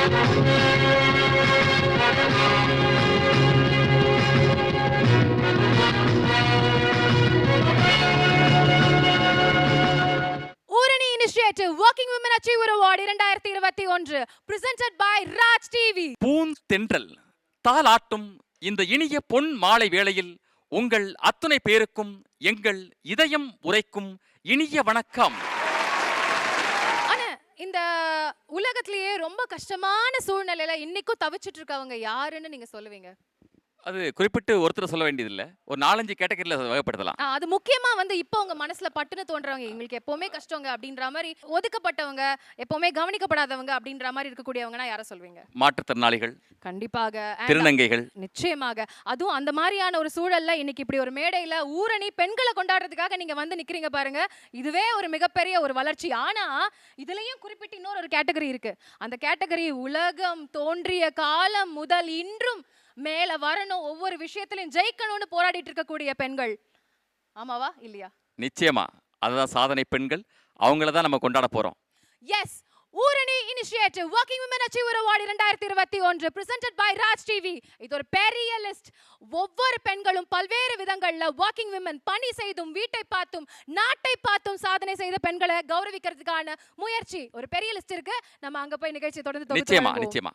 Working Women Achiever Award 2021 presented by Raj TV. பூந்தென்றல் தாலாட்டும் இந்த இனிய பொன் மாலை வேளையில் உங்கள் அத்துணை பேருக்கும் எங்கள் இதயம் உரைக்கும் இனிய வணக்கம். இந்த உலகத்திலேயே ரொம்ப கஷ்டமான சூழ்நிலையில இன்னைக்கும் தவிச்சிட்டு இருக்கவங்க யாருன்னு நீங்க சொல்லுவீங்க? அது குறிப்பிட்டு ஒருத்தர் சொல்ல வேண்டியதில்லை, ஒரு 4-5 கேட்டகரியில் வகைப்படுத்தலாம். அது முக்கியமா இப்போ உங்க மனசுல பட்டுன்னு தோன்றவங்க, எங்களுக்கு எப்பவுமே கஷ்டங்க அப்படின்ற மாதிரி, ஒதுக்கப்பட்டவங்க, எப்பவுமே கவனிக்கப்படாதவங்க அப்படின்ற மாதிரி இருக்கக்கூடியவங்கன்னா யாரை சொல்வீங்க? மாற்றுத்திறனாளிகள், கண்டிப்பாக, திருநங்கைகள், நிச்சயமாக. அதுவும் அந்த மாதிரியான ஒரு சூழல்ல இன்னைக்கு இப்படி ஒரு மேடையில ஊரணி பெண்களை கொண்டாடுறதுக்காக நீங்க வந்து நிக்கிறீங்க பாருங்க, இதுவே ஒரு மிகப்பெரிய ஒரு வளர்ச்சி. ஆனா இதுலயும் குறிப்பிட்டு இன்னொரு கேட்டகரி இருக்கு. அந்த கேட்டகரி உலகம் தோன்றிய காலம் முதல் இன்றும் மேல வரணும், ஒவ்வொரு விஷயத்திலும் ஜெயிக்கணும்னு போராடிட்டு இருக்கக்கூடிய பெண்கள். ஆமாவா இல்லையா? நிச்சயமா அதுதான் சாதனை பெண்கள், அவங்கள தான் நம்ம கொண்டாட போறோம். Yes, Oorani initiative Working Women Achiever Award 2021 presented by Raj TV. இது ஒரு பெரிய லிஸ்ட். ஒவ்வொரு பெண்களும் பல்வேறு விதங்கள்ல working women பணி செய்தும் வீட்டை பார்த்தும் நாட்டை பார்த்தும் சாதனை செய்த பெண்களை கௌரவிக்கிறதுக்கான முயற்சி. ஒரு பெரிய லிஸ்ட் இருக்கு. நம்ம அங்க போய் நிகழ்ச்சி தொடர்ந்து நிச்சயமா நிச்சயமா.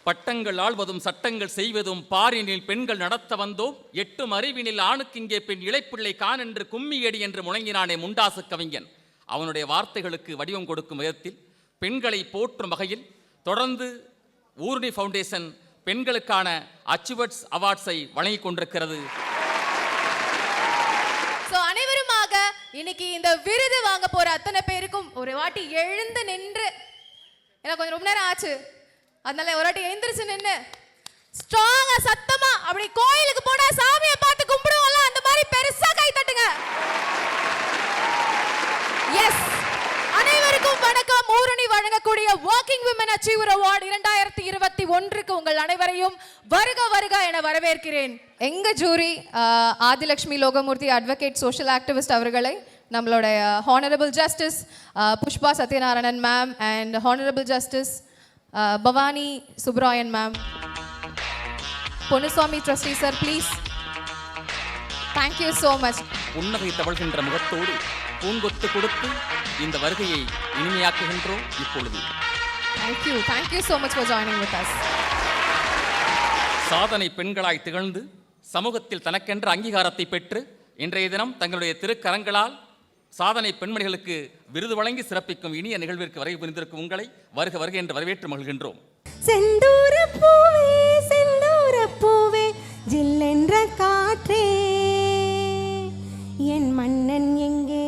பட்டங்கள் ஆள்வதும் சட்டங்கள் செய்வதும் பாரினில் பெண்கள் நடத்த வந்தோம், எட்டும் அறிவினில் ஆணுக்கு இங்கே பெண் இளைப்பிள்ளை கான் என்று கும்மியடி என்று முழங்கினானே முண்டாசு கவிஞன். அவனுடைய வார்த்தைகளுக்கு வடிவம் கொடுக்கும் விதத்தில் பெண்களை போற்றும் வகையில் தொடர்ந்து ஊரணி ஃபவுண்டேஷன் பெண்களுக்கான அச்சீவர்ஸ் அவார்ட்ஸை வழங்கிக் கொண்டிருக்கிறது. அனைவருமாக இன்னைக்கு இந்த விருது வாங்க போற அத்தனை பேருக்கும் ஒரு வாட்டி எழுந்து நின்று, எனக்கு கொஞ்சம் ரொம்ப நேரம் ஆச்சு, அதனால ஒரு வாட்டி எழுந்திருச்சு நின்று ஸ்ட்ராங்கா சத்தமா அப்படி கோயிலுக்கு போனா சாமியை பார்த்து கும்பிடுவோம்ல, அந்த மாதிரி பெருசா கை தட்டுங்க. எஸ், அனைவருக்கும் வணக்கம். ஊரணி வழங்கக்கூடிய Working Women Achiever Award 2021க்கு உங்கள் அனைவரையும் வருக வருக என வரவேற்கிறேன். எங்க jury Adhilakshmi Logamoorthy advocate social activist அவர்களை, நம்மளோட honourable justice Pushpa Sathyanarayanan ma'am and honourable justice Bhavani Subbaroyan ma'am, Ponnusamy trustee sir please. Thank you so much. புன்னகை தவழ்கின்ற முகத்தோடு பூங்கொத்து கொடுத்து இந்த வருகையை இனிமையாக்குகின்றோம் இப்பொழுது. Thank you so much for joining with us. சாதனை பெண்களாய் திகழ்ந்து சமூகத்தில் தனக்கென்ற அங்கீகாரத்தை பெற்று இன்றைய தினம் தங்களுடைய திருக்கரங்களால் சாதனை பெண்மணிகளுக்கு விருது வழங்கி சிறப்பிக்கும் இனிய நிகழ்விற்கு வரை புரிந்திருக்கும் உங்களை வருக வருக என்று வரவேற்று மகிழ்கின்றோம். செந்தூர பூவே செந்தூர பூவே ஜில்லென்ற காற்றே, என் மன்னன் எங்கே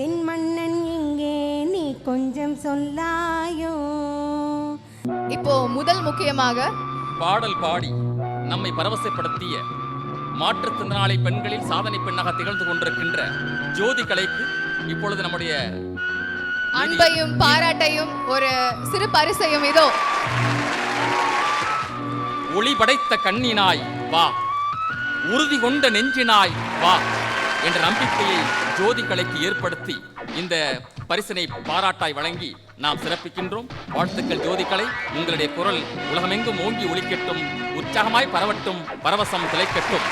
என் மன்னன் எங்கே நீ கொஞ்சம் சொல்லாயோ. இப்போ முதல் முக்கியமாக பாடல் பாடி நம்மை பரவசப்படுத்திய மாற்றுத்திறனாளி பெண்களில் சாதனை பெண்ணாக திகழ்ந்து கொண்டிருக்கின்ற ஜோதி கலைக்கு இப்பொழுது நம்முடைய அன்பையும் பாராட்டையும் ஒரு சிறு பரிசையும் இதோ. ஒளி படைத்த கண்ணினாய் வா, உறுதி கொண்ட நெஞ்சினாய் வா என்ற நம்பிக்கையை ஜோதி கலைக்கு ஏற்படுத்தி இந்த பரிசினை பாராட்டாய் வழங்கி நாம் சிறப்பிக்கின்றோம். வாழ்த்துக்கள் ஜோதி கலை, உங்களுடைய குரல் உலகமெங்கும் ஓங்கி ஒலிக்கட்டும், உற்சாகமாய் பரவட்டும், பரவசம் திளைக்கட்டும்.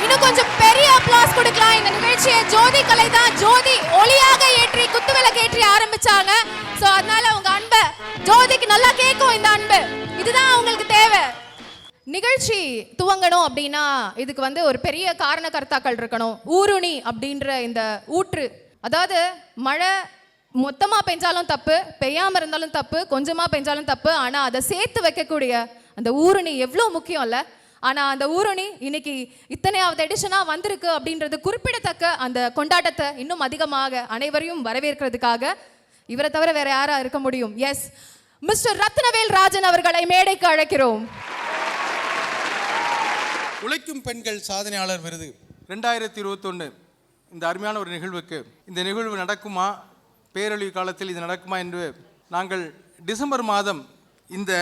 இன்னும் கொஞ்சம் பெரிய அப்ளாஸ் கொடுக்கலாம். இந்த நிகழ்ச்சியை ஜோதி கலை தான் ஜோதி ஒளியாக ஏற்றி குத்துவிளக்கு ஏற்றி ஆரம்பிச்சாங்க. சோ அதனால உங்க அன்பு ஜோதிக்கு நல்லா கேட்கும். இந்த அன்பு இதுதான் உங்களுக்கு தேவை. நிகழ்ச்சி துவங்கணும் அப்படின்னா இதுக்கு ஒரு பெரிய காரண கர்த்தாக்கள் இருக்கணும். ஊருணி அப்படின்ற இந்த ஊற்று, அதாவது மழை மொத்தமா பெஞ்சாலும் தப்பு, பெய்யாம இருந்தாலும் தப்பு, கொஞ்சமா பெஞ்சாலும் தப்பு, ஆனா அதை சேர்த்து வைக்கக்கூடிய அந்த ஊருணி எவ்வளவு முக்கியம் இல்ல? ஆனா அந்த ஊருணி இன்னைக்கு இத்தனையாவது எடிஷனா வந்திருக்கு அப்படின்றது குறிப்பிடத்தக்க. அந்த கொண்டாட்டத்தை இன்னும் அதிகமாக அனைவரையும் வரவேற்கிறதுக்காக இவரை தவிர வேற யாரா இருக்க முடியும்? எஸ், மிஸ்டர் ரத்னவேல் ராஜன் அவர்களை மேடைக்கு அழைக்கிறோம். உழைக்கும் பெண்கள் சாதனையாளர் விருது 2021 இந்த அருமையான ஒரு நிகழ்வுக்கு, இந்த நிகழ்வு நடக்குமா, பேரழிவு காலத்தில் இது நடக்குமா என்று நாங்கள் டிசம்பர் மாதம் இந்த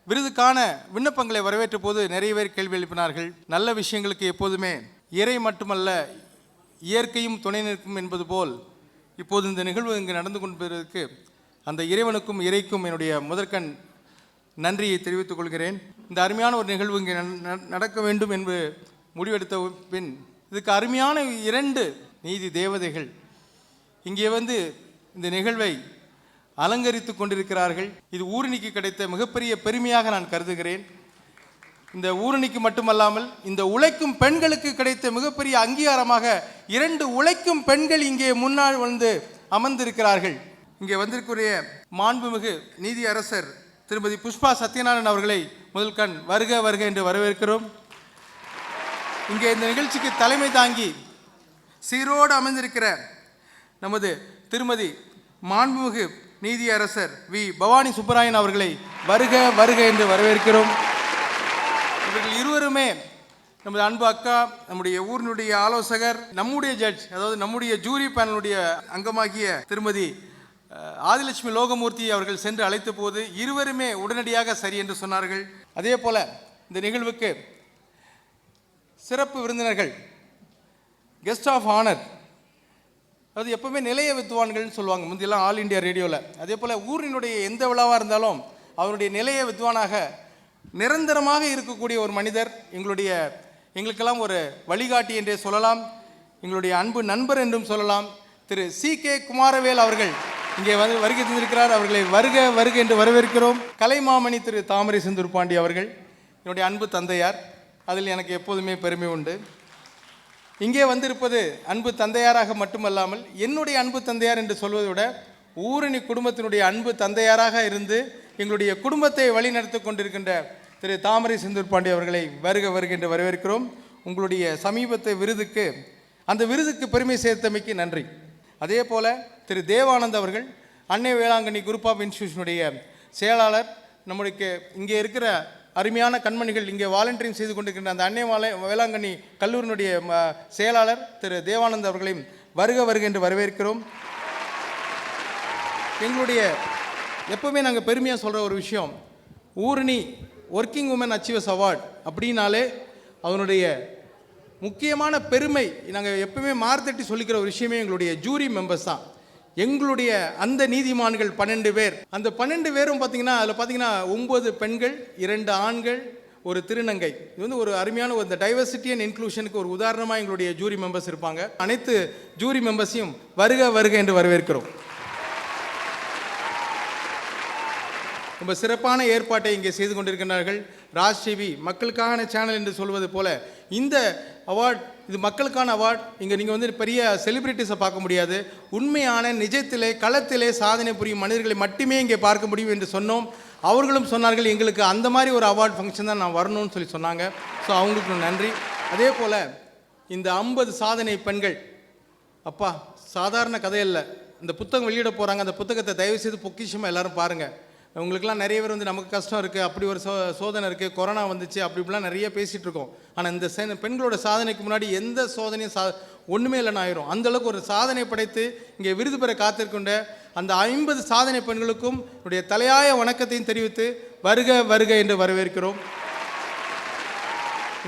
விருதுக்கான விண்ணப்பங்களை வரவேற்ற போது நிறைய பேர் கேள்வி எழுப்பினார்கள். நல்ல விஷயங்களுக்கு எப்போதுமே இறை மட்டுமல்ல இயற்கையும் துணை நிற்கும் என்பது போல் இப்போது இந்த நிகழ்வு இங்கு நடந்து கொண்டிருப்பதற்கு அந்த இறைவனுக்கும் இறைக்கும் என்னுடைய முதற்கண் நன்றியை தெரிவித்துக் கொள்கிறேன். இந்த அருமையான ஒரு நிகழ்வு இங்கே நடக்க வேண்டும் என்று முடிவெடுத்த பின் இதுக்கு அருமையான 2 நீதி தேவதைகள் இங்கே வந்து இந்த நிகழ்வை அலங்கரித்து கொண்டிருக்கிறார்கள். இது ஊரணிக்கு கிடைத்த மிகப்பெரிய பெருமையாக நான் கருதுகிறேன். இந்த ஊரணிக்கு மட்டுமல்லாமல் இந்த உழைக்கும் பெண்களுக்கு கிடைத்த மிகப்பெரிய அங்கீகாரமாக 2 உழைக்கும் பெண்கள் இங்கே முன்னால் வந்து அமர்ந்திருக்கிறார்கள். இங்கே வந்திருக்கிற மாண்புமிகு நீதி அரசர் திருமதி புஷ்பா சத்யநாராயணன் அவர்களை முதல் கண் வருக வருக என்று வரவேற்கிறோம். இங்கே இந்த நிகழ்ச்சிக்கு தலைமை தாங்கி சீரோடு அமைந்திருக்கிற நமது திருமதி மாண்புமிகு நீதி அரசர் வி பவானி சுப்பராயன் அவர்களை வருக வருக என்று வரவேற்கிறோம். இவர்கள் இருவருமே நமது அன்பு அக்கா, நம்முடைய ஊரினுடைய ஆலோசகர், நம்முடைய ஜட்ஜ், அதாவது நம்முடைய ஜூரி பேனலுடைய அங்கமாகிய திருமதி ஆதிலட்சுமி லோகமூர்த்தி அவர்கள் சென்று அழைத்த போது இருவருமே உடனடியாக சரி என்று சொன்னார்கள். அதே போல இந்த நிகழ்வுக்கு சிறப்பு விருந்தினர்கள், கெஸ்ட் ஆஃப் ஆனர், அது எப்பவுமே நிலைய வித்வான்கள்னு சொல்லுவாங்க முந்தியெல்லாம் ஆல் இண்டியா ரேடியோவில். அதே போல் ஊரினுடைய எந்த விழாவாக இருந்தாலும் அவருடைய நிலைய வித்வானாக நிரந்தரமாக இருக்கக்கூடிய ஒரு மனிதர், எங்களுக்கெல்லாம் ஒரு வழிகாட்டி என்றே சொல்லலாம், எங்களுடைய அன்பு நண்பர் என்றும் சொல்லலாம். திரு CK குமாரவேல் அவர்கள் இங்கே வந்து வருகை தந்திருக்கிறார். அவர்களை வருக வருக என்று வரவேற்கிறோம். கலைமாமணி திரு தாமரை செந்தூர் பாண்டி அவர்கள் என்னுடைய அன்பு தந்தையார், அதில் எனக்கு எப்போதுமே பெருமை உண்டு. இங்கே வந்திருப்பது அன்பு தந்தையாராக மட்டுமல்லாமல் என்னுடைய அன்பு தந்தையார் என்று சொல்வதை விட ஊரணி குடும்பத்தினுடைய அன்பு தந்தையாராக இருந்து எங்களுடைய குடும்பத்தை வழிநடத்தி கொண்டிருக்கின்ற திரு தாமரை செந்தூர் பாண்டி அவர்களை வருக வருக என்று வரவேற்கிறோம். உங்களுடைய சமீபத்தை அந்த விருதுக்கு பெருமை சேர்த்தமைக்கு நன்றி. அதே போல் திரு தேவானந்த் அவர்கள் அன்னை வேளாங்கண்ணி குரூப் ஆஃப் இன்ஸ்டிடியூஷனுடைய செயலாளர், நம்முடைய இங்கே இருக்கிற அருமையான கண்மணிகள் இங்கே வாலண்டியரிங் செய்து கொண்டிருக்கின்ற அந்த அன்னை வேளாங்கண்ணி கல்லூரியினுடைய செயலாளர் திரு தேவானந்த் அவர்களையும் வருக வருக என்று வரவேற்கிறோம். எங்களுடைய எப்போவுமே நாங்கள் பெருமையாக சொல்கிற ஒரு விஷயம், ஊரணி ஒர்க்கிங் உமன் அச்சீவர்ஸ் அவார்ட் அப்படின்னாலே அதனுடைய முக்கியமான பெருமை நாங்கள் எப்பவுமே மார்த்தட்டி சொல்லிக்கிற ஒரு விஷயமே எங்களுடைய ஜூரி மெம்பர்ஸ் தான். எங்களுடைய அந்த நீதிமான்கள் 12 பேர், அந்த 12 பேரும் பார்த்தீங்கன்னா அதில் பார்த்தீங்கன்னா 9 பெண்கள், 2 ஆண்கள், ஒரு திருநங்கை. இது வந்து ஒரு அருமையான ஒரு டைவர்சிட்டி அண்ட் இன்க்ளூஷனுக்கு ஒரு உதாரணமாக எங்களுடைய ஜூரி மெம்பர்ஸ் இருப்பாங்க. அனைத்து ஜூரி மெம்பர்ஸையும் வருக வருக என்று வரவேற்கிறோம். ரொம்ப சிறப்பான ஏற்பாட்டை இங்கே செய்து கொண்டிருக்கிறார்கள். ராஜ் டிவி மக்களுக்கான சேனல் என்று சொல்வது போல இந்த அவார்ட், இது மக்களுக்கான அவார்ட். இங்கே நீங்கள் வந்து பெரிய செலிபிரிட்டிஸை பார்க்க முடியாது, உண்மையான நிஜத்திலே களத்திலே சாதனை புரியும் மனிதர்களை மட்டுமே இங்கே பார்க்க முடியும் என்று சொன்னோம். அவர்களும் சொன்னார்கள் எங்களுக்கு அந்த மாதிரி ஒரு அவார்ட் ஃபங்க்ஷன் தான் நான் வரணும்னு சொல்லி சொன்னாங்க. ஸோ அவங்களுக்கு நன்றி. அதே போல் இந்த 50 சாதனை பெண்கள், அப்பா சாதாரண கதையில்லை. இந்த புத்தகம் வெளியிட போகிறாங்க, அந்த புத்தகத்தை தயவுசெய்து பொக்கிஷமாக எல்லோரும் பாருங்கள். உங்களுக்கெல்லாம் நிறைய பேர் வந்து நமக்கு கஷ்டம் இருக்குது, அப்படி ஒரு சோதனை இருக்குது, கொரோனா வந்துச்சு, அப்படி இப்படிலாம் நிறைய பேசிகிட்டு இருக்கோம். ஆனால் இந்த பெண்களோட சாதனைக்கு முன்னாடி எந்த சோதனையும் ஒன்றுமே இல்லைன்னு ஆயிரும். அந்தளவுக்கு ஒரு சாதனை படைத்து இங்கே விருது பெற காத்திருக்கின்ற அந்த 50 சாதனை பெண்களுக்கும் என்னுடைய தலையாய வணக்கத்தையும் தெரிவித்து வருக வருக என்று வரவேற்கிறோம்.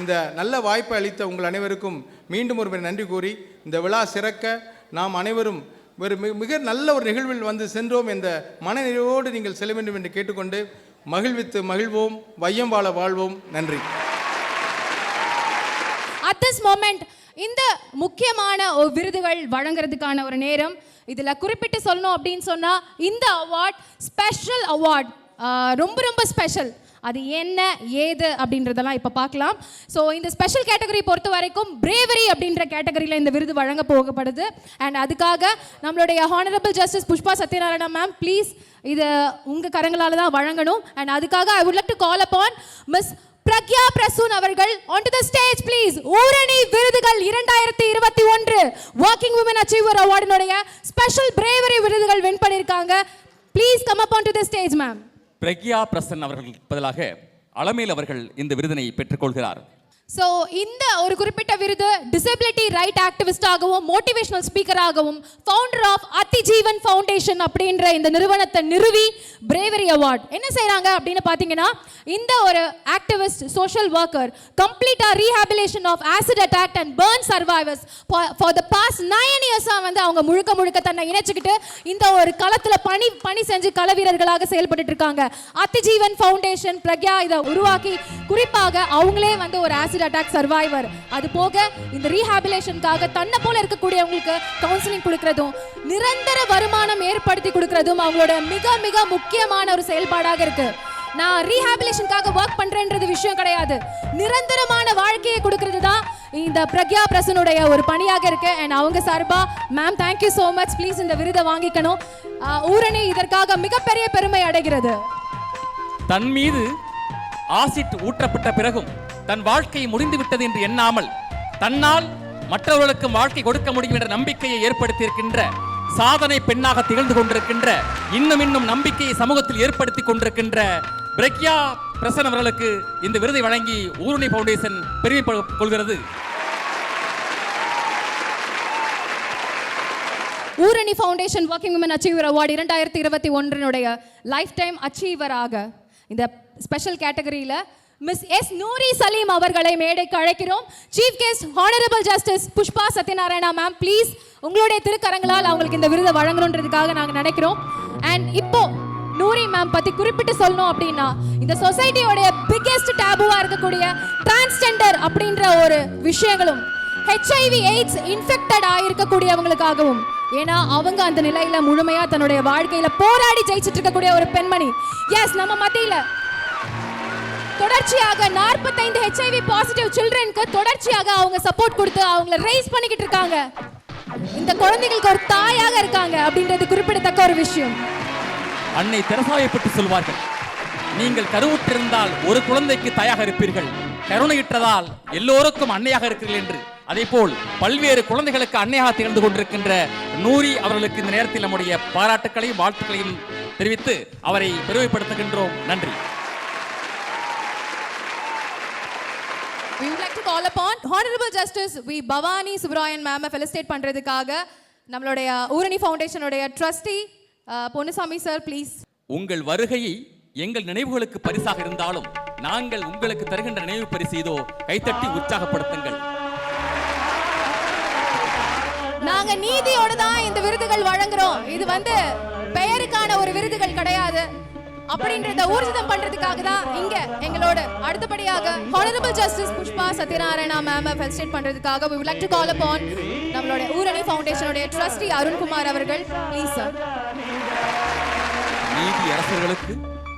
இந்த நல்ல வாய்ப்பை அளித்த உங்கள் அனைவருக்கும் மீண்டும் ஒரு நன்றி கூறி இந்த விழா சிறக்க நாம் அனைவரும் ஒரு மிக நல்ல ஒரு நிகழ்வில் வந்து சென்றோம் என்ற மனநிறைவோடு நீங்கள் செல்ல வேண்டும் என்று கேட்டுக்கொண்டு மகிழ்வித்து மகிழ்வோம், வையம் வாழ வாழ்வோம். நன்றி. At this moment இந்த முக்கியமான விருதுகள் வழங்குறதுக்கான ஒரு நேரம். இதில் குறிப்பிட்டு சொல்லணும் அப்படின்னு சொன்னால் இந்த அவார்ட் ஸ்பெஷல் அவார்ட், ரொம்ப ரொம்ப ஸ்பெஷல். அது என்ன ஏது அப்படின்றதெல்லாம் இப்போ பார்க்கலாம். ஸோ இந்த ஸ்பெஷல் கேட்டகரி பொறுத்த வரைக்கும் பிரேவரி அப்படின்ற கேட்டகரியில் இந்த விருது வழங்க போகப்படுது. அண்ட் அதுக்காக நம்மளுடைய honourable justice Pushpa Satyanarayana ma'am, please இது உங்கள் கரங்களால் தான் வழங்கணும். அண்ட் அதுக்காக I would like to call upon miss Pragya Prasoon அவர்கள் onto the stage please. Oorani விருதுகள் 2021 வர்க்கிங் உமன் அச்சீவர் அவார்டினுடைய ஸ்பெஷல் பிரேவரி விருதுகள் வின் பண்ணியிருக்காங்க. Please come up onto the stage ma'am. Pragya Prasan அவர்களுக்கு பதிலாக அலமேல் அவர்கள் இந்த விருதினை பெற்றுக்கொள்கிறார். ஸோ இந்த ஒரு குறிப்பிட்ட விருது டிசபிலிட்டி ரைட் ஆக்டிவிஸ்டாகவும் மோட்டிவேஷனல் ஸ்பீக்கராகவும் ஃபவுண்டர் ஆஃப் அத்திஜீவன் ஃபவுண்டேஷன் அப்படின்ற இந்த நிறுவனத்தை நிறுவி பிரேவரி அவார்ட் என்ன செய்கிறாங்க அப்படின்னு பார்த்தீங்கன்னா, இந்த ஒரு ஆக்டிவிஸ்ட் சோஷியல் ஒர்க்கர் கம்ப்ளீட்டாக rehabilitation of acid attack and burn survivors for the past 9 இயர்ஸாக வந்து அவங்க முழுக்க தன்னை இணைச்சிக்கிட்டு இந்த ஒரு களத்தில் பணி செஞ்சு கள வீரர்களாக செயல்பட்டு இருக்காங்க. அத்திஜீவன் ஃபவுண்டேஷன் பிரக்யா இதை உருவாக்கி குறிப்பாக அவங்களே வந்து ஒரு ஆசிட் அட்டாக் சர்வைவர், அது போக இந்த ரீஹாபிலேஷனுக்காக தன்னை போல இருக்கக்கூடியவங்களுக்கு கவுன்சிலிங் கொடுக்கறதும் நிரந்தர வருமானம் ஏற்படுத்தி கொடுக்கறதும் அவங்களோட மிக மிக முக்கியமான ஒரு செயல்பாடாக இருக்கு. நான் ரீஹாபிலேஷனுக்காக ஒர்க் பண்றேன்றது விஷயம் கிடையாது, நிரந்தரமான வாழ்க்கையை கொடுக்கறது தான் இந்த பிரக்யா பிரசனுடைய ஒரு பணியாக இருக்கு. அண்ட் அவங்க சார்பா ma'am thank you so much, please இந்த விருதை வாங்கிக்கணும். ஊரணி இதற்காக மிகப்பெரிய பெருமை அடைகிறது. தன் மீது ஆசிட் ஊற்றப்பட்ட பிறகும் தன் வாழ்க்கை முடிந்துவிட்டது என்று எண்ணாமல் தன்னால் மற்றவர்களுக்கு வாழ்க்கை கொடுக்க முடியும் என்ற நம்பிக்கையை ஏற்படுத்தியிருக்கின்ற சாதனை பெண்ணாக திகழ்ந்து கொண்டிருக்கின்ற இன்னும் நம்பிக்கையை சமூகத்தில் ஏற்படுத்தி கொண்டிருக்கின்ற பிரக்யா பிரசன் அவர்களுக்கு இந்த விருதை வழங்கி ஊரணி ஃபவுண்டேஷன் பெருமை கொள்கிறது. Oorani foundation working women achiever award 2021 lifetime அச்சீவராக இந்த ஸ்பெஷல் கேட்டகரியில் மிஸ் எஸ் நூரி சலீம் அவர்களை மேடைக்கு அழைக்கிறோம். Chief guest honourable justice Pushpa Satyanarayana ma'am, please உங்களுடைய திருக்கரங்களால் அவங்களுக்கு இந்த விருதை வழங்கணுன்றதுக்காக நாங்கள் நினைக்கிறோம். அண்ட் இப்போ நூரி மேம் பற்றி குறிப்பிட்டு சொல்லணும் அப்படின்னா, இந்த சொசைட்டியோடைய பிக்கெஸ்ட் டேபுவாக இருக்கக்கூடிய டிரான்ஸ்ஜெண்டர் அப்படின்ற ஒரு விஷயங்களும் HIV எய்ட்ஸ் இன்ஃபெக்டட் ஆகிருக்கக்கூடியவங்களுக்காகவும், ஏன்னா அவங்க அந்த நிலையில முழுமையா தன்னுடைய வாழ்க்கையில போராடி ஜெயிச்சிட்டு இருக்கக்கூடிய ஒரு பெண்மணி. எஸ், நம்ம மத்தியில தொடர்ச்சியாக 45 HIV பாசிட்டிவ் சில்ட்ரனுக்கு தொடர்ச்சியாக அவங்க சப்போர்ட் கொடுத்து அவங்களை ரைஸ் பண்ணிக்கிட்டு இருக்காங்க. இந்த குழந்தைகளுக்கு ஒரு தாயாக இருக்காங்க அப்படின்றது குறிப்பிடத்தக்க ஒரு விஷயம். அன்னை தெரசாவை பற்றி சொல்வார்கள், நீங்கள் கருவுற்றிருந்தால் ஒரு குழந்தைக்கு தாயாக இருப்பீர்கள், கருணையிட்டதால் எல்லோருக்கும் அன்னையாக இருக்கிறீர்கள் என்று. அதேபோல் பல்வேறு குழந்தைகளுக்கு அன்னையாக திகழ்ந்து கொண்டிருக்கின்ற நூரி அவர்களுக்கு இந்த நேரத்தில் நம்முடைய பாராட்டுக்களையும் வாழ்த்துக்களையும் தெரிவித்து அவரை பெருமைப்படுத்துகின்றோம். நன்றி. We would like to call upon Honorable Justice V. Bhavani Subramanian ma'am felicitate பண்றதுக்காக நம்மளுடைய ஊரணி ஃபவுண்டேஷனுடைய ட்ரஸ்டி பொன்னுசாமி சார் ப்ளீஸ். உங்கள் வருகையை எங்கள் நினைவுகளுக்கு பரிசாக இருந்தாலும் நாங்கள் உங்களுக்கு தருகின்ற நினைவு பரிசு இதோ, கைத்தட்டி உற்சாகப்படுத்துங்கள். நாங்க நீதியோடு தான் இந்த விருதுகள் வழங்குறோம். இது வந்து பெயருக்கான ஒரு விருதுகள் கிடையாது அப்படின்றத ஊர்ஜிதம் பண்றதுக்காக தான் இங்க எங்களோட அடுத்தபடியாக honourable justice Pushpa Satyanarayana ma'am felicitate பண்றதுக்காக we would like to call upon நம்மளோட ஊரணி ஃபவுண்டேஷனுடைய ட்ரஸ்டி அருண்குமார் அவர்கள் ப்ளீஸ் சார். நீதி அரசர்களுக்கு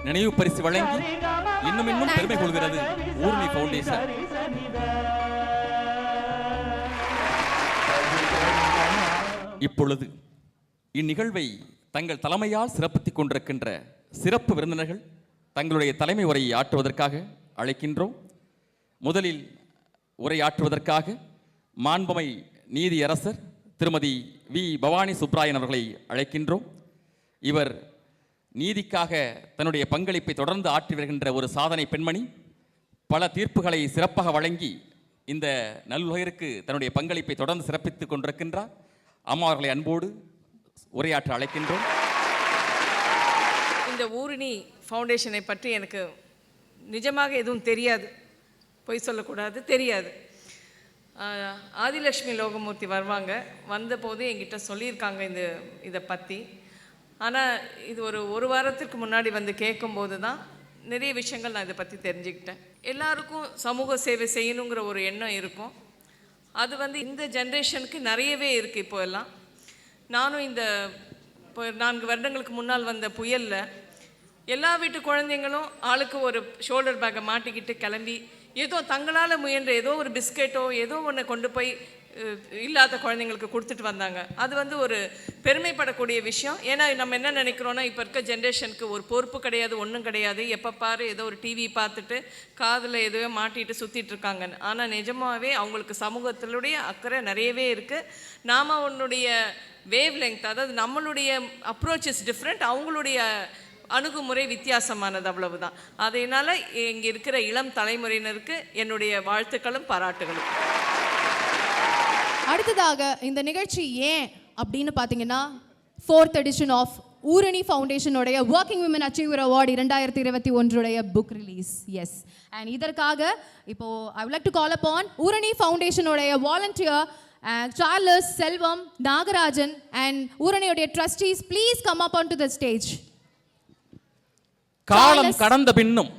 நினைவு பரிசு வழங்கி இன்னும் பெருமை கொள்கிறது ஊரணி ஃபவுண்டேஷன். இப்பொழுது இந்நிகழ்வை தங்கள் தலைமையால் சிறப்பித்துக் கொண்டிருக்கின்ற சிறப்பு விருந்தினர்கள் தங்களுடைய தலைமை உரையை ஆற்றுவதற்காக அழைக்கின்றோம். முதலில் உரையாற்றுவதற்காக மாண்புமை நீதி அரசர் திருமதி வி. பவானி சுப்ராயன் அவர்களை அழைக்கின்றோம். இவர் நீதிக்காக தன்னுடைய பங்களிப்பை தொடர்ந்து ஆற்றி வருகின்ற ஒரு சாதனை பெண்மணி. பல தீர்ப்புகளை சிறப்பாக வழங்கி இந்த நல்லுலகிற்கு தன்னுடைய பங்களிப்பை தொடர்ந்து சிறப்பித்துக் கொண்டிருக்கின்றார். அம்மா அவர்களை அன்போடு உரையாற்ற அழைக்கின்றோம். இந்த ஊரணி ஃபவுண்டேஷனை பற்றி எனக்கு நிஜமாக எதுவும் தெரியாது, பொய் சொல்லக்கூடாது, தெரியாது. ஆதிலட்சுமி லோகமூர்த்தி வருவாங்க, வந்தபோது என்கிட்ட சொல்லியிருக்காங்க இதை பற்றி. ஆனால் இது ஒரு வாரத்திற்கு முன்னாடி வந்து கேட்கும்போது தான் நிறைய விஷயங்கள் நான் இதை பற்றி தெரிஞ்சுக்கிட்டேன். எல்லாருக்கும் சமூக சேவை செய்யணுங்கிற ஒரு எண்ணம் இருக்கும். அது வந்து இந்த ஜென்ரேஷனுக்கு நிறையவே இருக்குது. இப்போ எல்லாம் நானும் இப்போ 4 வருடங்களுக்கு முன்னால் வந்த புயலில் எல்லா வீட்டு குழந்தைங்களும் ஆளுக்கு ஒரு ஷோல்டர் பேக்கை மாட்டிக்கிட்டு கிளம்பி ஏதோ தங்களால் முயன்ற ஏதோ ஒரு பிஸ்கெட்டோ ஏதோ ஒன்று கொண்டு போய் இல்லாத குழந்தைங்களுக்கு கொடுத்துட்டு வந்தாங்க. அது வந்து ஒரு பெருமைப்படக்கூடிய விஷயம். ஏன்னா நம்ம என்ன நினைக்கிறோன்னா, இப்போ இருக்க ஜென்ரேஷனுக்கு ஒரு பொறுப்பு கிடையாது, ஒன்றும் கிடையாது, எப்போ பாரு ஏதோ ஒரு டிவி பார்த்துட்டு காதில் எதுவே மாட்டிட்டு சுற்றிட்டு இருக்காங்க. ஆனால் நிஜமாகவே அவங்களுக்கு சமூகத்தினுடைய அக்கறை நிறையவே இருக்குது. நாம் அவனுடைய வேவ் லெங்த், அதாவது நம்மளுடைய அப்ரோச் இஸ் டிஃப்ரெண்ட், அவங்களுடைய அணுகுமுறை வித்தியாசமானது, அவ்வளவுதான். அதனால் இங்கே இருக்கிற இளம் தலைமுறையினருக்கு என்னுடைய வாழ்த்துக்களும் பாராட்டுகளும். அடுத்ததாக இந்த நிகழ்ச்சி ஏன் அப்படின்னு பார்த்தீங்கன்னா 4th edition ஆஃப் ஊரணி ஃபவுண்டேஷனுடைய working women achiever award 2021 book release. Yes, and இதற்காக இப்போ I would like to call upon Oorani ஃபவுண்டேஷனுடைய volunteer Charles, Selvam, Nagarajan and ஊரணியுடைய trustees please come up on to the stage. காலம் கடந்த பின்னும்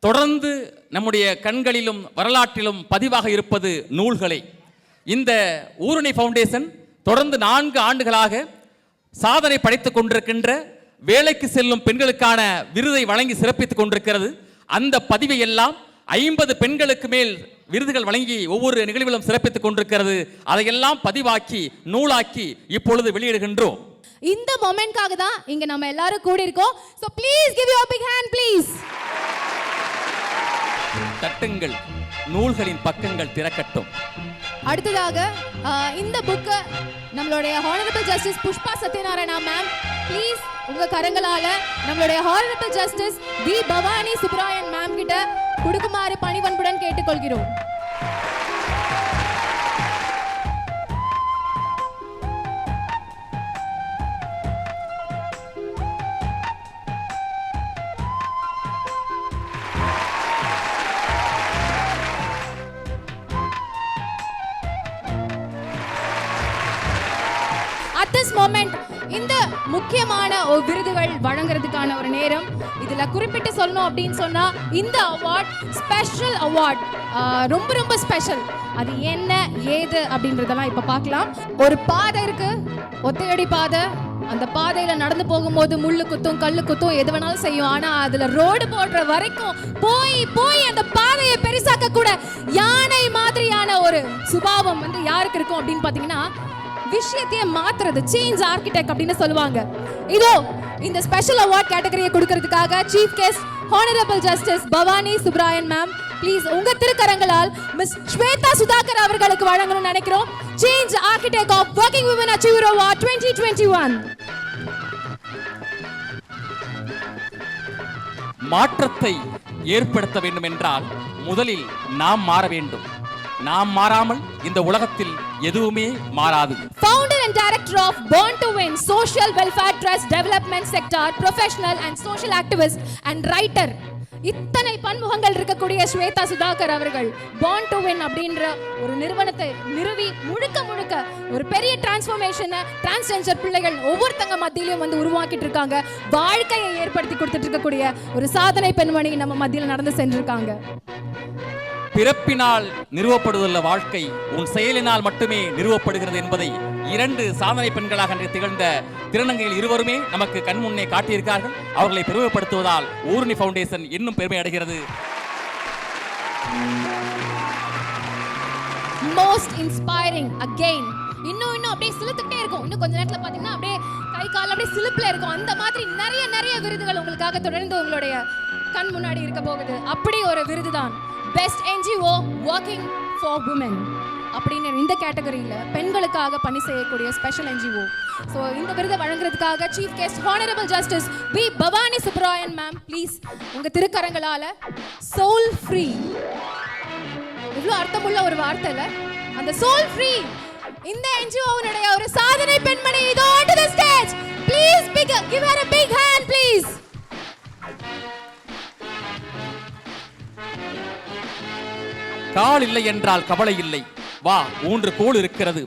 தொடர்ந்து நம்முடைய கண்களிலும் வரலாற்றிலும் பதிவாக இருப்பது நூல்களே. இந்த ஊரணி ஃபவுண்டேஷன் தொடர்ந்து 4 ஆண்டுகளாக சாதனை படைத்துக் கொண்டிருக்கின்ற வேலைக்கு செல்லும் பெண்களுக்கான விருதை வழங்கி சிறப்பித்துக் கொண்டிருக்கிறது. அந்த பதிவை எல்லாம் 50 பெண்களுக்கு மேல் விருதுகள் வழங்கி ஒவ்வொரு நிகழ்விலும் சிறப்பித்துக் கொண்டிருக்கிறது. அதையெல்லாம் பதிவாக்கி நூலாக்கி இப்பொழுது வெளியிடுகின்றோம். இந்த மொமெண்ட்காக தான் இங்க நம்ம எல்லாரும் கூடி இருக்கோம். So please give your big hand please. தட்டுங்கள், நூல்களின் பக்கங்கள் திறக்கட்டும். அடுத்ததாக இந்த புக்கை நம்மளுடைய honourable justice Pushpa Satyanarayana ma'am please உங்க கரங்களால நம்மளுடைய honourable justice V Bhavani Subbaroyan ma'am கிட்ட கொடுக்குமாறு பணிவன்புடன் கேட்டுக்கொள்கிறோம். மொமெண்ட் இந்த முக்கியமான ஒரு விருதுகள் வழங்குறதுக்கான ஒரு நேரம். இதுல குறிப்பிட்டு சொல்லணும் அப்படின்னு சொன்னா இந்த அவார்ட் ஸ்பெஷல் அவார்ட், ரொம்ப ரொம்ப ஸ்பெஷல். அது என்ன ஏது அப்படின்றதெல்லாம் இப்ப பார்க்கலாம். ஒரு பாதை இருக்கு, ஒத்தையடி பாதை. அந்த பாதையில நடந்து போகும்போது முள்ளு குத்தும், கல்லு குத்தும், எது வேணாலும் செய்யும். ஆனா அதுல ரோடு போடுற வரைக்கும் போய் போய் அந்த பாதையை பெருசாக்க கூட யானை மாதிரியான ஒரு சுபாவம் வந்து யாருக்கு இருக்கும் அப்படின்னு பாத்தீங்கன்னா விஷயத்தையே மாத்துறது, சேஞ்ச் ஆர்கிடெக்ட் அப்படின்னு சொல்லுவாங்க. இதோ இந்த ஸ்பெஷல் அவார்ட் கேட்டகரியை கொடுக்கிறதுக்காக chief guest honourable justice Bhavani Subbaroyan ma'am please உங்க திருக்கரங்களால் மிஸ் ஸ்வேதா சுதாகர் அவர்களுக்கு வழங்கணும்னு நினைக்கிறோம். Change architect of working women achiever award 2021. மாற்றத்தை ஏற்படுத்த வேண்டும் என்றால் முதலில் நாம் மாற வேண்டும். நாம் மாறாமல் இந்த உலகத்தில் எதுவுமே மாறாது. Founder and Director of Born to Win Social Welfare Trust Development Sector, professional and social activist and writer. இத்தனை பன்முகங்கள் இருக்கக்கூடிய ஸ்வேதா சுதாகர் அவர்கள் Born to Win அப்படின்ற ஒரு நிறுவனத்தை நிறுவி முழுக்க முழுக்க ஒரு பெரிய டிரான்ஸ்ஃபர்மேஷனை டிரான்ஸ்ஜெண்டர் பிள்ளைகள் ஒவ்வொருத்தங்க மத்தியிலும் வந்து உருவாக்கிட்டு இருக்காங்க. வாழ்க்கையை ஏற்படுத்தி கொடுத்துட்டு இருக்கக்கூடிய ஒரு சாதனை பெண்மணி நம்ம மத்தியில் நடந்து சென்றிருக்காங்க. பிறப்பினால் நிறுவப்படுவதுள்ள வாழ்க்கை உன் செயலினால் மட்டுமே நிறுவப்படுகிறது என்பதை 2 சாதனை பெண்களாக திகழ்ந்த திருநங்கைகள் இருவருமே நமக்கு கண்முன்னே காட்டியிருக்கார்கள். அவர்களை பெருமைப்படுத்துவதால் ஊரணி ஃபவுண்டேஷன் இன்னும் பெருமை அடைகிறது. Most inspiring again. இன்னும் அப்படியே சிலுத்துக்கிட்டே இருக்கும். இன்னும் கொஞ்ச நேரத்தில் பார்த்தீங்கன்னா அப்படியே கை கால் அப்படியே சிலுப்பில் இருக்கும். அந்த மாதிரி நிறைய விருதுகள் உங்களுக்காக தொடர்ந்து உங்களுடைய கண் முன்னாடி இருக்க போகுது. அப்படி ஒரு விருது தான் best NGO working for women அப்படின்னு இந்த கேட்டகரியில் பெண்களுக்காக பணி செய்யக்கூடிய ஸ்பெஷல் NGO. ஸோ இந்த விருதை வழங்குறதுக்காக chief guest honourable justice V Bhavani Subbaroyan ma'am please உங்க திருக்கரங்களால சோல் ஃப்ரீ, இவ்வளோ அர்த்தமுள்ள ஒரு வார்த்தை இல்லை, அந்த சோல் ஃப்ரீ இந்த NGO-வுடைய ஒரு சாதனை பெண்மணி இதோ onto the stage. Please give her a big hand please. கால் இல்லை என்றால் கவலை இல்லை, வா 3 கோல் இருக்கிறது.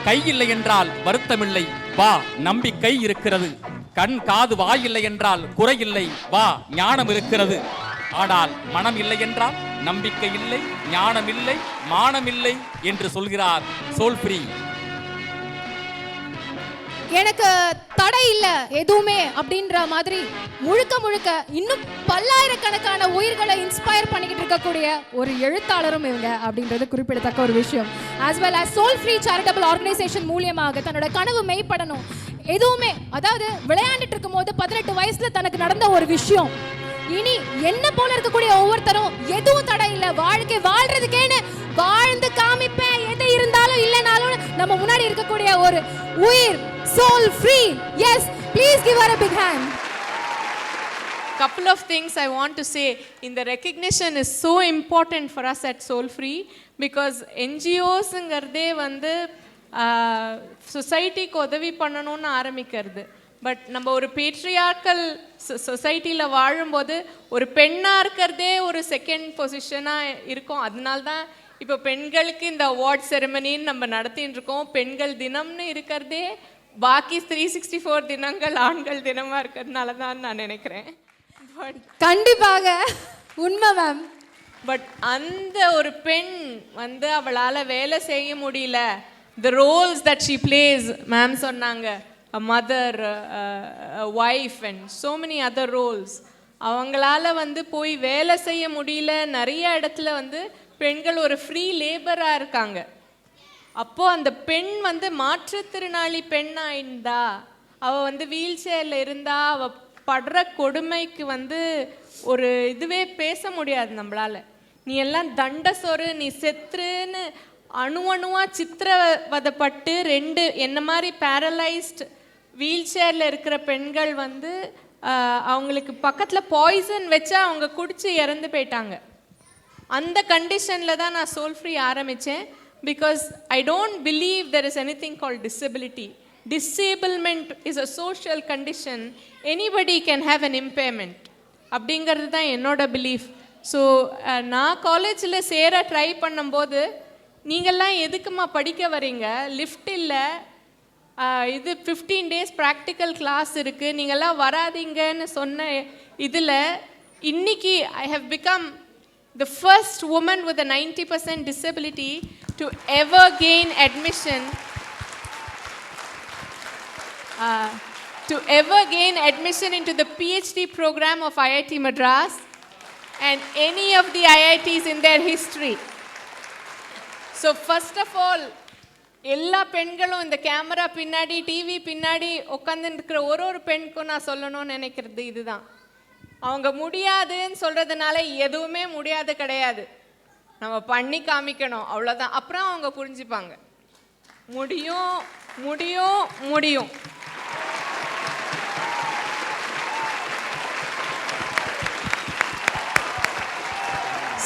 கை இல்லை என்றால் வருத்தமில்லை, வா நம்பிக்கை இருக்கிறது. கண் காது வாய் இல்லை என்றால் குறை இல்லை, வா ஞானம் இருக்கிறது. ஆனால் மனம் இல்லை என்றால் நம்பிக்கை இல்லை, ஞானம் இல்லை, மானம் இல்லை என்று சொல்கிறார் சோல் ஃப்ரீ. எனக்கு தடை இல்லை எதுவுமே அப்படின்ற மாதிரி முழுக்க இன்னும் பல்லாயிரக்கணக்கான உயிர்களை இன்ஸ்பயர் பண்ணிக்கிட்டு இருக்கக்கூடிய ஒரு எழுத்தாளரும் இவங்க அப்படின்றது குறிப்பிடத்தக்க ஒரு விஷயம். As well as Soul Free charitable organisation மூலியமாக தன்னோட கனவு மெய்ப்படணும் எதுவுமே, அதாவது விளையாண்டுட்டு இருக்கும் போது 18 வயசுல தனக்கு நடந்த ஒரு விஷயம் இனி என்ன போல இருக்கக்கூடிய ஒவ்வொருத்தரும் எதுவும் தடை இல்லை, வாழ்க்கை வாழ்றதுக்கேன்னு வாழ்ந்து காமிப்பேன், எது இருந்தாலும் இல்லைனாலும் நம்ம முன்னாடி இருக்கக்கூடிய ஒரு உயிர் soul free. Yes, please give her a big hand. couple of things I want to say. In the recognition is so important for us at Soul Free because NGOsங்கிறதே வந்து சொசைட்டிக்கு உதவி பண்ணணும்னு ஆரம்பிக்கிறது. பட் நம்ம ஒரு பேட்ரியார்க்கல் சொசைட்டியில் வாழும்போது ஒரு பெண்ணாக இருக்கிறதே ஒரு செகண்ட் பொசிஷனாக இருக்கும். அதனால தான் இப்போ பெண்களுக்கு இந்த அவார்ட் செரமனின்னு நம்ம நடத்தின்னு இருக்கோம். பெண்கள் தினம்னு இருக்கிறதே பாக்கி 364 தினங்கள் ஆண்கள் தினமாக இருக்கிறதுனால தான் நான் நினைக்கிறேன். கண்டிப்பாக உண்மை மேம். பட் அந்த ஒரு பெண் வந்து அவளால் வேலை செய்ய முடியல. the roles that she plays, ma'am சொன்னாங்க, a mother, a wife and so many other roles, அவங்களால வந்து போய் வேலை செய்ய முடியல. நிறைய இடத்துல வந்து பெண்கள் ஒரு ஃப்ரீ லேபராக இருக்காங்க. அப்போது அந்த பெண் வந்து மாற்றுத்திறனாளி பெண்ணாக இருந்தா, அவள் வந்து வீல் சேரில் இருந்தா, அவள் படுற கொடுமைக்கு வந்து ஒரு இதுவே பேச முடியாது நம்மளால். நீ எல்லாம் தண்டசொரு, நீ செத்துருன்னு அணுவாக சித்திரவதைப்பட்டு 2 என்ன மாதிரி பேரலைஸ்ட் வீல் சேரில் இருக்கிற பெண்கள் வந்து அவங்களுக்கு பக்கத்தில் பாய்சன் வச்சா அவங்க குடித்து இறந்து போயிட்டாங்க. அந்த கண்டிஷனில் தான் நான் சோல் ஃப்ரீ ஆரம்பித்தேன். Because I don't believe there is anything called disability. Disablement is a social condition. Anybody can have an impairment அப்படிங்கிறது தான் என்னோட பிலீஃப். ஸோ நான் காலேஜில் சேர ட்ரை பண்ணும்போது, நீங்கள்லாம் எதுக்குமா படிக்க வரீங்க, லிஃப்ட் இல்லை, இது 15 days ப்ராக்டிக்கல் கிளாஸ் இருக்குது, நீங்கள்லாம் வராதீங்கன்னு சொன்ன இதில் இன்னைக்கு I have become the first woman with a 90% disability to ever gain admission into the PhD program of IIT Madras and any of the IITs in their history. So first of all, எல்லா பெண்களும் இந்த camera பின்னாடி TV பின்னாடி உட்காந்து இருக்கிற ஒரு பெண்ணுக்கும் நான் சொல்லணும்னு நினைக்கிறது இதுதான். அவங்க முடியாதுன்னு சொல்கிறதுனால எதுவுமே முடியாது கிடையாது. நம்ம பண்ணி காமிக்கணும், அவ்வளோதான். அப்புறம் அவங்க புரிஞ்சுப்பாங்க. முடியும் முடியும் முடியும்.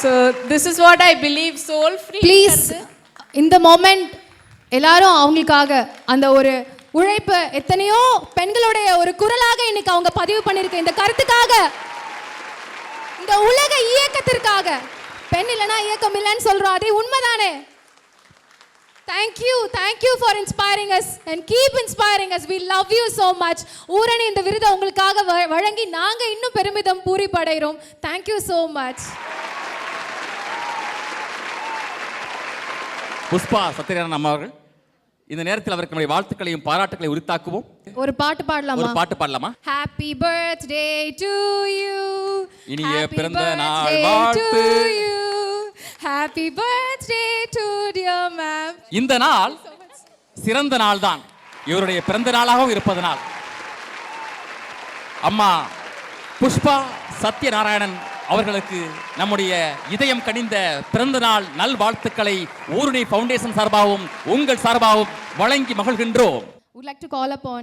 So this is what I believe soul free. Please இந்த மொமெண்ட் எல்லாரும் அவங்களுக்காக அந்த ஒரு உழைப்பு எத்தனையோ பெண்களுடைய ஒரு குரலாக இன்னைக்கு அவங்க பதிவு பண்ணிருக்க இந்த கருத்துக்காக, இந்த உலக இயக்கத்திற்காக, பெண் இல்லைன்னா இயக்கம் இல்லைன்னு சொல்றோம், அதே உண்மைதானே? Thank you for inspiring us and keep inspiring us. We love you so much. ஊரணி இந்த விருதை உங்களுக்காக வழங்கி நாங்க இன்னும் பெருமிதம் பூரிப்படைகிறோம். Thank you so much. Pushpa Sathyanarayanan அம்மா அவர்கள், இந்த நேரத்தில் அவருக்கு நம்முடைய வாழ்த்துக்களையும் பாராட்டுகளையும் உரித்தாக்குவோம். ஒரு பாட்டு பாடலாமா? Happy birthday to you. இனிய பிறந்த நாள் வாழ்த்து. Happy birthday to dear ma'am. இந்த நாள் சிறந்த நாள் தான், இவருடைய பிறந்த நாளாகவும் இருப்பதனால் அம்மா புஷ்பா சத்யநாராயணன் அவர்களுக்கு நம்முடைய இதயம் கனிந்த பிறந்த நாள் நல் வாழ்த்துக்களை ஊரணி ஃபவுண்டேஷன் சார்பாகவும் உங்கள் சார்பாகவும் வழங்கி மகிழ்கின்றோம். Would like to call upon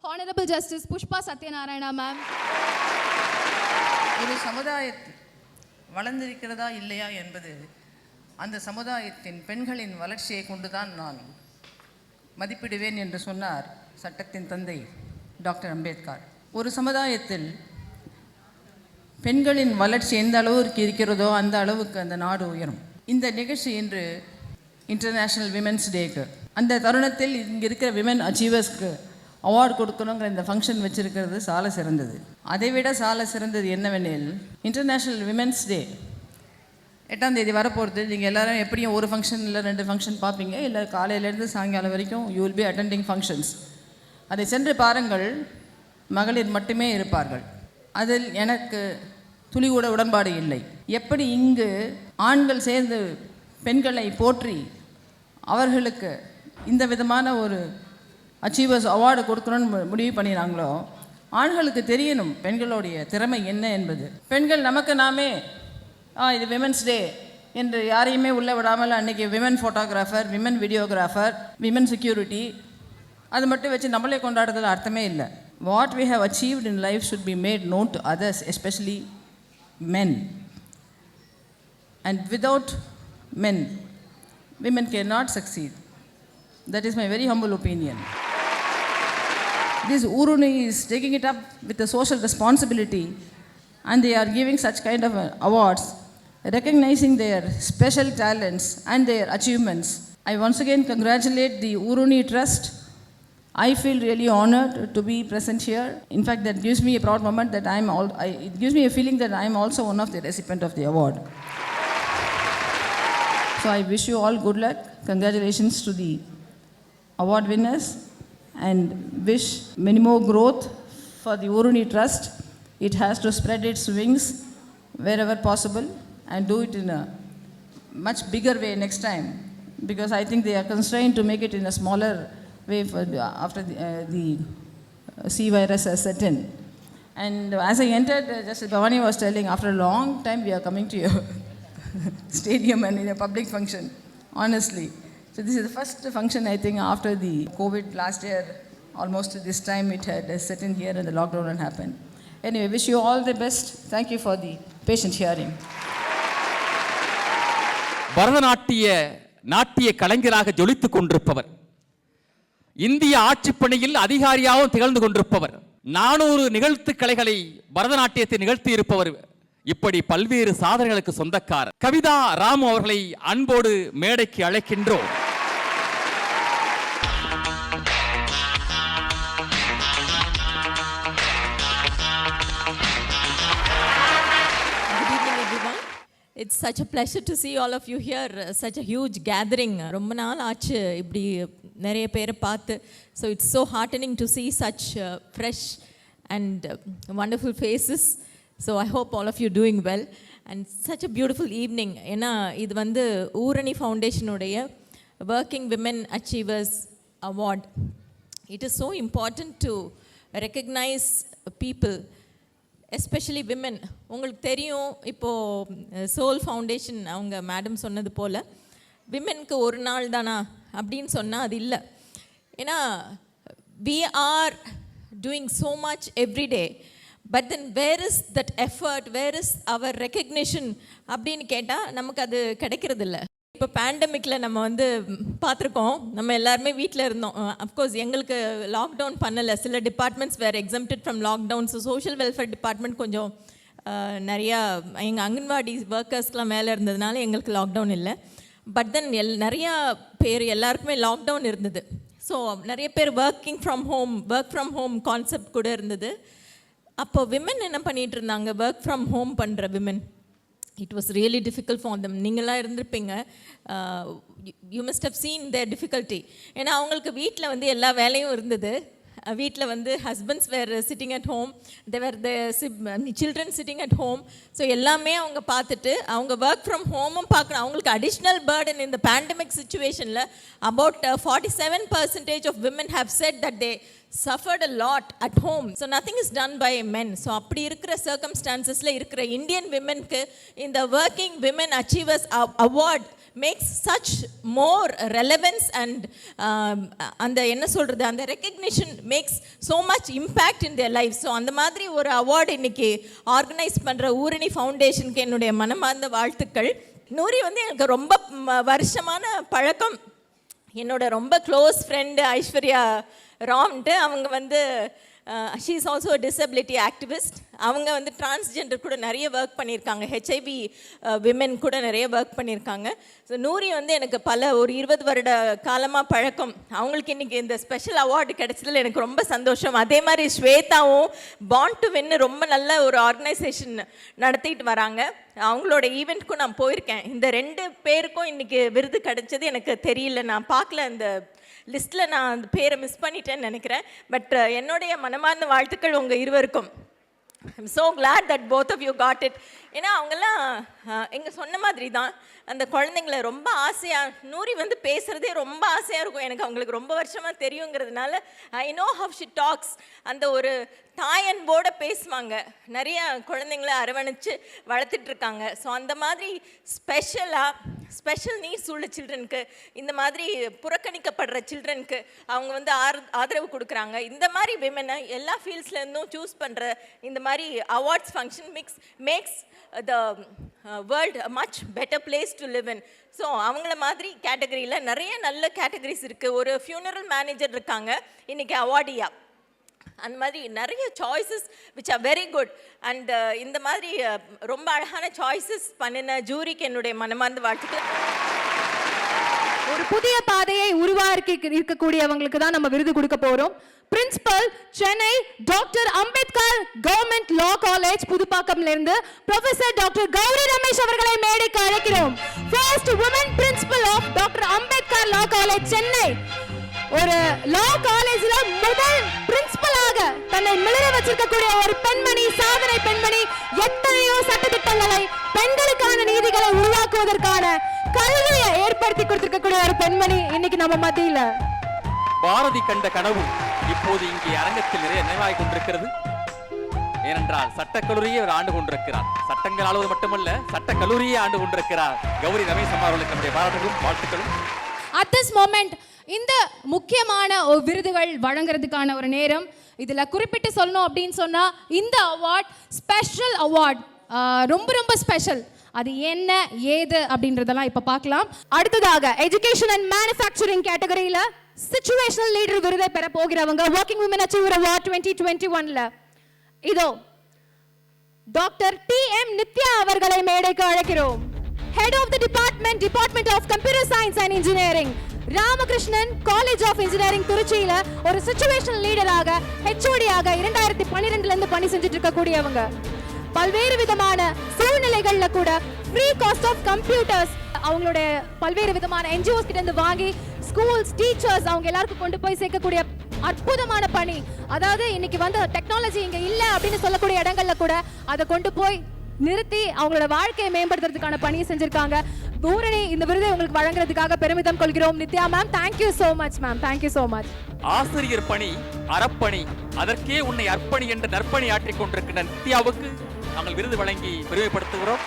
Honorable Justice Pushpa Satyanarayana ma'am. ஒரு சமுதாயத்தில் வளர்ந்திருக்கிறதா இல்லையா என்பது அந்த சமுதாயத்தின் பெண்களின் வளர்ச்சியை கொண்டுதான் நான் மதிப்பிடுவேன் என்று சொன்னார் சட்டத்தின் தந்தை டாக்டர் அம்பேத்கர். ஒரு சமுதாயத்தில் பெண்களின் வளர்ச்சி எந்த அளவுக்கு இருக்கிறதோ அந்த அளவுக்கு அந்த நாடு உயரும். இந்த நிகழ்ச்சி இன்று இன்டர்நேஷ்னல் விமென்ஸ் டேக்கு, அந்த தருணத்தில் இங்கே இருக்கிற விமன் அச்சீவர்ஸ்க்கு அவார்டு கொடுக்கணுங்கிற இந்த ஃபங்க்ஷன் வச்சுருக்கிறது சால சிறந்தது. அதைவிட சால சிறந்தது என்னவெனில், இன்டர்நேஷ்னல் விமென்ஸ் டே 8ஆம் தேதி வரப்போகிறது. நீங்கள் எல்லோரும் எப்படியும் ஒரு ஃபங்க்ஷன் இல்லை 2 ஃபங்க்ஷன் பார்ப்பீங்க, இல்லை காலையிலேருந்து சாயங்காலம் வரைக்கும் you will be attending functions. அதை சென்று பாருங்கள், மகளிர் மட்டுமே இருப்பார்கள். அதில் எனக்கு துளி கூட உடன்பாடு இல்லை. எப்படி இங்கு ஆண்கள் சேர்ந்து பெண்களை போற்றி அவர்களுக்கு இந்த விதமான ஒரு அச்சீவர்ஸ் அவார்டு கொடுக்கணும்னு முடிவு பண்ணினாங்களோ, ஆண்களுக்கு தெரியணும் பெண்களுடைய திறமை என்ன என்பது. பெண்கள் நமக்கு நாமே இது விமென்ஸ் டே என்று யாரையுமே உள்ளே விடாமல் அன்றைக்கி women photographer, women videographer, women security அது மட்டும் வச்சு நம்மளே கொண்டாடுறதுல அர்த்தமே இல்லை. what we have achieved in life should be made known to others, especially men. And without men, women cannot succeed. That is my very humble opinion. This Uruni is taking it up with a social responsibility, and they are giving such kind of awards, recognizing their special talents and their achievements. I once again congratulate the Uruni Trust. I feel really honored to be present here. In fact, that gives me a proud moment that it gives me a feeling that I am also one of the recipient of the award. So I wish you all good luck. Congratulations to the award winners, and wish many more growth for the Uruni Trust. It has to spread its wings wherever possible and do it in a much bigger way next time, because I think they are constrained to make it in a smaller way after the C virus has set in. And as I entered, just as Bhavani was telling, after a long time we are coming to your stadium and in a public function, honestly. So this is the first function, I think, after the COVID last year. Almost this time it had set in here and the lockdown had happened. Anyway, wish you all the best. Thank you for the patient hearing. நாட்டிய கலைஞராக ஜொலித்துக் கொண்டிருப்பவர், இந்திய ஆட்சிப்பணியில் அதிகாரியாகவும் திகழ்ந்து கொண்டிருப்பவர், 400 நிகழ்த்து கலைகளை பரதநாட்டியத்தை நிகழ்த்தி இருப்பவர், இப்படி பல்வேறு சாதனைகளுக்கு சொந்தக்காரர் கவிதா ராமு அவர்களை அன்போடு மேடைக்கு அழைக்கின்றோம். It's such a pleasure to see all of you here. Such a huge gathering. ரொம்ப நாள் ஆச்சு இப்படி நிறைய பேரை பார்த்து. So it's so heartening to see such fresh and wonderful faces. So I hope all of you doing well. And such a beautiful evening. ஏன்னா இது வந்து ஊரணி ஃபவுண்டேஷனுடைய Working Women Achievers Award. It is so important to recognize people, especially women. உங்களுக்கு தெரியும், இப்போது soul foundation அவங்க madam சொன்னது போல் விமென்க்கு ஒரு நாள் தானா அப்படின்னு சொன்னால் அது இல்லை. ஏன்னா we are doing so much every day, but then where is that effort, where is our recognition அப்படின்னு கேட்டால் நமக்கு அது கிடைக்கிறது இல்லை. இப்போ பேண்டமிக்கில் நம்ம வந்து பார்த்துருக்கோம், நம்ம எல்லாருமே வீட்டில் இருந்தோம். அஃப்கோர்ஸ் எங்களுக்கு லாக்டவுன் பண்ணலை, சில டிபார்ட்மெண்ட்ஸ் வேறு exempted from lockdown. So social welfare department கொஞ்சம் நிறையா எங்கள் அங்கன்வாடி ஒர்க்கர்ஸ்க்கெலாம் மேலே இருந்ததுனால எங்களுக்கு லாக்டவுன் இல்லை. பட் தென் நிறையா பேர் எல்லாருக்குமே லாக்டவுன் இருந்தது. ஸோ நிறைய பேர் ஒர்க் ஃப்ரம் ஹோம் கான்செப்ட் கூட இருந்தது. அப்போ விமன் என்ன பண்ணிகிட்டு இருந்தாங்க, ஒர்க் ஃப்ரம் ஹோம் பண்ணுற women. It was really difficult for them. நீங்களாம் இருந்திருப்பீங்க. You must have seen their difficulty. ஏன்னா அவங்களுக்கு வீட்டில் வந்து எல்லா வேலையும் இருந்தது. வீட்டில் வந்து husbands were sitting at home, there the children sitting at home. So எல்லாமே அவங்க பார்த்துட்டு அவங்க ஒர்க் ஃப்ரம் ஹோமும் பார்க்கணும். அவங்களுக்கு அடிஷ்னல் பேர்டன் இந்த பேண்டமிக் சுச்சுவேஷனில் about 47% of women have said that they suffered a lot at home. So nothing is done by men. So அப்படி இருக்கிற சர்க்கம்ஸ்டான்சஸில் இருக்கிற இந்தியன் விமென்க்கு இந்த Working Women Achievers Award makes such more relevance and அந்த என்ன சொல்கிறது, அந்த recognition makes so much impact in their lives. So அந்த மாதிரி ஒரு அவார்டு இன்னைக்கு ஆர்கனைஸ் பண்ணுற ஊரணி ஃபவுண்டேஷனுக்கு என்னுடைய மனமார்ந்த வாழ்த்துக்கள். நூரி வந்து எனக்கு ரொம்ப வருஷமான பழக்கம். என்னோட ரொம்ப க்ளோஸ் ஃப்ரெண்டு ஐஸ்வர்யா ராம்ன்ட்டு, அவங்க வந்து she is also disability activist. அவங்க வந்து டிரான்ஸ்ஜெண்டர் கூட நிறைய ஒர்க் பண்ணியிருக்காங்க, ஹெச்ஐவி விமென் கூட நிறைய ஒர்க் பண்ணியிருக்காங்க. ஸோ நூரி வந்து எனக்கு ஒரு 20 வருட காலமாக பழக்கம். அவங்களுக்கு இன்றைக்கி இந்த ஸ்பெஷல் அவார்டு கிடைச்சதில் எனக்கு ரொம்ப சந்தோஷம். அதே மாதிரி ஸ்வேதாவும் பாண்ட் டு வின்னு ரொம்ப நல்ல ஒரு ஆர்கனைசேஷன் நடத்திட்டு வராங்க. அவங்களோட ஈவெண்ட்க்கும் நான் போயிருக்கேன். இந்த 2 பேருக்கும் இன்றைக்கி விருது கிடைச்சது எனக்கு தெரியல, நான் பார்க்கல, அந்த லிஸ்ட்டில் நான் அந்த பேரை மிஸ் பண்ணிட்டேன்னு நினைக்கிறேன். பட் என்னுடைய மனமார்ந்த வாழ்த்துக்கள் உங்கள் இருவருக்கும். I'm so glad that both of you got it. ஏன்னா அவங்கெல்லாம் எங்கள் சொன்ன மாதிரி தான் அந்த குழந்தைங்கள ரொம்ப ஆசையாக, நூரி வந்து பேசுகிறதே ரொம்ப ஆசையாக இருக்கும். எனக்கு அவங்களுக்கு ரொம்ப வருஷமாக தெரியுங்கிறதுனால I know how she talks. அந்த ஒரு தாயன்போட பேசுவாங்க. நிறைய குழந்தைங்கள அரவணைச்சு வளர்த்துட்ருக்காங்க. ஸோ அந்த மாதிரி ஸ்பெஷல் நீட்ஸ் உள்ள சில்ட்ரனுக்கு, இந்த மாதிரி புறக்கணிக்கப்படுற சில்ட்ரனுக்கு அவங்க வந்து ஆதரவு கொடுக்குறாங்க. இந்த மாதிரி விமனை எல்லா ஃபீல்ட்ஸ்லேருந்தும் சூஸ் பண்ணுற இந்த மாதிரி awards function makes the world a much better place to live in. So அவங்கள மாதிரி கேட்டகரியில் நிறைய நல்ல கேட்டகரிஸ் இருக்குது. ஒரு ஃபியூனரல் மேனேஜர் இருக்காங்க இன்னைக்கு அவார்டியா. அந்த மாதிரி நிறைய choices which are very good. And இந்த மாதிரி ரொம்ப அழகான சாய்ஸஸ் பண்ணின ஜூரிக்கு என்னுடைய மனமார்ந்த வாழ்த்துக்கள். ஒரு புதிய பாதையை உருவாக்கி இருக்கக்கூடியவங்களுக்கு தான் நம்ம விருது கொடுக்க போறோம். Principal Chennai doctor Ambedkar government law college புதுப்பாக்கம்ல இருந்து ப்ரொஃபசர் டாக்டர் கௌரி ரமேஷ் அவர்களை மேடைக்கு அழைக்கிறோம். First woman principal of doctor Ambedkar law college Chennai. ஒரு லா காலேஜ்ல முதல் பிரின்சிபலாக தன்னை மிளிர வச்சிருக்கக்கூடிய ஒரு பெண்மணி, சாதனை பெண்மணி. எத்தனையோ சட்டத்திட்டங்களை, பெண்களுக்கான நீதிகளை உருவாக்குவதற்கான கல்வியை ஏற்படுத்தி கொடுத்திருக்கக்கூடிய ஒரு பெண்மணி இன்னைக்கு நம்ம மத்தியில. பாரதி கண்ட கனவு இப்போது இங்கே அரங்கத்தில் நிறைய நினைவாகிக் கொண்டிருக்கிறது. ஏனென்றால் சட்டக்கல்லூரியை அவர் ஆண்டு கொண்டிருக்கிறார். சட்டங்கள் ஆளுவது மட்டுமல்ல, சட்டக்கல்லூரியை ஆண்டு கொண்டிருக்கிறார். கௌரி ரமேஷ் அம்மா அவர்களுக்கு நம்முடைய பாராட்டுகளும் வாழ்த்துக்களும். At this moment இந்த முக்கியமான விருதுகள் வழங்குறதுக்கான ஒரு நேரம். இதுல குறிப்பிட்டு சொல்லணும் அப்படின்னு சொன்னா இந்த அவார்ட் ஸ்பெஷல் அவார்ட், ரொம்ப ரொம்ப ஸ்பெஷல். அது என்ன ஏது அப்படின்றதெல்லாம் இப்ப பார்க்கலாம். அடுத்ததாக எஜுகேஷன் அண்ட் மேனுஃபேக்சரிங் கேட்டகரியில சிச்சுவேஷனல் லீடர் விருதை பெற போகிறவங்க வொர்க்கிங் விமன் அச்சீவர் அவார்ட் 2021ல இதோ டாக்டர் TM நித்யா அவர்களை மேடைக்கு அழைக்கிறோம். Head of the department of computer science and engineering, Ramakrishnan College of Engineering திருச்சியில ஒரு சிச்சுவேஷனல் லீடராக HOD-ஆக 2012ல இருந்து பணி செஞ்சுட்டு இருக்கக்கூடியவங்க. பல்வேறு விதமான சூழ்நிலைகள்ல கூட ஃப்ரீ காஸ்ட் ஆஃப் கம்ப்யூட்டர்ஸ் அவங்களுடைய பல்வேறு விதமான NGOs கிட்ட இருந்து வாங்கி ஸ்கூல்ஸ், டீச்சர்ஸ் அவங்க எல்லாருக்கும் கொண்டு போய் சேர்க்கக்கூடிய அற்புதமான பணி. அதாவது இன்னைக்கு வந்து டெக்னாலஜி இங்க இல்ல அப்படின்னு சொல்லக்கூடிய இடங்கள்ல கூட அதை கொண்டு போய் நிறுத்தி அவங்களோட வாழ்க்கையை மேம்படுத்துறதுக்கான பணியை செஞ்சிருக்காங்க. பூரணி இந்த விருதை உங்களுக்கு வழங்குறதுக்காக பெருமிதம் கொள்கிறோம். Nithya ma'am, thank you so much ma'am, thank you so much. ஆசிரியர் பணி அறப்பணி, அதற்கே உன்னை அர்ப்பணி என்ற நற்பணி ஆற்றிக் கொண்டிருக்கின்ற நித்யாவுக்கு நாங்கள் விருது வழங்கி பெருமைப்படுத்துகிறோம்.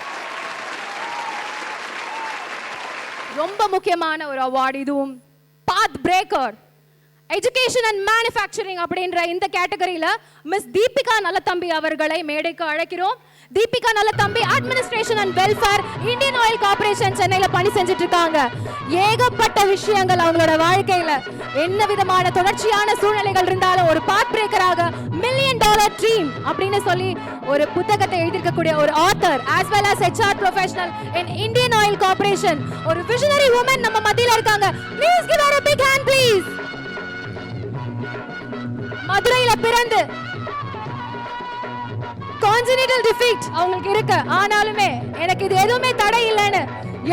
ரொம்ப முக்கியமான ஒரு அவார்டு இதுவும். பாத் பிரேக்கர் எஜுகேஷன் அண்ட் மேனுஃபேக்சரிங் அப்படின்ற இந்த கேட்டகரியில மிஸ் தீபிகா நல்லதம்பி அவர்களை மேடைக்கு அழைக்கிறோம். Deepika Nallathambi administration and welfare, Indian oil corporation சென்னையில பணி செஞ்சுட்டு இருக்காங்க. ஏகப்பட்ட விஷயங்கள் அவங்களோட வாழ்க்கையில என்ன விதமான தொடர்ச்சியான சூழ்நிலைகள் இருந்தாலும் ஒரு பாத் பிரேக்கராக $1 million ட்ரீம் அப்படின்னு சொல்லி ஒரு புத்தகத்தை எழுதியிருக்கக்கூடிய ஒரு author as well as HR professional in Indian Oil Corporation, ஒரு visionary woman நம்ம மத்தியில இருக்காங்க. Please give her a big hand please. மதுரையில பிறந்து கான்ஜெனிட்டல் டிஃபீட் அவங்களுக்கு இருக்கு. ஆனாலுமே எனக்கு இது எதுவுமே தடை இல்லைன்னு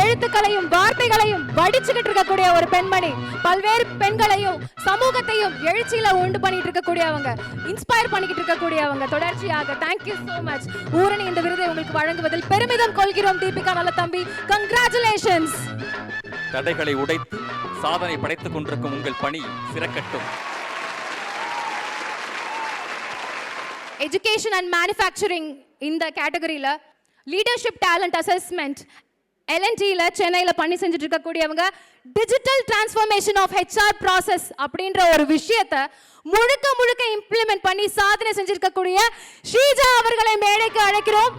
எழுத்துக்களையும் வார்த்தைகளையும் வடிச்சுக்கிட்டு இருக்கக்கூடிய ஒரு பெண்மணி. பல்வேறு பெண்களையும் சமூகத்தையும் எழுச்சியில உண்டு பண்ணிட்டு இருக்கக்கூடியவங்க, இன்ஸ்பயர் பண்ணிக்கிட்டு இருக்கக்கூடியவங்க தொடர்ச்சியாக. Thank you so much. ஊரணி இந்த விருதை உங்களுக்கு வழங்குவதில் பெருமிதம் கொள்கிறோம். தீபிகா நல்லதம்பி, கங்க்ராச்சுலேஷன்ஸ். தடைகளை உடைத்து சாதனை படைத்துக் கொண்டிருக்கும் உங்கள் பணி சிறக்கட்டும். எஜுகேஷன் அண்ட் மேனுஃபேக்சரிங் இந்த கேட்டகரியில லீடர்ஷிப் டேலண்ட் அசஸ்மெண்ட் LNT-ல சென்னையில பண்ணி செஞ்சுட்டு இருக்கக்கூடியவங்க digital transformation of HR process அப்படின்ற ஒரு விஷயத்தை முழுக்க இம்ப்ளிமெண்ட் பண்ணி சாதனை செஞ்சிருக்கக்கூடிய ஸ்ரீஜா அவர்களை மேடைக்கு அழைக்கிறோம்.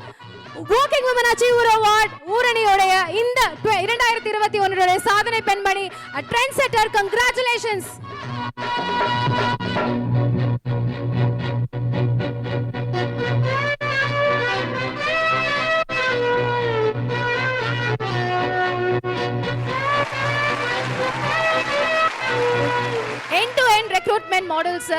வொர்க்கிங் விமன் அச்சீவர் அவார்ட் ஊரணியோடைய இந்த 2021 சாதனை பெண்மணி, ட்ரெண்ட் செட்டர். கங்க்ராச்சுலேஷன்ஸ். ரெக்ரூட்மெண்ட் மாடல்ஸ்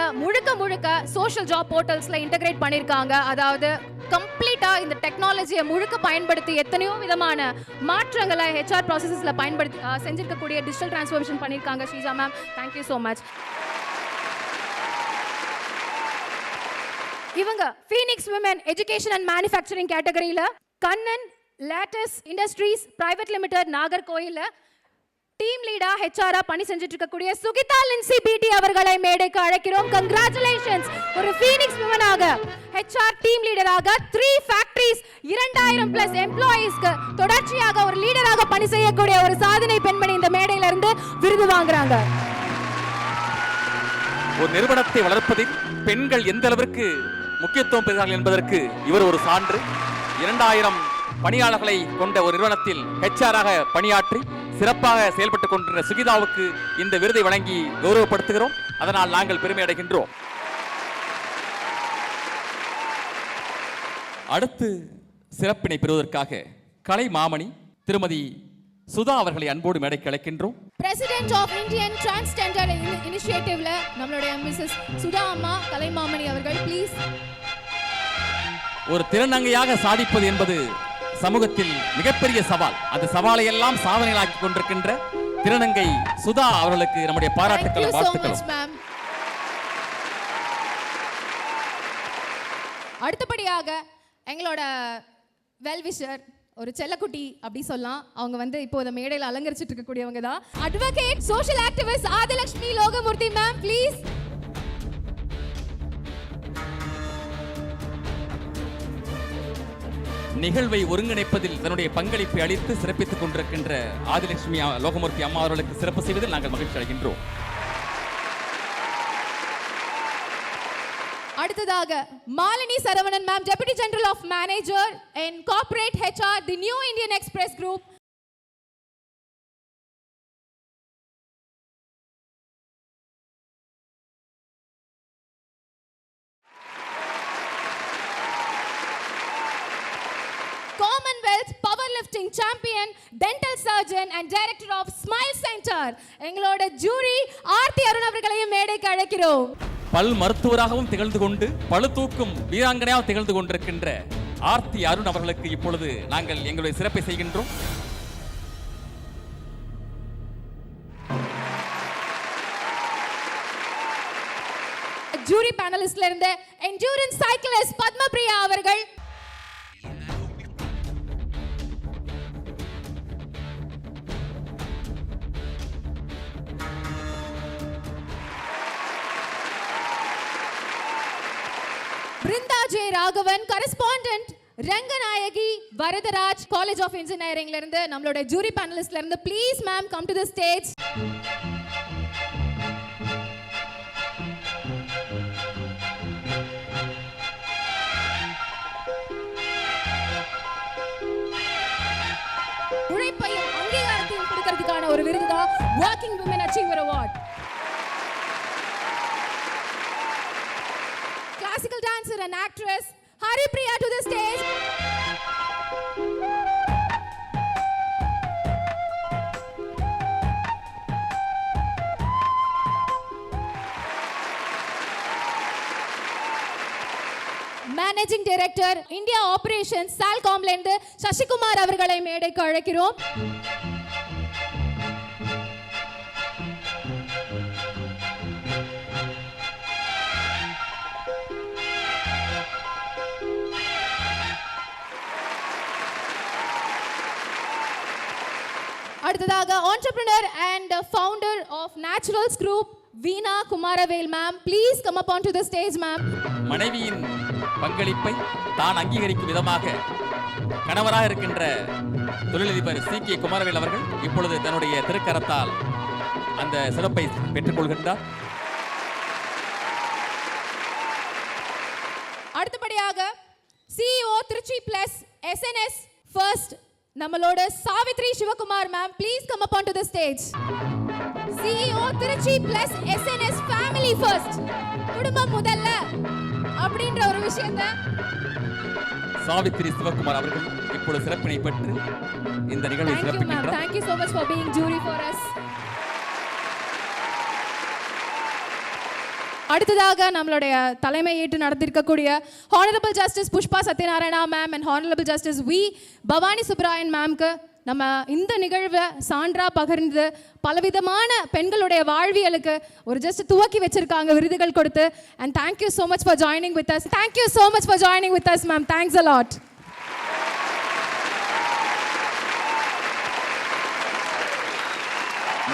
முழுக்க சோஷியல் ஜாப் போர்ட்டல்ஸ்ல இன்டகிரேட் பண்ணிருக்காங்க. அதாவது கம்ப்ளீட்டா இந்த டெக்னாலஜியை முழுக்க பயன்படுத்தி எத்தனையோ விதமான மாற்றங்களை HR ப்ராசஸஸ்ல பயன்படுத்தி செஞ்சிருக்கக்கூடிய டிஜிட்டல் டிரான்ஸ்ஃபர்மேஷன் பண்ணிருக்காங்க. Sreeja ma'am, thank you so much. இவங்க phoenix women education and manufacturing கேட்டகரியில Kannan lattice industries private limited நாகர்கோயில்ல டீம் லீடா ஹெச்ஆரா பணி செஞ்சுட்டு இருக்கக்கூடிய சுகிதா லின்சி பிடி அவர்களை மேடைக்கு அழைக்கிறோம். கங்க்ராச்சுலேஷன்ஸ். ஒரு ஃபீனிக்ஸ் விமனாக ஹெச்ஆர் டீம் லீடராக 3 ஃபேக்டரிஸ் 2000 பிளஸ் எம்ப்ளாயீஸ்க்கு தொடர்ச்சியாக ஒரு லீடராக பணி செய்யக்கூடிய ஒரு சாதனை பெண்மணி இந்த மேடையில இருந்து விருது வாங்குறாங்க. ஒரு நிறுவனத்தை வளர்ப்பதில் பெண்கள் எந்த அளவிற்கு முக்கியத்துவம் பெறுகிறார்கள் என்பதற்கு இவர் ஒரு சான்று. 2000 பணியாளர்களை கொண்ட ஒரு நிறுவனத்தில் ஹெச்ஆராக பணியாற்றி சிறப்பாக செயல்பட்டுக் கொண்டிருந்த சுகிதாவுக்கு இந்த விருதை வழங்கி கௌரவப்படுத்துகிறோம். அதனால் நாங்கள் பெருமை அடைகின்றோம். அடுத்து சிறப்பினை பெறுவதற்காக கலை மாமணி திருமதி சுதா அவர்களை அன்போடு மேடைக்கு அழைக்கின்றோம். பிரசிடென்ட் ஆஃப் இந்தியன் டிரான்ஸ்ஜெண்டர் இனிஷியேட்டிவ்ல நம்மளுடைய மிஸ்ஸஸ் சுதா அம்மா கலைமாமணி அவர்கள் ப்ளீஸ். ஒரு திறனங்கையாக சாதிப்பது என்பது சமூகத்தில் மிகப்பெரிய சவால். அந்த சவாலை எல்லாம் சாதனைகளாக்கி கொண்டிருக்கின்ற திருநங்கை சுதா அவர்களுக்கு நம்முடைய பாராட்டுக்கள், வாழ்த்துக்கள். அடுத்தபடியாக எங்களோட வெல்விஷர் ஒரு செல்லக்குட்டி அப்படி சொல்லலாம். அவங்க இப்போ இந்த மேடையில் அலங்கரிச்சிட்டு இருக்கக்கூடியவங்க தான் advocate social activist Adhilakshmi Logamoorthy ma'am please. நிகழ்வை ஒருங்கிணைப்பதில் தன்னுடைய பங்களிப்பை அளித்து சிறப்பித்துக் கொண்டிருக்கின்ற ஆதிலட்சுமி லோகமூர்த்தி அம்மா அவர்களுக்கு சிறப்பு செய்வதில் நாங்கள் மகிழ்ச்சி அடைகின்றோம். அடுத்ததாக Malini Saravanan ma'am, deputy general of manager in corporate HR the new Indian Express group. Commonwealth power lifting champion, dental surgeon and director of Smile Centre எங்களோட ஜூரி ஆர்த்தி அருண் அவர்களையும் மேடைக்கு அழைக்கிறோம். பல் மருத்துவராகவும் திகழ்ந்து கொண்டு பளு தூக்கும் வீராங்கனையாக திகழ்ந்து கொண்டிருக்கின்ற ஆர்த்தி அருண் அவர்களுக்கு இப்பொழுது நாங்கள் எங்களுடைய சிறப்பை செய்கின்றோம். ஜூரி பேனலிஸ்ட்ல இருந்து என்டூரன்ஸ் சைக்கிளிஸ்ட் பத்மபிரியா அவர்கள், Brinda J Raghavan correspondent Ranganayaki Varadaraj college of இன்ஜினியரிங்ல இருந்து நம்மளோட ஜூரி பேனலிஸ்ட்ல இருந்து please ma'am come to the stage. உழைப்பையும் அங்கீகாரத்தையும் கொடுக்கிறதுக்கான ஒரு விருது தான் working women achiever award. Classical dancer and actress Haripriya to the stage. Managing Director India Operations Salcom லந்து சசிகுமார் அவர்களை மேடைக்கு அழைக்கிறோம். அடுத்ததாக entrepreneur and founder of Naturals Group Veena Kumaravel ma'am, please come up onto the stage ma'am. மனைவியின் பங்களிப்பை தான் அங்கீகரிக்கும் விதமாக கணவராக இருக்கின்ற தொழிலதிபர் சி.கே. குமாரவேல் அவர்கள் இப்பொழுது தன்னுடைய திருக்கரத்தால் அந்த சிறப்பை பெற்றுக் கொள்கின்றார். அடுத்தபடியாக CEO Trichy plus SNS first நம்மளோட Savitri Sivakumar ma'am, please come up on to the stage. CEO Trichy plus SNS family first, குடும்பம் முதல்ல அப்படின்ற ஒரு விஷயத்தை சாவித்ரி சிவகுமார் அவர்கள் இப்பொழுது சிறப்பினை பெற்று இந்த நிகழ்வை சிறப்பிக்கின்றார். Thank you so much for being jury for us. அடுத்ததாக நம்மளுடைய தலைமை ஏற்று நடத்திருக்கக்கூடிய honourable justice Pushpa Satyanarayana ma'am and honourable justice V Bhavani Subbaroyan மேம்க்கு நம்ம இந்த நிகழ்வை சான்றா பகிர்ந்து பலவிதமான பெண்களுடைய வாழ்வியலுக்கு ஒரு ஜஸ்ட் துவக்கி வச்சிருக்காங்க விருதுகள் கொடுத்து. And thank you so much for joining with as. Thank you so much for joining with as ma'am. Thanks a lot.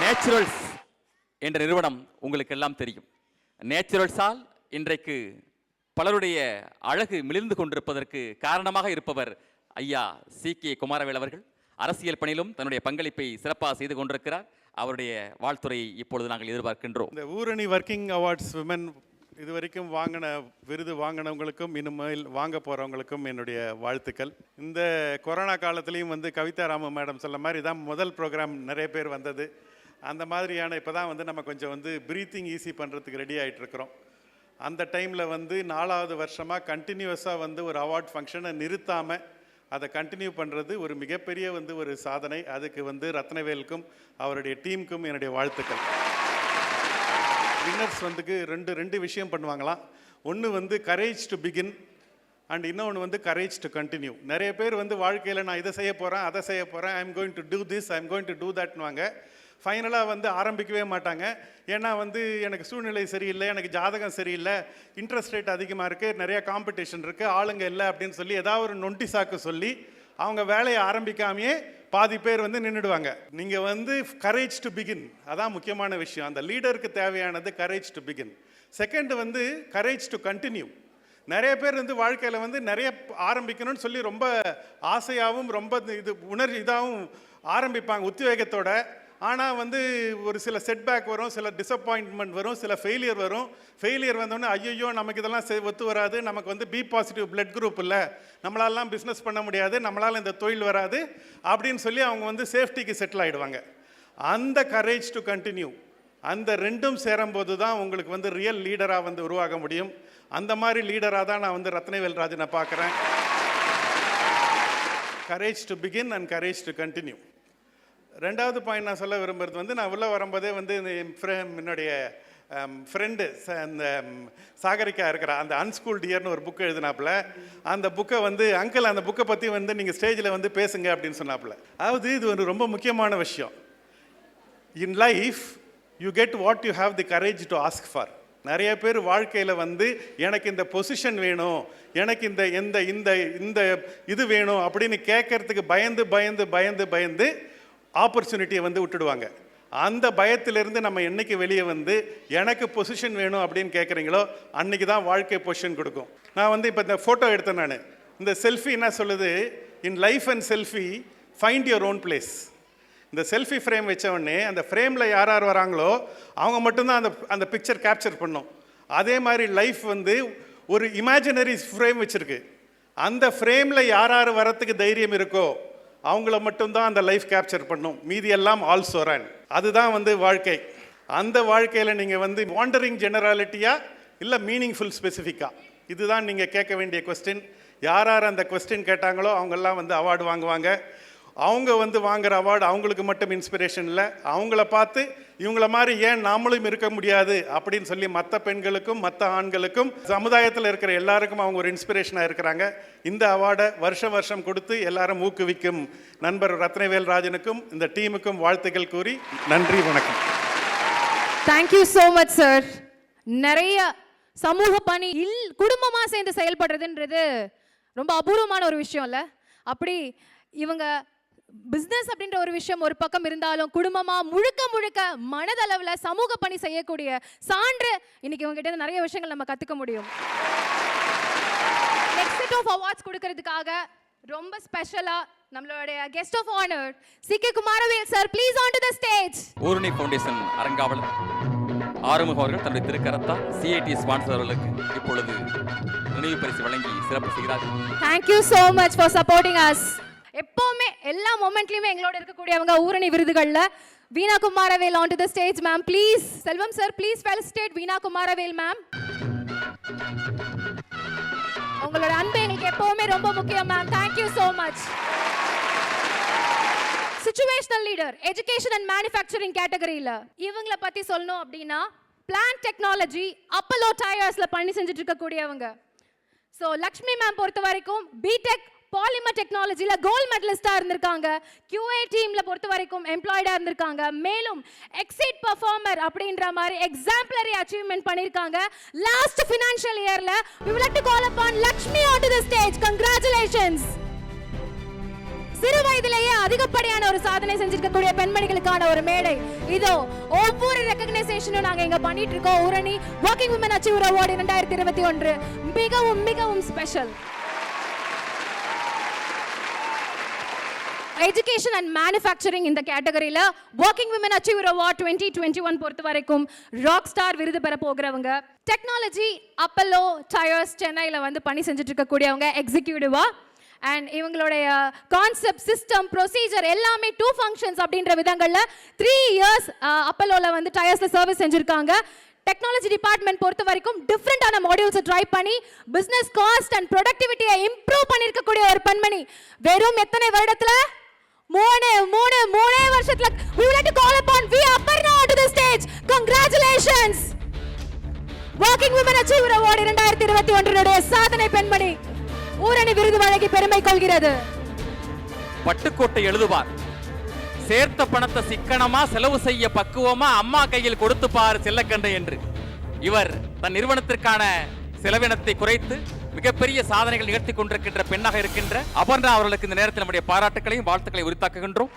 Naturals என்ற நிறுவனம் உங்களுக்கு எல்லாம் தெரியும். நேச்சுரல்ஸால் இன்றைக்கு பலருடைய அழகு மிளிர்ந்து கொண்டிருப்பதற்கு காரணமாக இருப்பவர் ஐயா CK குமாரவேல் அவர்கள். அரசியல் பணியிலும் தன்னுடைய பங்களிப்பை சிறப்பாக செய்து கொண்டிருக்கிறார். அவருடைய வாழ்த்துறையை இப்பொழுது நாங்கள் எதிர்பார்க்கின்றோம். இந்த ஊரணி ஒர்க்கிங் அவார்ட்ஸ் விமன் இது வரைக்கும் விருது வாங்கினவங்களுக்கும் இனிமேல் வாங்க போகிறவங்களுக்கும் என்னுடைய வாழ்த்துக்கள். இந்த கொரோனா காலத்துலேயும் கவிதா ராமு மேடம் சொல்ல மாதிரி தான் முதல் ப்ரோக்ராம் நிறைய பேர் வந்தது. அந்த மாதிரியான இப்போ தான் நம்ம கொஞ்சம் ப்ரீத்திங் ஈஸி பண்ணுறதுக்கு ரெடி ஆகிட்டு இருக்கிறோம். அந்த டைமில் 4வது வருஷமாக கண்டினியூஸாக ஒரு அவார்ட் ஃபங்க்ஷனை நிறுத்தாமல் அதை கண்டினியூ பண்ணுறது ஒரு மிகப்பெரிய ஒரு சாதனை. அதுக்கு ரத்னவேலுக்கும் அவருடைய டீமுக்கும் என்னுடைய வாழ்த்துக்கள். வின்னர்ஸ் ரெண்டு விஷயம் பண்ணுவாங்களாம். ஒன்று கரேஜ் டு பிகின் அண்ட் இன்னொன்று கரேஜ் டு கண்டினியூ. நிறைய பேர் வாழ்க்கையில் நான் இதை செய்ய போகிறேன், அதை செய்ய போகிறேன், I am going to do this, I am going to do தட்னுவாங்க. ஃபைனலாக ஆரம்பிக்கவே மாட்டாங்க. ஏன்னா எனக்கு சூழ்நிலை சரியில்லை, எனக்கு ஜாதகம் சரியில்லை, இன்ட்ரெஸ்ட் ரேட் அதிகமாக இருக்குது, நிறையா காம்படிஷன் இருக்குது, ஆளுங்க இல்லை அப்படின்னு சொல்லி ஏதாவது ஒரு நொண்டி சாக்கு சொல்லி அவங்க வேலையை ஆரம்பிக்காமையே பாதி பேர் நின்றுடுவாங்க. நீங்கள் கரேஜ் டு பிகின், அதான் முக்கியமான விஷயம். அந்த லீடருக்கு தேவையானது courage to begin. Second courage to continue. நிறைய பேர் வாழ்க்கையில் நிறைய ஆரம்பிக்கணும்னு சொல்லி ரொம்ப ஆசையாகவும் ரொம்ப இதாகவும் ஆரம்பிப்பாங்க உத்வேகத்தோட. ஆனால் ஒரு சில செட்பேக் வரும், சில டிசப்பாயின்ட்மெண்ட் வரும், சில ஃபெயிலியர் வரும். ஃபெயிலியர் வந்தோடனே ஐயோ நமக்கு இதெல்லாம் ஒத்து வராது, நமக்கு பி பாசிட்டிவ் பிளட் குரூப் இல்லை, நம்மளாலாம் பிஸ்னஸ் பண்ண முடியாது, நம்மளால் இந்த தொழில் வராது அப்படின்னு சொல்லி அவங்க சேஃப்டிக்கு செட்டில் ஆகிடுவாங்க. அந்த கரேஜ் டு கண்டினியூ, அந்த ரெண்டும் சேரும்போது தான் உங்களுக்கு ரியல் லீடராக உருவாக முடியும். அந்த மாதிரி லீடராக தான் நான் ரத்னவேல் ராஜனை பார்க்குறேன். Courage to begin and courage to continue. ரெண்டாவது பாயிண்ட் நான் சொல்ல விரும்புகிறது நான் உள்ளே வரும்போதே என்னுடைய ஃப்ரெண்டு அந்த சாகரிக்கா இருக்கிற அந்த அன்ஸ்கூல்ட் இயர்னு ஒரு புக்கு எழுதினாப்புல. அந்த புக்கை அங்கிள் அந்த புக்கை பற்றி நீங்கள் ஸ்டேஜில் பேசுங்க அப்படின்னு சொன்னாப்புல. அதாவது இது ரொம்ப முக்கியமான விஷயம். In life you get what you have the courage to ask for. நிறைய பேர் வாழ்க்கையில் எனக்கு இந்த பொசிஷன் வேணும், எனக்கு இந்த இந்த இந்த இந்த இது வேணும் அப்படின்னு கேட்கறதுக்கு பயந்து பயந்து பயந்து பயந்து ஆப்பர்ச்சுனிட்டியை விட்டுடுவாங்க. அந்த பயத்திலிருந்து நம்ம என்னைக்கு வெளியே எனக்கு பொசிஷன் வேணும் அப்படின்னு கேட்குறீங்களோ அன்றைக்கி தான் வாழ்க்கை பொசிஷன் கொடுக்கும். நான் இப்போ இந்த ஃபோட்டோ எடுத்தேன். நான் இந்த செல்ஃபி என்ன சொல்லுது, in life and selfie find your own place. இந்த செல்ஃபி ஃப்ரேம் வச்ச உடனே அந்த ஃப்ரேமில் யார் யார் வராங்களோ அவங்க மட்டும்தான் அந்த பிக்சர் கேப்சர் பண்ணும். அதே மாதிரி லைஃப் ஒரு இமேஜினரி ஃப்ரேம் வச்சுருக்கு. அந்த ஃப்ரேமில் யார் யார் வரத்துக்கு தைரியம் இருக்கோ அவங்கள மட்டும்தான் அந்த லைஃப் கேப்சர் பண்ணும், மீதி எல்லாம் ஆல்சோ ரன். அதுதான் வாழ்க்கை. அந்த வாழ்க்கையில் நீங்கள் வாண்டரிங் ஜெனராலிட்டியா இல்லை மீனிங்ஃபுல் ஸ்பெசிஃபிக்கா, இதுதான் நீங்கள் கேட்க வேண்டிய கொஸ்டின். யார் யார் அந்த கொஸ்டின் கேட்டாங்களோ அவங்கெல்லாம் அவார்டு வாங்குவாங்க. அவங்க வாங்குகிற அவார்டு அவங்களுக்கு மட்டும் இன்ஸ்பிரேஷன் இல்லை, அவங்கள பார்த்து இவங்கள மாதிரி ஏன் நாமளும் இருக்க முடியாது அப்படின்னு சொல்லி மற்ற பெண்களுக்கும் மற்ற ஆண்களுக்கும் சமுதாயத்தில் இருக்கிற எல்லாருக்கும் அவங்க ஒரு இன்ஸ்பிரேஷனாக இருக்கிறாங்க. இந்த அவார்டை வருஷம் கொடுத்து எல்லாரும் ஊக்குவிக்கும் நண்பர் ரத்னவேல் ராஜனுக்கும் இந்த டீமுக்கும் வாழ்த்துக்கள் கூறி நன்றி, வணக்கம். Thank you so much sir. நிறைய சமூக பணி குடும்பமாக சேர்ந்து செயல்படுறதுன்றது ரொம்ப அபூர்வமான ஒரு விஷயம் இல்லை? அப்படி இவங்க பிஸ்னஸ் அப்படின்ற ஒரு விஷயம் ஒரு பக்கம் இருந்தாலும் குடும்பமாக முழுக்க முழுக்க மனதளவில் சமூக பணி செய்யக்கூடிய சான்று இன்னைக்கு இவங்ககிட்ட நிறைய விஷயங்கள் நம்ம கற்றுக்க முடியும். நெக்ஸ்ட் செட் ஆஃப் அவார்ட்ஸ் கொடுக்கறதுக்காக ரொம்ப ஸ்பெஷலாக நம்மளுடைய guest of honour CK Kumaravel sir, please on to the stage. Oorani foundation அரங்காவலர் ஆறுமுக அவர்கள் தன்னுடைய திருக்கரத்தால் CIT ஸ்பான்சர் அவர்களுக்கு இப்பொழுது நினைவு பரிசு வழங்கி சிறப்பு செய்கிறார்கள். Thank you so much for supporting us. எப்பவுமே எல்லா மொமெண்ட்லயுமே எங்களோட இருக்கக்கூடியவங்க ஊரணி விருதுகள்ல. Veena Kumaravel on to the stage ma'am, please. Selvam sir, please felicitate Veena Kumaravel ma'am. உங்களோட அன்பு எங்களுக்கு எப்பவுமே ரொம்ப முக்கியம் ma'am. Thank you so much. Situational leader education and manufacturing கேட்டகரியில இவங்கள பத்தி சொல்லணும் அப்படின்னா பிளான்ட் டெக்னாலஜி அப்பலோ டயர்ஸ்ல பண்ணி செஞ்சுட்டு இருக்கக்கூடியவங்க. ஸோ லக்ஷ்மி மேம் பொறுத்த வரைக்கும் பிடெக் பாலிமர் டெக்னாலஜில கோல்ட் மெடலிஸ்டா இருந்திருக்காங்க. QA டீம்ல பொறுத்த வரைக்கும் எம்ப்ளாய்டா இருந்திருக்காங்க. மேலும் எக்ஸிட் பெர்ஃபார்மர் அப்படின்ற மாதிரி எக்ஸாம்பிளரி அச்சீவ்மெண்ட் பண்ணிருக்காங்க. லாஸ்ட் ஃபினான்ஷியல் இயர்ல we would like to call upon Lakshmi onto the stage. Congratulations. சிறு வயதிலேயே அதிகப்படியான ஒரு சாதனை செஞ்சிருக்கக்கூடிய பெண்மணிகளுக்கான ஒரு மேடை இதோ. ஒவ்வொரு ரெகக்னைசேஷனும் நாங்க இங்க பண்ணிட்டு இருக்கோம். ஊரணி வர்க்கிங் விமன் அச்சீவர் அவார்டு 2021 மிகவும் மிகவும் ஸ்பெஷல். எஜுகேஷன் அண்ட் மேனுஃபேக்சரிங் இந்த கேட்டகரியில வர்க்கிங் விமன் அச்சீவர் அவார்ட் 2021 பொறுத்த வரைக்கும் ராக் ஸ்டார் விருது பெற போகிறவங்க டெக்னாலஜி அப்பல்லோ டயர்ஸ் சென்னையில வந்து பணி செஞ்சுட்டு இருக்கக்கூடியவங்க எக்ஸிக்யூட்டிவா. அண்ட் இவங்களுடைய கான்செப்ட் சிஸ்டம் ப்ரொசீஜர் எல்லாமே 2 ஃபங்க்ஷன்ஸ் அப்படின்ற விதங்கள்ல 3 இயர்ஸ் அப்பல்லோல வந்து டயர்ஸ்ல சர்வீஸ் செஞ்சிருக்காங்க. டெக்னாலஜி டிபார்ட்மெண்ட் பொறுத்த வரைக்கும் டிஃப்ரெண்டான மாடியூல்ஸை ட்ரை பண்ணி பிசினஸ் காஸ்ட் அண்ட் ப்ரொடக்டிவிட்டியை இம்ப்ரூவ் பண்ணியிருக்கக்கூடிய ஒரு பெண்மணி. வெறும் எத்தனை வருடத்துல? மூணே வருஷத்துல. we would like to call upon V. Aparna to the stage. Congratulations. Working Women Achiever Award 2021 சாதனை பெண்மணி ஊரணி விருது வழங்கி பெருமை கொள்கிறது. பட்டுக்கோட்டை எழுதுவார், சேர்த்த பணத்தை சிக்கனமா செலவு செய்ய பக்குவமா அம்மா கையில் கொடுத்து பாரு செல்லக்கண்டை என்று. இவர் தன் நிறுவனத்திற்கான செலவினத்தை குறைத்து மிகப்பெரிய சாதனைகள் நிகழ்த்தி கொண்டிருக்கின்ற பெண்ணாக இருக்கின்ற அபர்ணா அவர்களுக்கு இந்த நேரத்தில் நம்முடைய பாராட்டுகளையும் வாழ்த்துக்களை உரித்தாக்குகின்றோம்.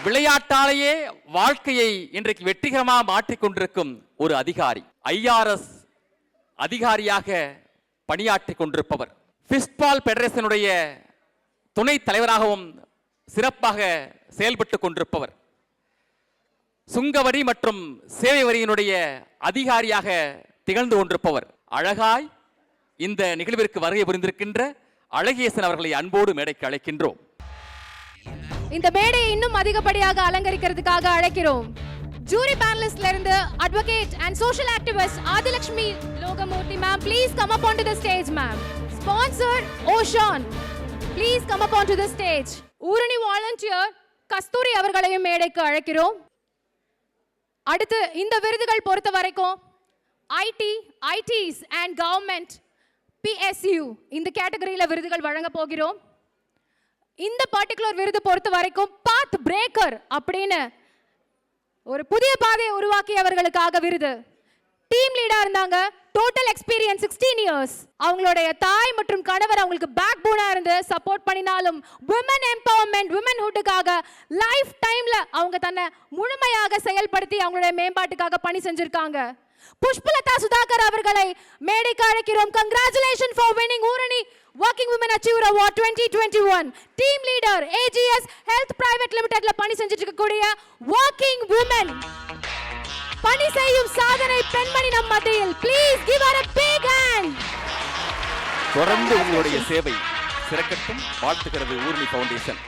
விளையாட்டாலேயே வாழ்க்கையை இன்றைக்கு வெற்றிகரமாக மாற்றிக்கொண்டிருக்கும் ஒரு அதிகாரி, IRS அதிகாரியாக பணியாற்றி கொண்டிருப்பவர், ஃபிஸ்ட்பால் பெடரேஷனுடைய துணை தலைவராகவும் சிறப்பாக செயல்பட்டு கொண்டிருப்பவர், சுங்கவரி மற்றும் சேவை வரியினுடைய அதிகாரியாக திகழ்ந்து கொண்டிருப்பவர், அழகாய் இந்த நிகழ்விற்கு வருகை புரிந்திருக்கின்ற அழகேசன் அவர்களை அன்போடு மேடைக்கு அழைக்கின்றோம். இந்த மேடையை இன்னும் அதிகப்படியாக அலங்கரிக்கிறதுக்காக அழைக்கிறோம். ஜூரி பேனலிஸ்ட்ல இருந்து advocate and social activist Adhilakshmi Logamoorthy ma'am, please come up on to the stage ma'am. Sponsor ஓஷான், please come up on to the stage. Oorani volunteer Kasturi அவர்களையும் மேடைக்கு அழைக்கிறோம். அடுத்து இந்த விருதுகள் பொறுத்த வரைக்கும் ஐடிஸ் அண்ட் கவர்மெண்ட் PSU இந்த கேட்டகரியில விருதுகள் வழங்க போகிறோம். இந்த பர்டிகுலர் விருது பொறுத்த வரைக்கும் பாத் பிரேக்கர் அப்படின்னு ஒரு புதிய பாதையை உருவாக்கியவர்களுக்காக விருது. டீம் லீடா இருந்தாங்க, டோட்டல் எக்ஸ்பீரியன்ஸ் 16 இயர்ஸ். அவங்களுடைய தாய் மற்றும் கணவர் அவங்களுக்கு பேக் போனா இருந்து சப்போர்ட் பண்ணினாலும் விமன் எம்பவர்மெண்ட் விமன்ஹுட்டுக்காக லைஃப் டைம்ல அவங்க தன்னை முழுமையாக செயல்படுத்தி அவங்களுடைய மேம்பாட்டுக்காக பணி செஞ்சிருக்காங்க. புஷ்பலதா சுதாகர் அவர்களை மேடைக்கு அழைக்கிறோம். Congratulations for winning ஊரணி Working Women Achiever Award 2021. Team leader AGS Health Private Limitedல பணி செஞ்சிட்டு இருக்கக்கூடிய working women, பணி செய்யும் சாதனை பெண்மணி நம் மத்தியில். Please give her a big hand. தொடர்ந்து உங்களுடைய சேவை சிறக்கட்டும் வாழ்த்துகிறது ஊரணி ஃபவுண்டேஷன்.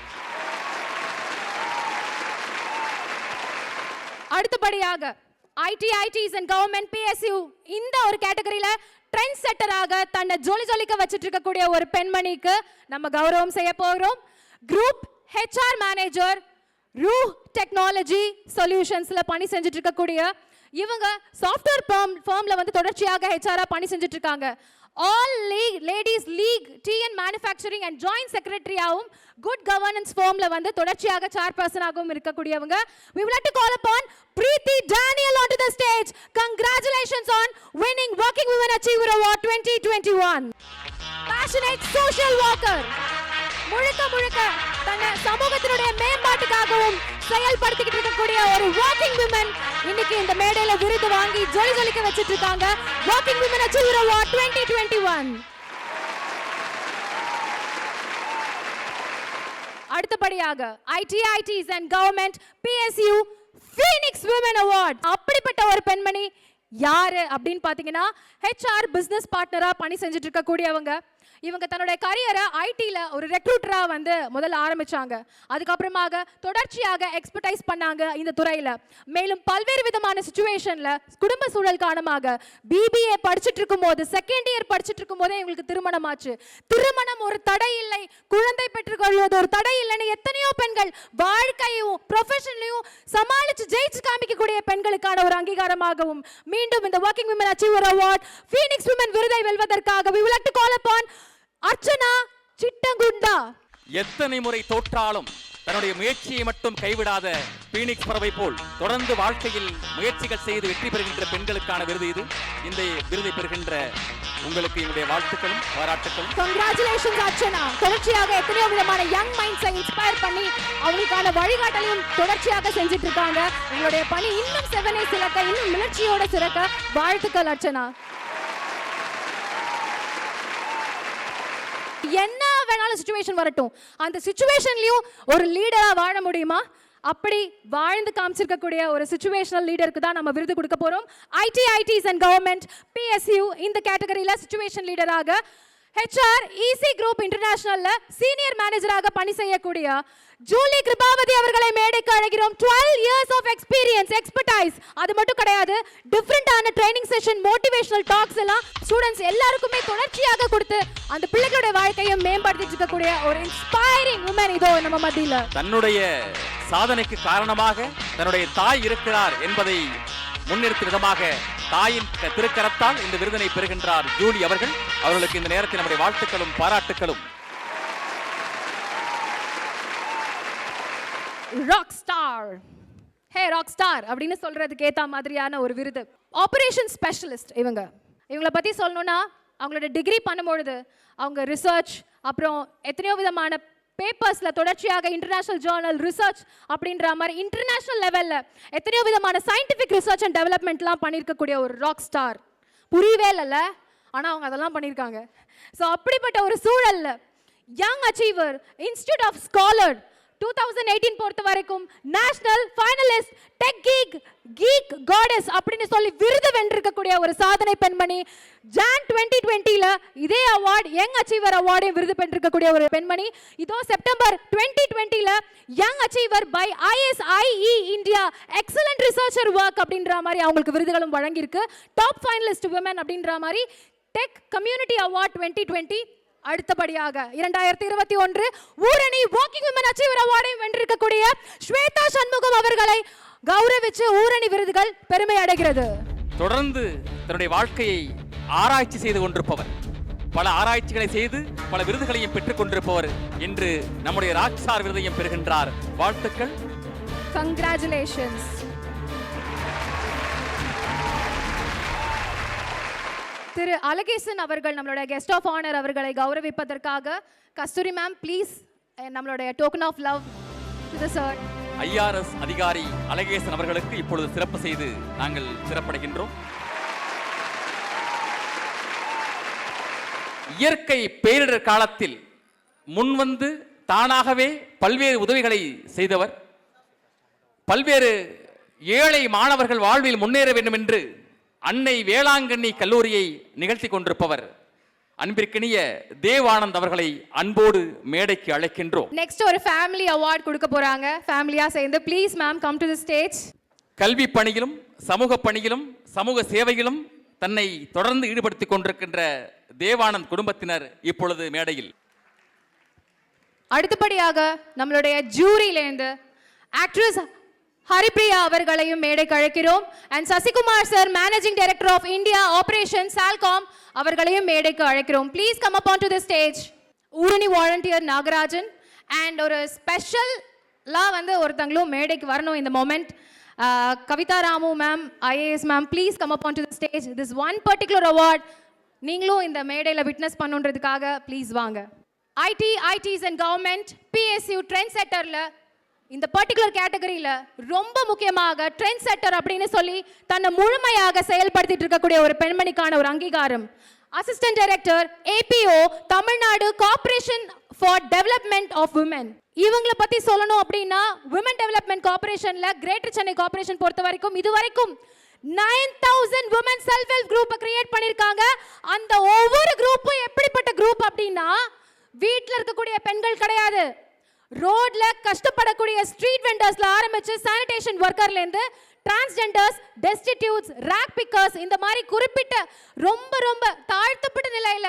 அடுத்தபடியாக ITs and government PSU இந்த ஒரு கேட்டகரியில ட்ரெண்ட் செட்டராக தன்னை ஜொலிக்க வச்சிட்டு இருக்கக்கூடிய ஒரு பெண்மணிக்கு நம்ம கௌரவம் செய்ய போகிறோம். குரூப் HR மேனேஜர் ரூ டெக்னாலஜி சொல்யூஷன்ஸ்ல பணி செஞ்சுட்டு இருக்கக்கூடிய இவங்க சாஃப்ட்வேர் ஃபர்ம்ல வந்து தொடர்ச்சியாக HR பணி செஞ்சுட்டு இருக்காங்க. All ladies league TN manufacturing and joint செக்ரட்டரியாகவும் குட் கவர்னன்ஸ் ஃபர்ம்ல வந்து தொடர்ச்சியாக சேர்பர்சனாகவும் இருக்கக்கூடியவங்க. We would like to call upon Preeti Daniel onto the stage. Congratulations on winning Working Women Achiever Award 2021. Passionate social worker, முழுக்க தன்னை சமூகத்தினுடைய மேம்பாட்டுக்காகவும் செயல்படுத்திக்கிட்டு இருக்கக்கூடிய ஒரு working women இன்னைக்கு இந்த மேடையில விருது வாங்கி ஜொலிக்க வச்சிட்டு இருக்காங்க. Working Women Achiever Award 2021. அடுத்தபடியாக ITs and government PSU Phoenix Women Award. அப்படிப்பட்ட ஒரு பெண்மணி யாரு அப்படின்னு பாத்தீங்கன்னா HR பிசினஸ் பார்ட்னரா பணி செஞ்சுட்டு இருக்க கூடியவங்க. இவங்க தன்னுடைய கரியரை ஐடியில் ஒரு ரெக்ரூட்டராக வந்து முதல்ல ஆரம்பிச்சாங்க. அதுக்கப்புறமாக தொடர்ச்சியாக எக்ஸ்பர்டைஸ் பண்ணாங்க இந்த துறையில். மேலும் பல்வேறு விதமான சுச்சுவேஷனில் குடும்ப சூழல் காரணமாக பிபிஏ படிச்சுட்டு இருக்கும்போது, செகண்ட் இயர் படிச்சுட்டு இருக்கும்போதே இவங்களுக்கு திருமணம் ஆச்சு. திருமணம் ஒரு தடை இல்லை, குழந்தை பெற்றுக்கொள்வது ஒரு தடை இல்லைன்னு எத்தனையோ பெண்கள் வாழ்க்கையும் ப்ரொஃபஷன்லையும் சமாளித்து ஜெயிச்சு காமிக்கக்கூடிய பெண்களுக்கான ஒரு அங்கீகாரமாகவும் மீண்டும் இந்த working women achiever award Phoenix women விருதை வெல்வதற்காக we would like to call upon Archana சிட்டங்குண்டா. எத்தனை முறை தோற்றாலும் தன்னுடைய முயற்சியை மட்டும் கைவிடாத பீனிக்ஸ் பறவை போல் தொடர்ந்து வாழ்க்கையில் முயற்சிகள் செய்து வெற்றி பெறுகின்ற பெண்களுக்கான விருது இது. இந்த விருதை பெறுகின்ற உங்களுக்கு என்னுடைய வாழ்த்துக்களும் பாராட்டுக்களும். கங்க்ராச்சுலேஷன்ஸ் அர்ச்சனா. தொடர்ச்சியாக எத்தனையோ விதமான யங் மைண்ட்ஸை இன்ஸ்பயர் பண்ணி அவங்களுக்கான வழிகாட்டலையும் தொடர்ச்சியாக செஞ்சுட்டு இருக்காங்க. உங்களுடைய பணி இன்னும் 7A சிறக்க, இன்னும் முயற்சியோட சிறக்க வாழ்த்துக்கள் அர்ச்சனா. என்ன வேணாலும் சிச்சுவேஷன் வரட்டும், அந்த சிச்சுவேஷன்லயும் ஒரு லீடரா வாழ முடியுமா? அப்படி வாழ்ந்து காமிச்சிருக்கக்கூடிய ஒரு சிச்சுவேஷனல் லீடருக்கு தான் நம்ம விருது கொடுக்க போறோம். ஐடிஸ் அண்ட் கவர்மெண்ட் PSU இந்த கேட்டகரியில சிச்சுவேஷன் லீடராக HR EC குரூப் இன்டர்நேஷனல்ல சீனியர் மேனேஜராக பணி செய்யக்கூடிய ஜூலி கிருபாவதி அவர்களை மேடைக்கு அழைக்கிறோம். 12 years of experience, expertise. அது மட்டும் கிடையாது, டிஃபரெண்டான ட்ரைனிங் செஷன், மோட்டிவேஷனல் டாக்ஸ் எல்லாம் ஸ்டூடெண்ட்ஸ் எல்லாருக்குமே தொடர்ச்சியாக கொடுத்து அந்த பிள்ளைகளுடைய வாழ்க்கையை மேம்படுத்திட்டு இருக்கக்கூடிய ஒரு இன்ஸ்பைரிங் உமன் இதோ நம்ம மத்தியில. தன்னுடைய சாதனைக்கு காரணமாக தன்னுடைய தாய் இருக்கிறார் என்பதை முன்னிறுத்தும் விதமாக தாயின் திருக்கரத்தால் இந்த விருதினை பெறுகின்றார் ஜூலி அவர்கள். அவர்களுக்கு இந்த நேரத்தில் நம்முடைய வாழ்த்துக்களும் பாராட்டுக்களும். ராக் ஸ்டார், ஹே ராக் ஸ்டார் அப்படின்னு சொல்றதுக்கு ஏத்த மாதிரியான ஒரு விருது. ஆபரேஷன் ஸ்பெஷலிஸ்ட் இவங்கள பத்தி சொல்லணும்னா, அவங்களோட டிகிரி பண்ணும்பொழுது அவங்க ரிசர்ச், அப்புறம் எத்தனையோ விதமான பேப்பர்ஸ்ல தொடர்ச்சியாக இன்டர்நேஷனல் ஜேர்னல் ரிசர்ச் அப்படின்ற மாதிரி இன்டர்நேஷனல் லெவல்ல எத்தனையோ விதமான சயின்டிஃபிக் ரிசர்ச் அண்ட் டெவலப்மெண்ட்லாம் பண்ணியிருக்கக்கூடிய ஒரு ராக் ஸ்டார். புரியவே இல்லைல்ல, ஆனால் அவங்க அதெல்லாம் பண்ணியிருக்காங்க. ஸோ அப்படிப்பட்ட ஒரு சூழல்ல young achiever, institute of scholar 2018 பொறுத்த வரைக்கும் national finalist tech geek goddess அப்படின்னு சொல்லி விருது வென்றிருக்கக்கூடிய ஒரு சாதனை பெண்மணி. ஜான் 2020ல இதே அவார்டு யங் அச்சீவர் அவார்டையும் விருது பெற்றிருக்கக்கூடிய ஒரு பெண்மணி. இதோ செப்டம்பர் 2020ல young achiever by ISIE India excellent researcher work அப்படின்ற மாதிரி அவங்களுக்கு விருதுகளும் வழங்கியிருக்கு. டாப் ஃபைனலிஸ்ட் விமன் அப்படின்ற மாதிரி டெக் கம்யூனிட்டி அவார்ட் 2020. அடுத்தபடியாக 2021 ஊரணி வாக்கிங் விமன் அச்சீவர் அவார்டையும் வென்றிருக்கக்கூடிய ஸ்வேதா சண்முகம் அவர்களை கௌரவிச்சு ஊரணி விருதுகள் பெருமை அடைகிறது. தொடர்ந்து தன்னுடைய வாழ்க்கையை ஆராய்ச்சி செய்து கொண்டிருப்பவர், பல ஆராய்ச்சிகளை செய்து பல விருதுகளையும் பெற்றுக் கொண்டிருப்பவர் இன்று நம்முடைய ராக்ஸ்டார் விருதையும் பெறுகின்றார். வாழ்த்துக்கள், கங்க்ராச்சுலேஷன்ஸ். திரு அழகேசன் அவர்கள் நம்மளுடைய கெஸ்ட் ஆஃப் ஆனர் அவர்களை கௌரவிப்பதற்காக கஸ்தூரி மேம் ப்ளீஸ் நம்மளுடைய token of love to the sir. IRS அதிகாரி அழகேசன் அவர்களுக்கு இப்பொழுது சிறப்பு செய்து நாங்கள் சிறப்படைகின்றோம். இயற்கை பேரிடர் காலத்தில் முன்வந்து தானாகவே பல்வேறு உதவிகளை செய்தவர், பல்வேறு ஏழை மாணவர்கள் வாழ்வில் முன்னேற வேண்டும் என்று அன்னை வேளாங்கண்ணி கல்லூரியை நிகழ்த்தி கொண்டிருப்பவர் அன்பிற்கினிய தேவானந்த் அவர்களை அன்போடு மேடைக்கு அழைக்கின்றோம். நெக்ஸ்ட் ஒரு ஃபேமிலி அவார்ட் கொடுக்க போறாங்க, ஃபேமிலியா சேர்ந்து. Please ma'am come to the stage. கல்வி பணியிலும் சமூக பணியிலும் சமூக சேவையிலும் தன்னை தொடர்ந்து ஈடுபடுத்திக் கொண்டிருக்கின்ற தேவானந்த் குடும்பத்தினர் இப்பொழுது மேடையில். அடுத்தபடியாக நம்மளுடைய ஜூரியிலேருந்து ஆக்ட்ரஸ் ஹரிப்ரியா அவர்களையும் மேடைக்கு அழைக்கிறோம். And Sasikumar sir, managing director of India operation Salcom அவர்களையும் மேடைக்கு அழைக்கிறோம். Please come up on to the stage. Oorani volunteer Nagarajan and ஒரு ஸ்பெஷலாக வந்து ஒருத்தங்களும் மேடைக்கு வரணும் இந்த moment. Kavitha Ramu ma'am, IAS ma'am, please come up on to the stage. This one particular award நீங்களும் இந்த மேடையில் விட்னஸ் பண்ணுன்றதுக்காக ப்ளீஸ் வாங்க. ITs and government PSU trend செட்டரில் இந்த பர்டிகுலர் கேட்டகரியில் ரொம்ப முக்கியமாக ட்ரெண்ட் செட்டர் அப்படின்னு சொல்லி தன்னை முழுமையாக செயல்படுத்திட்டு இருக்கக்கூடிய ஒரு பெண்மணிக்கான ஒரு அங்கீகாரம். Assistant director APO Tamil Nadu corporation for development of women. இவங்களை பற்றி சொல்லணும் அப்படின்னா விமன் டெவலப்மெண்ட் கார்ப்பரேஷனில் கிரேட்டர் சென்னை கார்ப்பரேஷன் பொறுத்த வரைக்கும் இதுவரைக்கும் 9000 women self help group create பண்ணிருக்காங்க. அந்த ஒவ்வொரு குரூப்பும் எப்படிப்பட்ட குரூப் அப்படின்னா, வீட்ல இருக்கக்கூடிய பெண்கள் கிடையாது, ரோட்ல கஷ்டப்படக்கூடிய ஸ்ட்ரீட் வெண்டர்ஸ்ல ஆரம்பிச்சு சானிடேஷன் ஒர்க்கர்ல இருந்து டிரான்ஸ்ஜெண்டர்ஸ், டெஸ்டிடியூட்ஸ், ரேக் பிக்கர்ஸ், இந்த மாதிரி குறிப்பிட்ட ரொம்ப ரொம்ப தாழ்த்தப்பட்ட நிலையில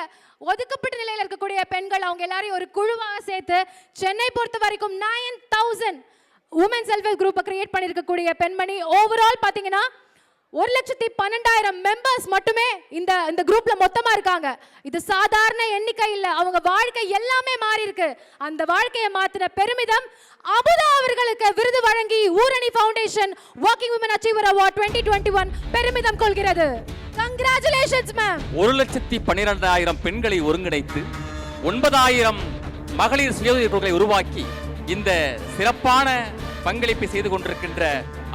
ஒதுக்கப்பட்ட நிலையில இருக்கக்கூடிய பெண்கள் அவங்க எல்லாரையும் ஒரு குழுவாக சேர்த்து சென்னை பொறுத்த வரைக்கும் 9000 உமன் செல்ஃப் ஹெல்ப் குரூப்பை கிரியேட் பண்ணியிருக்கக்கூடிய பெண்மணி. ஓவரால் பார்த்தீங்கன்னா 1,12,000 மெம்பர்ஸ் மட்டுமே இந்த குரூப்ல மொத்தமா இருக்காங்க. இது சாதாரண எண்ணிக்கை இல்ல, அவங்க வாழ்க்கை எல்லாமே மாறி இருக்கு. அந்த வாழ்க்கையை மாத்தின பெருமிதம் அமுதா அவர்களுக்கு விருது வழங்கி Oorani foundation working women achiever award 2021 பெருமிதம் கொள்கிறது. Congratulations ma'am. 1,12,000 பெண்களை ஒருங்கிணைத்து 9,000 மகளிர் சுயஉதவிகளை உருவாக்கி இந்த சிறப்பான பங்களிப்பை செய்து கொண்டிருக்கின்ற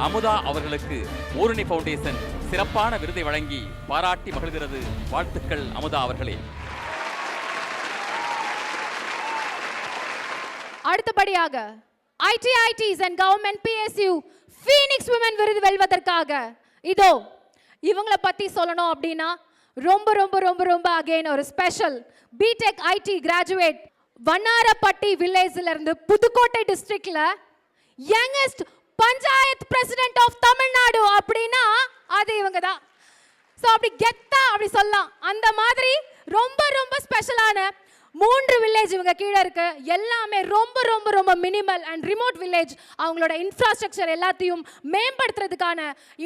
அமுதா அவர்களுக்கு ஊரணி ஃபவுண்டேஷன் சிறப்பான விருதை வழங்கி பாராட்டி மகிழ்கிறது. வாழ்த்துக்கள் அமுதா அவர்களே. அடுத்தபடியாக ITITs and Government PSU Phoenix Women விருது வெல்வதற்காக இதோ இவங்கள பத்தி சொல்லணும் அப்படின்னா ரொம்ப ரொம்ப ரொம்ப ரொம்ப அகைன் ஒரு special B Tech IT graduate, Vannarappatti வில்லேஜ்ல இருந்து புதுக்கோட்டை டிஸ்ட்ரிக்ட்ல youngest panchayat president of Tamil Nadu அப்படின்னா அது இவங்க தான். ஸோ அப்படி கெத்தா அப்படி சொல்லலாம். அந்த மாதிரி ரொம்ப ரொம்ப ஸ்பெஷலான 3 வில்லேஜ் இவங்க கீழே இருக்கு. எல்லாமே ரொம்ப ரொம்ப ரொம்ப மினிமல் அண்ட் ரிமோட் வில்லேஜ். அவங்களோட இன்ஃப்ராஸ்ட்ரக்சர் எல்லாத்தையும் மேம்படுத்துறதுக்கான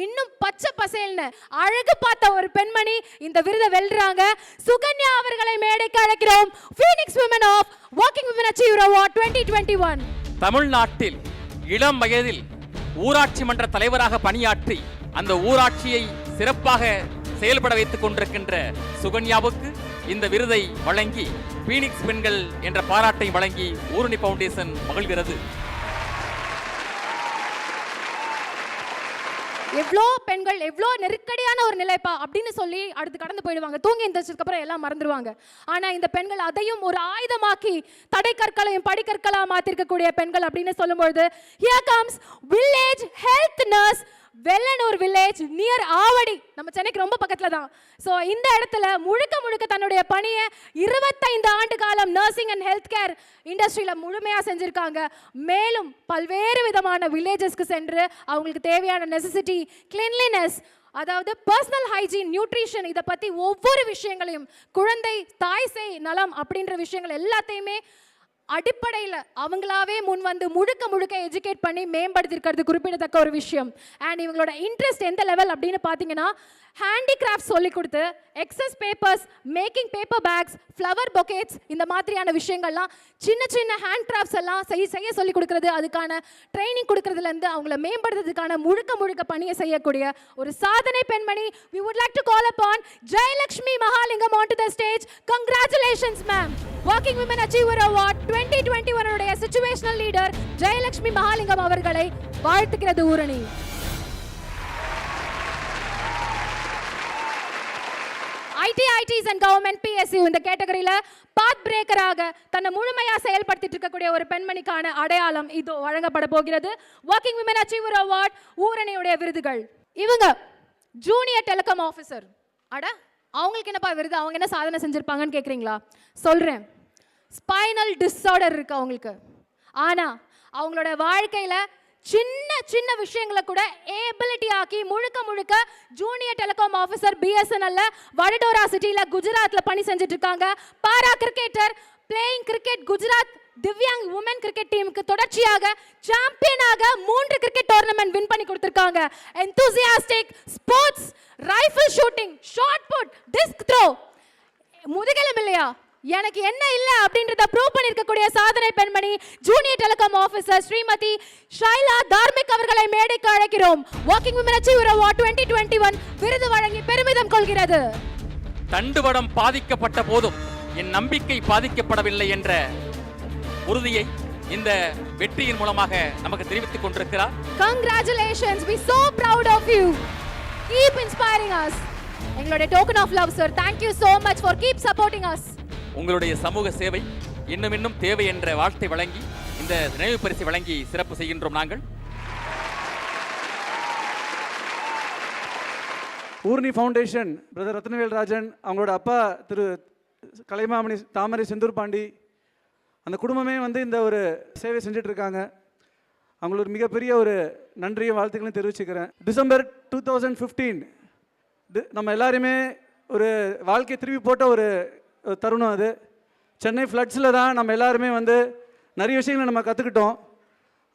இன்னும் பச்சை பசேல்னு அழகு பார்த்த ஒரு பெண்மணி இந்த விருதை வெல்றாங்க. சுகன்யா அவர்களை மேடைக்கு அழைக்கிறோம். Phoenix women of working women achiever award 2021. தமிழ்நாட்டில் இளம் வயதில் ஊராட்சி மன்ற தலைவராக பணியாற்றி அந்த ஊராட்சியை சிறப்பாக செயல்பட வைத்துக் கொண்டிருக்கின்ற சுகன்யாவுக்கு இந்த விருதை வழங்கி பீனிக்ஸ் பெண்கள் என்ற பாராட்டை வழங்கி ஊரணி ஃபவுண்டேஷன் மகிழ்கிறது. எவ்வளோ பெண்கள் எவ்வளோ நெருக்கடியான ஒரு நிலைப்பா அப்படின்னு சொல்லி அடுத்து கடந்து போயிடுவாங்க. தூங்கி எந்திரிச்சதுக்கு அப்புறம் எல்லாம் மறந்துடுவாங்க. ஆனால் இந்த பெண்கள் அதையும் ஒரு ஆயுதமாக்கி தடை கற்களையும் படிக்கற்களாக மாற்றிருக்கக்கூடிய பெண்கள் அப்படின்னு சொல்லும்பொழுது here comes village health nurse, Vellanur village near Avadi, நம்ம சென்னைக்கு ரொம்ப பக்கத்துல தான். ஸோ இந்த இடத்துல முழுக்க முழுக்க தன்னுடைய பணியை 25 ஆண்டு காலம் நர்சிங் அண்ட் ஹெல்த் கேர் இண்டஸ்ட்ரியில் முழுமையாக செஞ்சுருக்காங்க. மேலும் பல்வேறு விதமான வில்லேஜஸ்க்கு சென்று அவங்களுக்கு தேவையான நெசசிட்டி, கிளீன்லினஸ், அதாவது பர்சனல் ஹைஜீன், நியூட்ரிஷன், இதை பற்றி ஒவ்வொரு விஷயங்களையும், குழந்தை தாய் சேய் நலம் அப்படின்ற விஷயங்கள் எல்லாத்தையுமே அடிப்படையில் அவங்களாவே முன் வந்து முழுக்க முழுக்க எஜுகேட் பண்ணி மேம்படுத்திருக்கிறது குறிப்பிடத்தக்க ஒரு விஷயம். அண்ட் இவங்களோட இன்ட்ரெஸ்ட் எந்த லெவல் அப்படின்னு பார்த்தீங்கன்னா, ஹேண்டிகிராஃப்ட் சொல்லி கொடுத்து excess papers, making paper bags, flower bouquets, இந்த மாதிரியான விஷயங்கள்லாம் சின்ன சின்ன ஹேண்ட் கிராஃப்ட்ஸ் எல்லாம் செய்ய சொல்லி கொடுக்கறது, அதுக்கான ட்ரைனிங் கொடுக்கறதுலேருந்து அவங்கள மேம்படுத்துறதுக்கான முழுக்க முழுக்க பணியை செய்யக்கூடிய ஒரு சாதனை பெண்மணி. We would like to call upon Jayalakshmi Mahalingam onto the stage. Congratulations ma'am. Working Women Achiever Award 2021 உடைய சிச்சுவேஷனல் லீடர் ஜெயலக்ஷ்மி மகாலிங்கம் அவர்களை வாழ்த்துகிறது ஊரணி. ITITs and Government PSU இந்த கேட்டகரியில பாத் பிரேக்கராக தன்னை முழுமையாக செயல்படுத்திட்டு இருக்கக்கூடிய ஒரு பெண்மணிக்கான அடையாளம் இதோ வழங்கப்பட போகிறது. Working Women Achiever Award ஊரணியுடைய விருதுகள். இவங்க ஜூனியர் டெலிகாம் ஆஃபீஸர். அட அவங்களுக்கு என்னப்பா விருது, அவங்க என்ன சாதனை செஞ்சிருப்பாங்கன்னு கேட்குறீங்களா? சொல்கிறேன். ஸ்பைனல் டிஸார்டர் இருக்கு அவங்களுக்கு. ஆனால் அவங்களோட வாழ்க்கையில் சின்ன சின்ன விஷயங்களை கூட ஏபிலிட்டி ஆக்கி முழுக்க முழுக்க junior telecom officer BSNL Vadodara சிட்டியில் குஜராத்தில் பணி செஞ்சுட்டு இருக்காங்க. Para cricketer, playing cricket Gujarat Divyang woman cricket டீமுக்கு தொடர்ச்சியாக சாம்பியனாக 3 கிரிக்கெட் டோர்னமெண்ட் வின் பண்ணி கொடுத்திருக்காங்க. Enthusiastic sports, rifle shooting, shot put, discus throw, முதுகெலும் இல்லையா எனக்கு என்ன இல்லை அப்படின்றத ப்ரூவ் பண்ணியிருக்கக்கூடிய சாதனை பெண்மணி junior telecom officer Shrimati Shaila Dharmik அவர்களை மேடைக்கு அழைக்கிறோம். Working Women Achiever Award 2021 விருது வழங்கி பெருமிதம் கொள்கிறது. தண்டுவடம் பாதிக்கப்பட்ட போதும் என் நம்பிக்கை பாதிக்கப்படவில்லை என்ற உறுதியை இந்த வெற்றியின் மூலமாக நமக்கு தெரிவித்துக் கொண்டிருக்கிறார். Congratulations, we so proud of you. Keep inspiring us. எங்களுடைய token of love sir, thank you so much for keep supporting us. உங்களுடைய சமூக சேவை இன்னும் இன்னும் தேவை என்ற வாழ்த்தை வழங்கி இந்த நினைவு பரிசை வழங்கி சிறப்பு செய்கின்றோம் நாங்கள். ஊர்ணி ஃபவுண்டேஷன் பிரதர் ரத்னவேல் ராஜன், அவங்களோட அப்பா திரு கலைமாமணி தாமரை செந்தூர் பாண்டி, அந்த குடும்பமே வந்து இந்த ஒரு சேவை செஞ்சிட்ருக்காங்க. அவங்களுக்கு ஒரு மிகப்பெரிய ஒரு நன்றியும் வாழ்த்துக்களையும் தெரிவிச்சுக்கிறேன். டிசம்பர் 2015 நம்ம எல்லாருமே ஒரு வாழ்க்கையை திருப்பி போட்ட ஒரு தருணம். அது சென்னை ஃப்ளட்ஸில் தான் நம்ம எல்லாருமே வந்து நிறைய விஷயங்களை நம்ம கற்றுக்கிட்டோம்.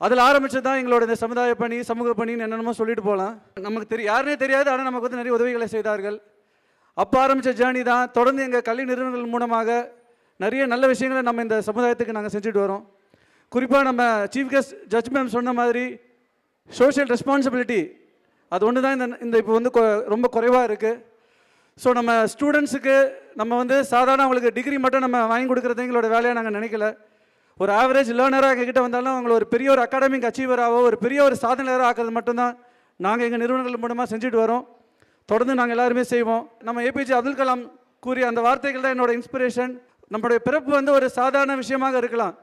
அதில் ஆரம்பித்து தான் எங்களோட இந்த சமுதாய பணி, சமூக பணின்னு என்னென்னமோ சொல்லிட்டு போகலாம். நமக்கு யாருனே தெரியாது, ஆனால் நமக்கு வந்து நிறைய உதவிகளை செய்தார்கள். அப்போ ஆரம்பித்த ஜேர்னி தான் தொடர்ந்து எங்கள் கல்வி நிறுவனங்கள் மூலமாக நிறைய நல்ல விஷயங்களை நம்ம இந்த சமுதாயத்துக்கு நாங்கள் செஞ்சுட்டு வரோம். குறிப்பாக நம்ம சீஃப் கெஸ்ட் ஜட்ஜ் மேம் சொன்ன மாதிரி சோஷியல் ரெஸ்பான்சிபிலிட்டி அது ஒன்று தான் இந்த இப்போ வந்து ரொம்ப குறைவாக இருக்குது. ஸோ நம்ம ஸ்டூடெண்ட்ஸுக்கு நம்ம வந்து சாதாரண அவங்களுக்கு டிகிரி மட்டும் நம்ம வாங்கி கொடுக்குறது எங்களோட வேலையாக நாங்கள் நினைக்கல. ஒரு ஆவரேஜ் லேர்னராக எங்ககிட்ட வந்தாலும் அவங்கள ஒரு பெரிய ஒரு அகாடமிக் அச்சீவராகவோ ஒரு பெரிய ஒரு சாதனையாளராக ஆக்கிறது மட்டும்தான் நாங்கள் எங்கள் நிறுவனங்கள் மூலமாக செஞ்சுட்டு வரோம். தொடர்ந்து நாங்கள் எல்லாருமே செய்வோம். நம்ம ஏபிஜே அப்துல் கலாம் கூறிய அந்த வார்த்தைகள் தான் என்னோட இன்ஸ்பிரேஷன். நம்மளுடைய பிறப்பு வந்து ஒரு சாதாரண விஷயமாக இருக்கலாம்,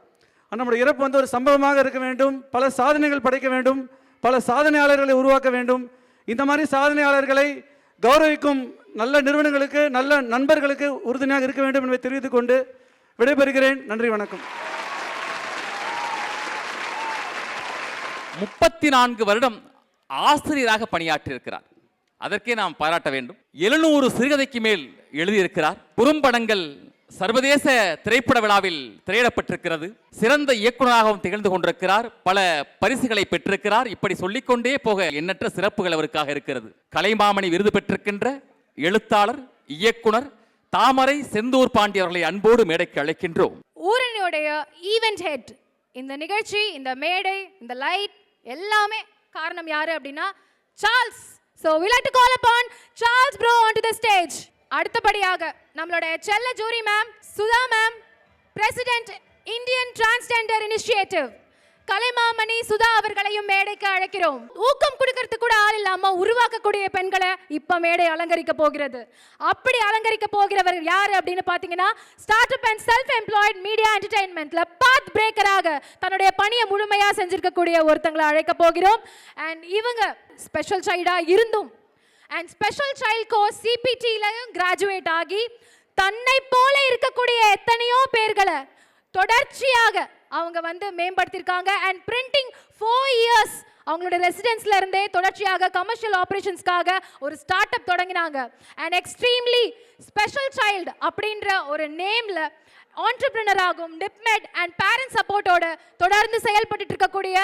ஆனால் நம்முடைய இறப்பு வந்து ஒரு சம்பவமாக இருக்க வேண்டும். பல சாதனைகள் படைக்க வேண்டும், பல சாதனையாளர்களை உருவாக்க வேண்டும். இந்த மாதிரி சாதனையாளர்களை கௌரவிக்கும் நல்ல நிறுவனங்களுக்கு, நல்ல நண்பர்களுக்கு உறுதுணையாக இருக்க வேண்டும் என்பதை தெரிவித்துக் கொண்டு விடைபெறுகிறேன். நன்றி, வணக்கம். 34 வருடம் ஆசிரியராக பணியாற்றியிருக்கிறார். அதற்கே நாம் பாராட்ட வேண்டும். 700 சிறுகதைக்கு மேல் எழுதியிருக்கிறார். குறும்படங்கள் சர்வதேச திரைப்பட விழாவில் திரையிடப்பட்டிருக்கிறது. சிறந்த இயக்குநராகவும் திகழ்ந்து கொண்டிருக்கிறார். பல பரிசுகளை பெற்றிருக்கிறார். இப்படி சொல்லிக்கொண்டே போக எண்ணற்ற சிறப்புகள் அவருக்காக இருக்கிறது. கலைமாமணி விருது பெற்றிருக்கின்ற எழுத்தாளர், இயக்குனர் தாமரை செந்தூர் பாண்டி அவர்களை அன்போடு மேடைக்கு அழைக்கின்றோம். ஊரணியோடைய ஈவென்ட் ஹெட், இந்த நிகழ்ச்சி, இந்த மேடை, இந்த லைட் எல்லாமே காரணம் யாரு அப்படின்னா Charles. So we like to call upon Charles bro onto the stage. அடுத்தபடியாக நம்மளுடைய செல்ல jury ma'am, Sudha ma'am, president Indian transgender initiative Kalaimamani Sudha அவர்களையும் மேடைக்கு அழைக்கிறோம். ஊக்கம் கொடுக்கறதுக்கு கூட ஆள் இல்லாம உருவாக்கக்கூடிய பெண்களை இப்ப மேடை அலங்கரிக்க போகிறது. அப்படி அலங்கரிக்க போகிறவர் யாரு அப்படின்னு பாத்தீங்கன்னா, start up and self employed media என்டர்டெயின்மெண்ட்ல பாத் பிரேக்கராக தன்னுடைய பணியை முழுமையா செஞ்சிருக்கக்கூடிய ஒருத்தங்களை அழைக்க போகிறோம். அண்ட் இவங்க ஸ்பெஷல் சைல்டா இருந்தும் அண்ட் ஸ்பெஷல் சைல்ட் கோர்ஸ் சிபிடிலையும் கிராஜுவேட் ஆகி தன்னை போல இருக்கக்கூடிய எத்தனையோ பேர்களை தொடர்ச்சியாக அவங்க வந்து மேம்படுத்தியிருக்காங்க. அண்ட் பிரிண்டிங் 4 இயர்ஸ் அவங்களோட ரெசிடென்ஸ்ல இருந்தே தொடர்ச்சியாக கமர்ஷியல் ஆபரேஷன்ஸ்க்காக ஒரு ஸ்டார்ட் அப் தொடங்கினாங்க. அண்ட் எக்ஸ்ட்ரீம்லி ஸ்பெஷல் சைல்டு அப்படின்ற ஒரு நேம்ல ஆண்டர்பிரினராகும் நிப்மெட் அண்ட் பேரண்ட் சப்போர்ட்டோட தொடர்ந்து செயல்பட்டு இருக்கக்கூடிய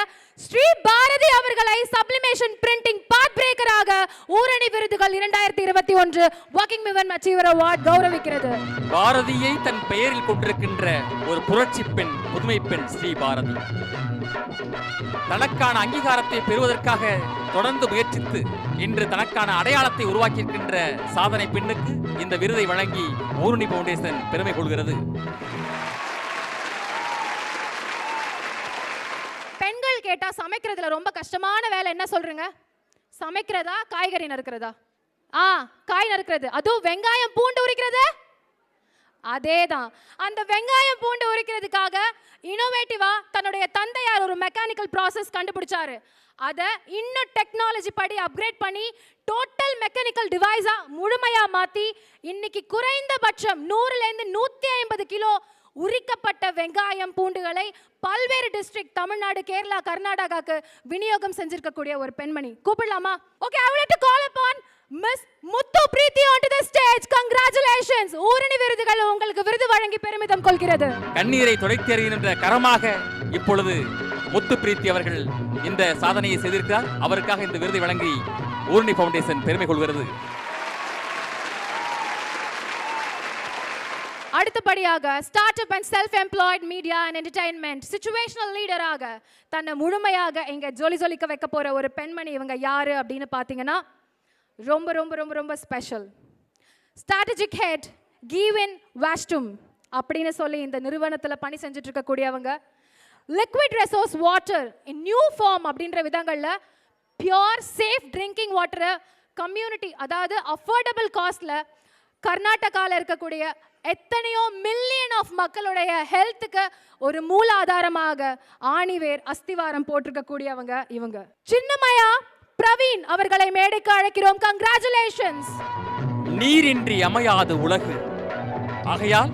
ஸ்ரீ பாரதி அவர்களை சப்ளிமேஷன் பிரிண்டிங் பாத் பிரேக்கராக ஊரணி விருதுகள் 2021 ஒர்க்கிங் விமன் அச்சீவர் அவார்ட் கௌரவிக்கிறது. பாரதியை தன் பெயரில் கொண்டிருக்கின்ற ஒரு புரட்சி பெண், புதுமை பெண் ஸ்ரீ பாரதி தனக்கான அங்கீகாரத்தை பெறுவதற்காக தொடர்ந்து முயற்சித்து இன்று தனக்கான அடையாளத்தை உருவாக்கியிருக்கின்ற சாதனை பெண்ணுக்கு இந்த விருதை வழங்கி ஊரணி ஃபவுண்டேஷன் பெருமை கொள்கிறது. பெண்கள் கேட்டா சமைக்கிறதுல ரொம்ப கஷ்டமான வேலை என்ன சொல்றீங்க? சமைக்கிறதா, காய்கறி நறுக்கிறதா? காய் நறுக்கிறது, அதுவும் வெங்காயம் பூண்டு உரிக்கிறது. அதேதான், அந்த வெங்காயம் பூண்டு உரிக்கிறதுக்காக இனோவேட்டிவா தன்னுடைய தந்தையார் ஒரு மெக்கானிக்கல் ப்ராசஸ் கண்டுபிடிச்சாரு. அதை இன்னும் டெக்னாலஜி படி அப்கிரேட் பண்ணி டோட்டல் மெக்கானிக்கல் டிவைஸா முழுமையா மாத்தி இன்னைக்கு குறைந்தபட்சம் 100லேருந்து 150 கிலோ உரிக்கப்பட்ட வெங்காயம் பூண்டுகளை பல்வேறு டிஸ்ட்ரிக்ட், தமிழ்நாடு, கேரளா, கர்நாடகாக்கு விநியோகம் செஞ்சிருக்கக்கூடிய ஒரு பெண்மணி. கூப்பிடலாமா? Okay, I would like to call upon Miss Muthu Preethi onto the stage. Congratulations. ஊரணி விருதுகள் உங்களுக்கு விருது வழங்கி பெருமிதம் கொள்கிறது. கண்ணீரை துடைத்தெறிகின்ற கரமாக இப்பொழுது முத்து பிரீத்தி அவர்கள் இந்த சாதனையை செய்திருக்கிறார். அவருக்காக இந்த விருதை வழங்கி ஊரணி ஃபவுண்டேஷன் பெருமை கொள்கிறது. அடுத்தபடியாக start up and self employed media and entertainment situational லீடராக தன்னை முழுமையாக இங்க ஜொலிக்க வைக்க போற ஒரு பெண்மணி. இவங்க யாரு அப்படின்னு பாத்தீங்கன்னா, ரொம்ப ரொம்ப ரொம்ப ரொம்ப ஸ்பெஷல் ஸ்ட்ராட்டஜிக் ஹெட் கீவின் வாஸ்டும் அப்படின்னு சொல்லி இந்த நிறுவனத்தில் பணி செஞ்சுட்டு இருக்கக்கூடியவங்க. Liquid resource water in new form அப்படின்ற விதங்களில் பியோர் சேஃப் ட்ரிங்கிங் வாட்டரை கம்யூனிட்டி, அதாவது அஃபோர்டபுள் காஸ்ட்ல கர்நாடகாவில் இருக்கக்கூடிய எத்தனையோ மில்லியன் ஆஃப் மக்களுடைய ஹெல்த்துக்கு ஒரு மூல ஆதாரமாக ஆணிவேர் அஸ்திவாரம் போட்டிருக்கக்கூடியவங்க இவங்க. சின்னமயா பிரவீன் அவர்களை மேடைக்கு அழைக்கிறோம். கங்க்ராச்சுலேஷன்ஸ். நீரின்றி அமையாது உலகு. ஆகையால்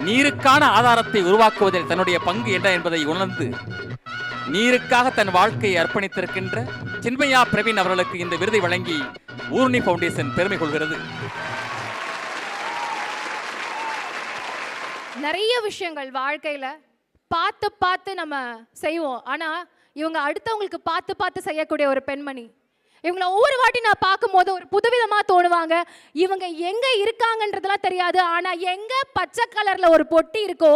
நீருக்கான ஆதாரத்தை உருவாக்குவதில் தன்னுடைய பங்கு என்ன என்பதை உணர்ந்து நீருக்காக தன் வாழ்க்கையை அர்ப்பணித்திருக்கின்ற சின்மயா பிரவீன் அவர்களுக்கு இந்த விருதை வழங்கி ஊருணி ஃபவுண்டேஷன் பெருமை கொள்கிறது. நிறைய விஷயங்கள் வாழ்க்கையில பார்த்து பார்த்து நம்ம செய்வோம். ஆனா இவங்க அடுத்தவங்களுக்கு பார்த்து பார்த்து செய்யக்கூடிய ஒரு பெண்மணி. இவங்களை ஒவ்வொரு வாட்டி நான் பார்க்கும்போது ஒரு புதுவிதமாக தோணுவாங்க. இவங்க எங்கே இருக்காங்கன்றதெல்லாம் தெரியாது. ஆனால் எங்கே பச்சை கலரில் ஒரு பொட்டி இருக்கோ,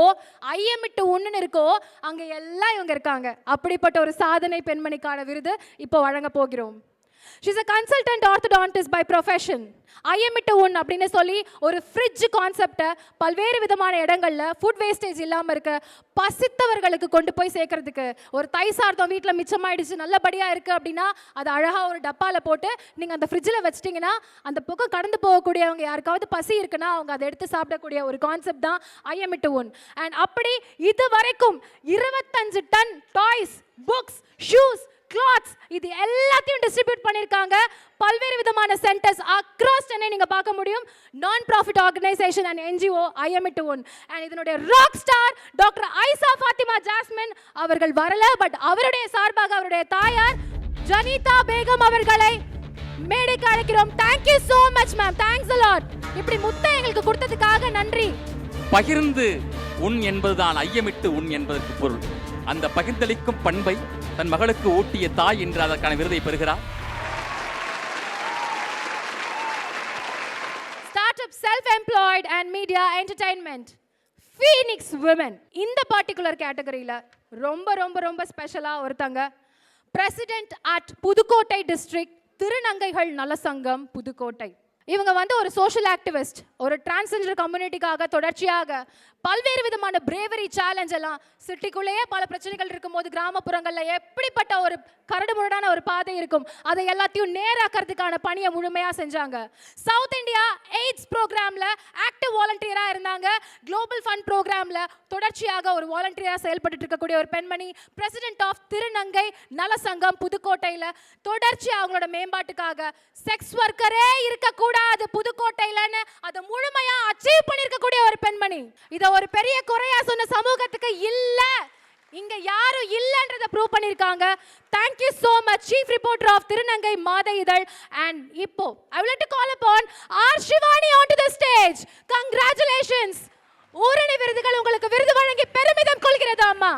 ஐயமிட்டு ஒன்றுன்னு இருக்கோ, அங்கே எல்லாம் இவங்க இருக்காங்க. அப்படிப்பட்ட ஒரு சாதனை பெண்மணிக்கான விருது இப்போ வழங்க போகிறோம். She's a consultant orthodontist by profession. Aiyamittu Un அப்படின்னு சொல்லி ஒரு ஃப்ரிட்ஜ் கான்செப்டை பல்வேறு விதமான இடங்களில் ஃபுட் வேஸ்டேஜ் இல்லாமல் இருக்க பசித்தவர்களுக்கு கொண்டு போய் சேர்க்கறதுக்கு, ஒரு தை சார்த்தம் வீட்டில் மிச்சமாயிடுச்சு நல்லபடியாக இருக்குது அப்படின்னா அதை அழகாக ஒரு டப்பாவில் போட்டு நீங்கள் அந்த ஃப்ரிட்ஜில் வச்சிட்டிங்கன்னா அந்த பக்கம் கடந்து போகக்கூடியவங்க யாருக்காவது பசி இருக்குன்னா அவங்க அதை எடுத்து சாப்பிடக்கூடிய ஒரு கான்செப்ட் தான் ஐயமிட்டு ஒன். அண்ட் அப்படி இது வரைக்கும் 25 ton toys, books, shoes, clothes இது எல்லாத்தையும் டிஸ்ட்ரிபியூட் பண்ணியிருக்காங்க. பல்வேறு விதமான சென்டர்ஸ் அக்ராஸ் சென்னை நீங்க பார்க்க முடியும். Non profit organisation and NGO Aiyamittu Un. And இதனுடைய rock star doctor Aisha Fathima jasmine அவர்கள் வரல, பட் அவருடைய சார்பாக அவருடைய தாயார் ஜனிதா பேகம் அவர்களை மேடைக்கு அழைக்கிறோம். Thank you so much ma'am, thanks a lot. இப்படி முத்தை எங்களுக்கு கொடுத்ததுக்காக நன்றி. பகிர்ந்து உன் என்பதுதான் ஐயமிட்டு உன் என்பதற்கு பொருள். அந்த பகிர்ந்தளிக்கும் பண்பை தன் மகளுக்கு ஊட்டிய தாய் என்று அதற்கான விருதை பெறுகிறார். Startup, self-employed and media entertainment. Phoenix Women. இந்த பர்டிகுலர் கேட்டகரியில ரொம்ப ரொம்ப ரொம்ப ஸ்பெஷலா ஒருத்தங்க பிரசிடென்ட் அட் புதுக்கோட்டை டிஸ்ட்ரிக்ட் திருநங்கைகள் நல சங்கம் புதுக்கோட்டை. இவங்க வந்து ஒரு சோஷியல் ஆக்டிவிஸ்ட். ஒரு டிரான்ஸ்ஜெண்டர் கம்யூனிட்டிக்காக தொடர்ச்சியாக பல்வேறு விதமான பிரேவரி சேலஞ்ச் எல்லாம், சிட்டிக்குள்ளேயே பல பிரச்சனைகள் இருக்கும்போது கிராமப்புறங்களில் எப்படிப்பட்ட ஒரு கரடுமுரடான ஒரு பாதை இருக்கும் அதை எல்லாத்தையும் நேராக்கிறதுக்கான பணியை முழுமையாக செஞ்சாங்க. சவுத் இந்தியா எய்ட்ஸ் ப்ரோக்ராமில் ஆக்டிவ் வாலண்டியராக இருந்தாங்க. குளோபல் ஃபண்ட் ப்ரோக்ராமில் தொடர்ச்சியாக ஒரு வாலண்டியராக செயல்பட்டு இருக்கக்கூடிய ஒரு பெண்மணி. பிரசிடென்ட் ஆஃப் திருநங்கை நல சங்கம் புதுக்கோட்டையில் தொடர்ச்சி அவங்களோட மேம்பாட்டுக்காக செக்ஸ் ஒர்க்கரே இருக்கக்கூடாது புதுக்கோட்டையிலன்னு அதை முழுமையாக அச்சீவ் பண்ணியிருக்கக்கூடிய ஒரு பெண்மணி. இதை ஒரு பெரிய குறையா சொன்ன சமூகத்துக்கு இல்ல, இங்க யாரும் இல்லன்றத ப்ரூவ் பண்ணிருக்காங்க. Thank you so much, Chief Reporter of திருநங்கை மாத இதழ். And இப்போ I would like to call upon R. Shivani onto the stage. Congratulations. ஊரணி விருதுகள் உங்களுக்கு விருது வழங்கி பெருமிதம் கொள்கிறது அம்மா.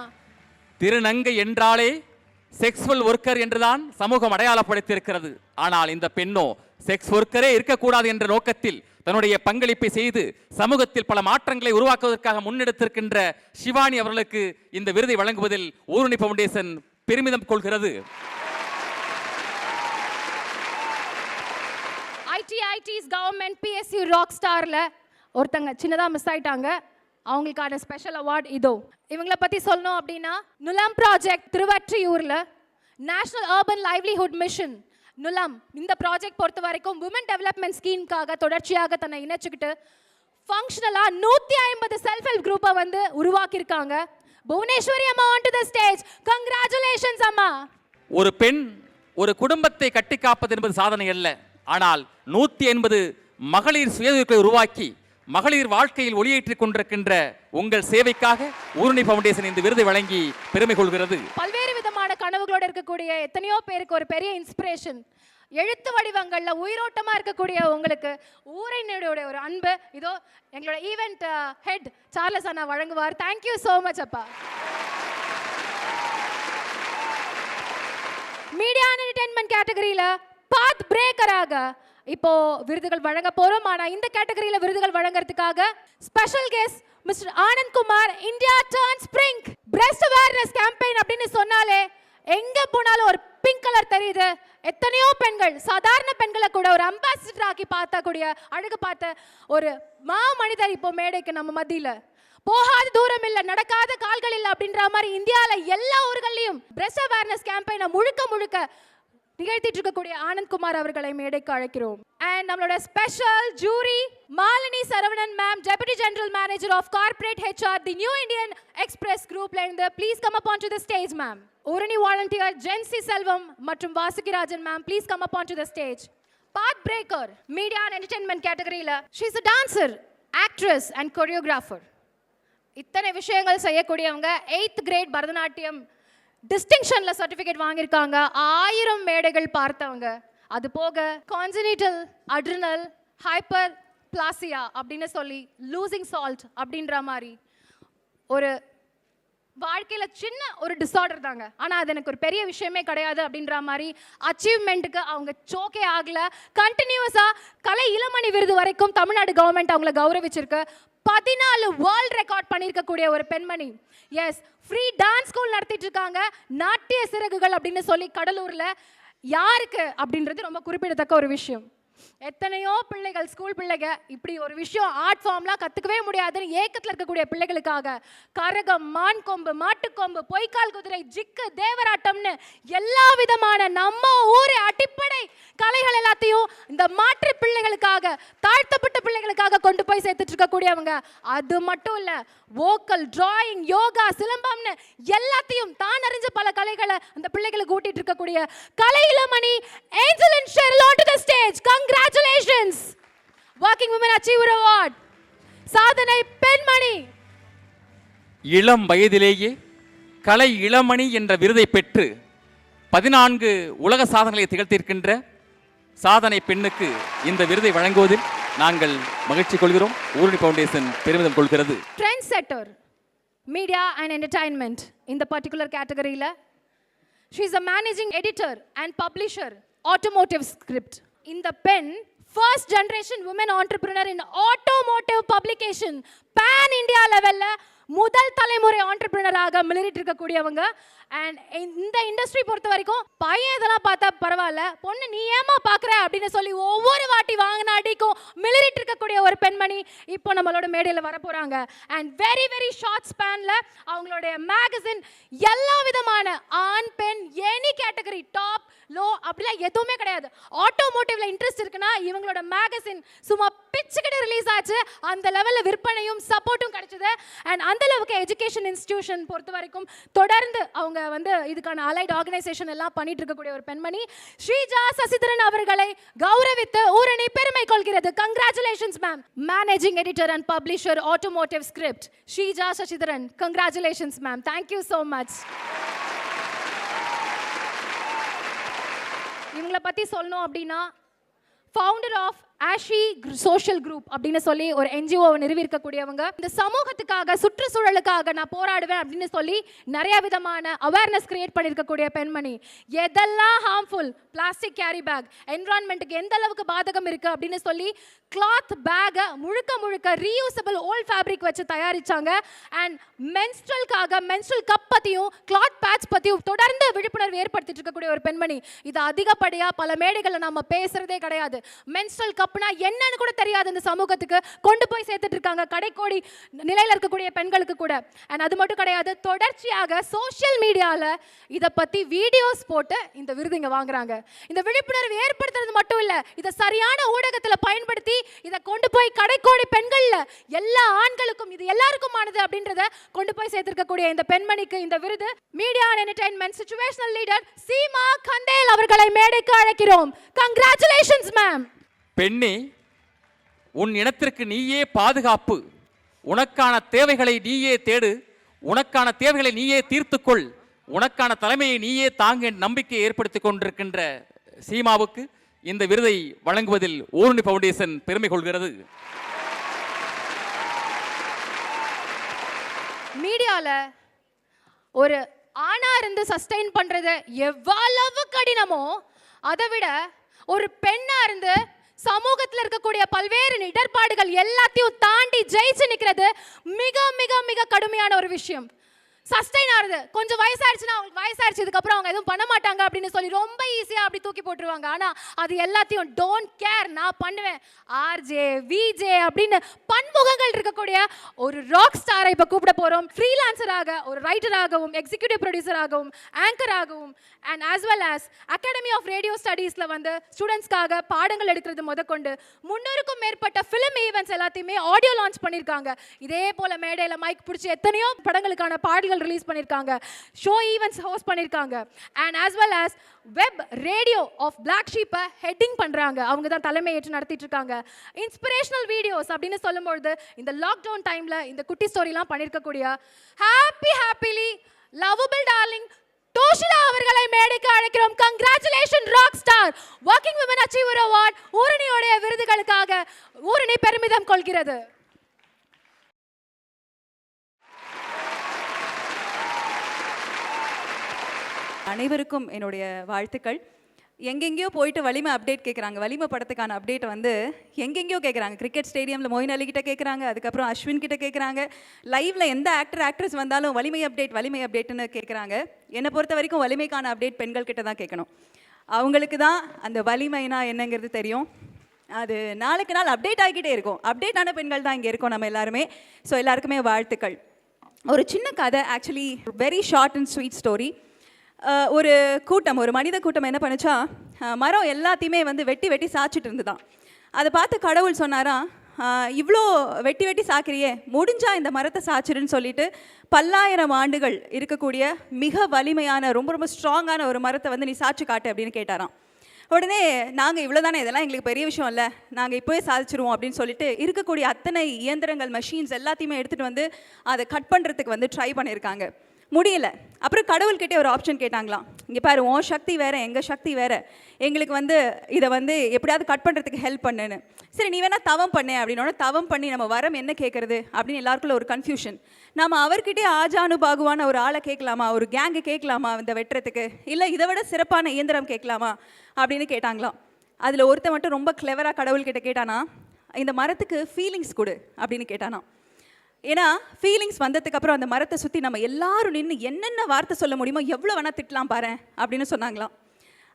திருநங்கை என்றாலே செக்ஸுவல் ஒர்க்கர் என்றுதான் சமூகம் அடையாளப்படுத்தியிருக்கிறது. ஆனால் இந்த பெண்ணோ செக்ஸ் ஒர்க்கரே இருக்கக்கூடாது என்ற நோக்கத்தில் தன்னுடைய பங்களிப்பை செய்து சமூகத்தில் பல மாற்றங்களை உருவாக்குவதற்காக முன்னெடுத்திருக்கின்ற சிவானி அவர்களுக்கு இந்த விருதை வழங்குவதில் ஊருணி ஃபவுண்டேஷன் பெருமிதம் கொள்கிறது. IT's கவர்மெண்ட் PSU ராக் ஸ்டார்ல ஒருத்தங்க சின்னதா மிஸ் ஆயிட்டாங்க. அவங்களுக்கான ஸ்பெஷல் அவார்ட் இதோ. இவங்களை பத்தி சொல்லணும் அப்படின்னா நுலம் ப்ராஜெக்ட் திருவற்றியூர்ல national urban livelihood mission Nulam இந்த ப்ராஜெக்ட் பொறுத்த வரைக்கும் விமன் டெவலப்மெண்ட் ஸ்கீம்காக தொடர்ச்சியாக தன்னை இணைச்சுக்கிட்டு ஃபங்க்ஷனலா 150 செல்ஃப் ஹெல்ப் குரூப்பை வந்து உருவாக்கியிருக்காங்க. புவனேஸ்வரி அம்மா on to the stage. Congratulations அம்மா. ஒரு பெண் ஒரு குடும்பத்தை கட்டி காப்பது என்பது சாதனை அல்ல, ஆனால் 180 மகளிர் சுயதொழில்களை உருவாக்கி மகளிர் வாழ்க்கையில் ஒளியேற்றிக் கொண்டிருக்கின்ற உங்கள் சேவைக்காக ஊருணி ஃபவுண்டேஷன் இந்த விருதை வழங்கி பெருமை கொள்கிறது. பல்வேறு விதமான கனவுகளோடு இருக்கக்கூடிய எத்தனையோ பேருக்கு ஒரு பெரிய இன்ஸ்பிரேஷன். எழுத்து வடிவங்கள்ல உயிரோட்டமா இருக்கக்கூடிய உங்களுக்கு ஊரினுடைய ஒரு அன்பு இதோ எங்களோட ஈவென்ட் ஹெட் சார்லஸ் அண்ணா வழங்குவார். தேங்க்யூ சோ மச் அப்பா. மீடியா அண்ட் என்டர்டெயின்மெண்ட் கேட்டகரியில பாத் பிரேக்கராக இப்போ விருதுகள் வழங்க போறோம். ஆனா இந்த கேட்டகரியில விருதுகள் வழங்குறதுக்காக special guest mister Anand Kumar. India turns pink breast awareness campaign அப்படின்னு சொன்னாலே எங்க போனாலும் ஒரு பிங்க் கலர் தெரியுது. எத்தனையோ பெண்கள், சாதாரண பெண்களை கூட ஒரு அம்பாசிடர் ஆக்கி பார்க்கக்கூடிய அழகு பார்த்த ஒரு மனிதர் இப்போ மேடைக்கு நம்ம மத்தியில. போகாத தூரம் இல்ல, நடக்காத கால்கள் இல்ல அப்படின்ற மாதிரி இந்தியாவில் எல்லா ஊர்களையும் பிரஸ்ட் அவேர்னஸ் கேம்பெயினை முழுக்க நிகழ்த்திட்டு இருக்கக்கூடிய ஆனந்த் குமார் அவர்களை மேடைக்கு அழைக்கிறோம். அண்ட் நம்மளோட special jury Malini Saravanan ma'am, deputy general manager of corporate HR the new Indian express குரூப்ல இருந்து please come up on to the stage ma'am. Oorani volunteer Jency Selvam மற்றும் Vasukirajan ma'am, please come up on to the stage. Path breaker media and entertainment கேட்டகரியில she is a dancer, actress and choreographer. இத்தனை விஷயங்கள் செய்யக்கூடியவங்க 8th great Bharatanatyam டிஸ்டிங்ஷன்ல certificate வாங்கியிருக்காங்க. 1000 மேடைகள் பார்த்தவங்க. அது போக கான்ஜெனிட்டல் அட்ரினல் ஹைப்பர் பிளாசியா அப்படின்னு சொல்லி லூசிங் சால்ட் அப்படின்ற மாதிரி ஒரு வாழ்க்கையில சின்ன ஒரு டிஸார்டர் தாங்க, ஆனா அது எனக்கு ஒரு பெரிய விஷயமே கிடையாது அப்படின்ற மாதிரி அச்சீவ்மெண்ட்டுக்கு அவங்க சோக்கே ஆகல. கண்டினியூஸா கலை இளமணி விருது வரைக்கும் தமிழ்நாடு கவர்மெண்ட் அவங்களை கௌரவிச்சிருக்கு. 14 வேர்ல்ட் ரெக்கார்ட் பண்ணியிருக்கக்கூடிய ஒரு பெண்மணி. எஸ், ஃப்ரீ டான்ஸ் ஸ்கூல் நடத்திட்டு இருக்காங்க, நாட்டிய சிறகுகள் அப்படின்னு சொல்லி கடலூர்ல. யாருக்கு அப்படின்றது ரொம்ப குறிப்பிடத்தக்க ஒரு விஷயம். எத்தனையோ பிள்ளைகள், ஸ்கூல் பிள்ளைங்க இப்படி ஒரு விஷயம் ஆர்ட் ஃபார்ம்லாம் கற்றுக்கவே முடியாதுன்னு ஏக்கத்தில் இருக்கக்கூடிய பிள்ளைகளுக்காக கரகம், மான் கொம்பு, மாட்டுக்கொம்பு, பொய்க்கால் குதிரை, ஜிக்கு, தேவராட்டம்னு எல்லா விதமான நம்ம ஊர் அடிப்படை கலைகள் எல்லாத்தையும் இந்த மாற்று பிள்ளைகளுக்காக, தாழ்த்தப்பட்ட பிள்ளைகளுக்காக கொண்டு போய் சேர்த்துட்டு இருக்கக்கூடியவங்க. அது மட்டும் இல்லை, வோக்கல், டிராயிங், யோகா, சிலம்பம்னு எல்லாத்தையும் தான் அறிஞ்ச பல கலைகளை அந்த பிள்ளைகளுக்கு ஊட்டிட்டு இருக்கக்கூடிய Kalai Ilamani Angel and Sheryl on to the stage. Congratulations! Working Women Achiever Award. சாதனை பெண்மணி. இளம் வயதிலேயே கலை இளமணி என்ற விருதை பெற்று 14 உலக சாதனைகளை திகழ்த்தியிருக்கின்ற சாதனை பெண்ணுக்கு இந்த விருதை வழங்குவதில் நாங்கள் மகிழ்ச்சி கொள்கிறோம். ஊரணி ஃபவுண்டேஷன் பெருமிதம் கொள்கிறது. ட்ரெண்ட் செட்டர் மீடியா அண்ட் என்டர்டைன்மெண்ட் இந்த பர்டிகுலர் கேட்டகரியில் she is a managing editor and publisher automotive script. இந்த பெண் first generation women entrepreneur in automotive publication pan India லெவல்ல முதல் தலைமுறை ஆண்டர்பிரினராக மிளிரிட்டு இருக்கக்கூடியவங்க. அண்ட் இந்த இண்டஸ்ட்ரி பொறுத்த வரைக்கும் பையன் இதெல்லாம் பார்த்தா பரவாயில்ல, பொண்ணு நீ ஏமா பார்க்குற அப்படின்னு சொல்லி ஒவ்வொரு வாட்டி வாங்கின அடிக்கும் மிளிரிட்டு இருக்கக்கூடிய ஒரு பெண்மணி இப்போ நம்மளோட மேடையில் வர போகிறாங்க. அண்ட் வெரி வெரி ஷார்ட் ஸ்பேனில் அவங்களுடைய மேகசின் எல்லா விதமான ஆண் பெண் எனி கேட்டகரி டாப் லோ அப்படிலாம் எதுவுமே கிடையாது. ஆட்டோமோட்டிவ்ல இன்ட்ரெஸ்ட் இருக்குன்னா இவங்களோட மேகசின் சும்மா பிச்சுக்கிட்டு ரிலீஸ் ஆச்சு. அந்த லெவலில் விற்பனையும் சப்போர்ட்டும் கிடைச்சது. அண்ட் அந்த அளவுக்கு எஜுகேஷன் இன்ஸ்டிடியூஷன் பொறுத்த வரைக்கும் தொடர்ந்து அவங்க வந்து இதுக்கான அலைட் ஆர்கனைசேஷன் எல்லாம் பண்ணிட்டு இருக்கக்கூடிய ஒரு பெண்மணி ஸ்ரீஜா சசிதரன் அவர்களை கௌரவித்து ஊரணி பெருமை கொள்கிறது. Congratulations ma'am. Managing editor and publisher automotive script Sreeja Sasidharan. Congratulations ma'am. Thank you so much. இவங்களை பற்றி சொல்லணும் அப்படின்னா founder of Ashi social group அப்படின்னு சொல்லி ஒரு என்ஜிஓவை நிறுவியிருக்கக்கூடியவங்க. இந்த சமூகத்துக்காக, சுற்றுச்சூழலுக்காக நான் போராடுவேன் அப்படின்னு சொல்லி நிறைய விதமான அவேர்னஸ் கிரியேட் பண்ணியிருக்கக்கூடிய பெண்மணி. எதெல்லாம் ஹார்ம்ஃபுல், பிளாஸ்டிக் கேரி பேக் என்விரான்மெண்ட்டுக்கு எந்த அளவுக்கு பாதகம் இருக்கு அப்படின்னு சொல்லி கிளாத் பேக்கை முழுக்க ரீயூசபிள் ஓல்ட் ஃபேப்ரிக் வச்சு தயாரிச்சாங்க. அண்ட் மென்ஸ்ட்ரல்காக மென்ஸ்ட்ரல் கப் பற்றியும் கிளாத் பேட்ச் பற்றியும் தொடர்ந்து விழிப்புணர்வு ஏற்படுத்திட்டு இருக்கக்கூடிய ஒரு பெண்மணி. இது அதிகப்படியாக பல மேடைகளில் நம்ம பேசுறதே கிடையாது. மென்ஸ்ட்ரல் கப்னா என்னன்னு கூட தெரியாது இந்த சமூகத்துக்கு கொண்டு போய் சேர்த்துட்டு இருக்காங்க கடைக்கோடி நிலையில இருக்கக்கூடிய பெண்களுக்கு கூட. அண்ட் அது மட்டும் கிடையாது, தொடர்ச்சியாக சோஷியல் மீடியால இதை பத்தி வீடியோஸ் போட்டு இந்த விருது இங்க வாங்குறாங்க. இந்த விழிப்புணர்வு ஏற்படுத்துறது மட்டும் இல்ல, இதை சரியான ஊடகத்துல பயன்படுத்தி இதை கொண்டு போய் கடைக்கோடி பெண்கள்ல எல்லா ஆண்களுக்கும் இது எல்லாருக்குமானது அப்படின்றத கொண்டு போய் சேர்த்திருக்கக்கூடிய இந்த பெண்மணிக்கு இந்த விருது media and entertainment situational leader Seema Kandel அவர்களை மேடைக்கு அழைக்கிறோம். Congratulations ma'am. பெண்ணே, உன் இனத்திற்கு நீயே பாதுகாப்பு. உனக்கான தேவைகளை நீயே தேடு, உனக்கான தேவைகளை நீயே தீர்த்துக்கொள், உனக்கான தலைமையை நீயே தாங்க நம்பிக்கையை ஏற்படுத்திக் கொண்டிருக்கின்ற சீமாவுக்கு இந்த விருதை வழங்குவதில் ஊரணி ஃபவுண்டேஷன் பெருமை கொள்கிறது. மீடியால ஒரு ஆணா இருந்து சஸ்டெயின் பண்றது எவ்வளவு கடினமோ அதை விட ஒரு பெண்ணா இருந்து சமூகத்தில் இருக்கக்கூடிய பல்வேறு இடர்பாடுகள் எல்லாத்தையும் தாண்டி ஜெயிச்சு நிற்கிறது மிக மிக மிக கடுமையான ஒரு விஷயம். சஸ்டைன் ஆகுது. கொஞ்சம் வயசாயிடுச்சுன்னா அவங்களுக்கு வயசாயிடுச்சு, இதுக்கப்புறம் அவங்க எதுவும் பண்ண மாட்டாங்க அப்படின்னு சொல்லி ரொம்ப ஈஸியாக அப்படி தூக்கி போட்டுருவாங்க. ஆனால் அது எல்லாத்தையும் டோன்ட் கேர், நான் பண்ணுவேன், ஆர்ஜே விஜே அப்படின்னு பன்முகங்கள் இருக்கக்கூடிய ஒரு ராக் ஸ்டாரை இப்போ கூப்பிட போகிறோம். ஃப்ரீலான்சராக, ஒரு ரைட்டராகவும், எக்ஸிக்யூட்டிவ் ப்ரொடியூசராகவும், ஆங்கராகவும், and as well as academy of radio ஸ்டடீஸில் வந்து ஸ்டூடெண்ட்ஸ்க்காக பாடங்கள் எடுக்கிறது முதற்கொண்டு 300க்கும் மேற்பட்ட ஃபிலிம் ஈவெண்ட்ஸ் எல்லாத்தையுமே ஆடியோ லான்ச் பண்ணியிருக்காங்க. இதே போல் மேடையில் மைக் பிடிச்சி எத்தனையோ படங்களுக்கான பாடல்கள் ரிலீஸ் பண்ணியிருக்காங்க, ஷோ ஈவெண்ட்ஸ் ஹோஸ்ட் பண்ணியிருக்காங்க, and as well as web radio of black ஷீப்பை ஹெட்டிங் பண்ணுறாங்க. அவங்க தான் தலைமை ஏற்று நடத்திட்டு இருக்காங்க. இன்ஸ்பிரேஷனல் வீடியோஸ் அப்படின்னு சொல்லும்பொழுது இந்த லாக்டவுன் டைமில் இந்த குட்டி ஸ்டோரிலாம் பண்ணியிருக்கக்கூடிய ஹாப்பிலி லவபிள் டார்லிங் தோஷிலா அவர்களை மேடைக்கு அழைக்கிறோம். Congratulation rock star. Working women achiever award ஊரணியோடைய விருதுகளுக்காக ஊரணி பெருமிதம் கொள்கிறது. அனைவருக்கும் என்னுடைய வாழ்த்துக்கள். எங்கெங்கேயோ போயிட்டு வலிமை அப்டேட் கேட்குறாங்க. வலிமை படத்துக்கான அப்டேட் வந்து எங்கெங்கேயோ கேட்குறாங்க. கிரிக்கெட் ஸ்டேடியமில் மொயின் அலி கிட்ட கேட்குறாங்க, அதுக்கப்புறம் அஸ்வின் கிட்ட கேட்குறாங்க, லைவில் எந்த ஆக்ட்ரஸ் வந்தாலும் வலிமை அப்டேட்னு கேட்குறாங்க. என்னை பொறுத்த வரைக்கும் வலிமைக்கான அப்டேட் பெண்கள் கிட்ட தான் கேட்கணும். அவங்களுக்கு தான் அந்த வலிமைனா என்னங்கிறது தெரியும். அது நாளுக்கு நாள் அப்டேட் ஆகிக்கிட்டே இருக்கும். அப்டேட்டான பெண்கள் தான் இங்கே இருக்கோம் நம்ம எல்லாருமே. ஸோ எல்லாருக்குமே வாழ்த்துக்கள். ஒரு சின்ன கதை, actually very short and sweet story. ஒரு கூட்டம், ஒரு மனித கூட்டம் என்ன பண்ணுச்சா, மரம் எல்லாத்தையுமே வந்து வெட்டி சாய்ச்சிட்டு இருந்துதான். அதை பார்த்து கடவுள் சொன்னாராம், இவ்வளோ வெட்டி சாய்க்கிறியே, முடிஞ்சா இந்த மரத்தை சாய்ச்சிருன்னு சொல்லிட்டு பல்லாயிரம் ஆண்டுகள் இருக்கக்கூடிய மிக வலிமையான ரொம்ப ஸ்ட்ராங்கான ஒரு மரத்தை வந்து நீ சாய்ச்சி காட்டு அப்படின்னு கேட்டாராம். உடனே நாங்கள் இவ்வளோ தானே, இதெல்லாம் எங்களுக்கு பெரிய விஷயம் இல்லை, நாங்கள் இப்போவே சாதிச்சிருவோம் அப்படின்னு சொல்லிட்டு இருக்கக்கூடிய அத்தனை இயந்திரங்கள், மெஷின்ஸ் எல்லாத்தையுமே எடுத்துகிட்டு வந்து அதை கட் பண்ணுறதுக்கு வந்து ட்ரை பண்ணியிருக்காங்க. முடியல. அப்புறம் கடவுள்கிட்டே ஒரு ஆப்ஷன் கேட்டாங்களாம், இங்கே பாரு, உன் சக்தி வேறு, எங்கள் சக்தி வேறு, எங்களுக்கு வந்து இதை வந்து எப்படியாவது கட் பண்ணுறதுக்கு ஹெல்ப் பண்ணுன்னு. சரி, நீ வேணால் தவம் பண்ணு அப்படின்னோட தவம் பண்ணி நம்ம வரம் என்ன கேட்குறது அப்படின்னு எல்லாருக்குள்ள ஒரு கன்ஃபியூஷன். நம்ம அவர்கிட்டே ஆஜானுபாகுவான ஒரு ஆளை கேட்கலாமா, ஒரு கேங்கு கேட்கலாமா இந்த வெட்டுறதுக்கு, இல்லை இதை விட சிறப்பான இயந்திரம் கேட்கலாமா அப்படின்னு கேட்டாங்களாம். அதில் ஒருத்தன் மட்டும் ரொம்ப கிளவராக கடவுள்கிட்ட கேட்டானா, இந்த மரத்துக்கு ஃபீலிங்ஸ் கொடு அப்படின்னு கேட்டானா. ஏன்னா ஃபீலிங்ஸ் வந்ததுக்கப்புறம் அந்த மரத்தை சுற்றி நம்ம எல்லாரும் நின்று என்னென்ன வார்த்தை சொல்ல முடியுமோ எவ்வளோ வேணால் திட்டலாம் பாரு அப்படின்னு சொன்னாங்களாம்.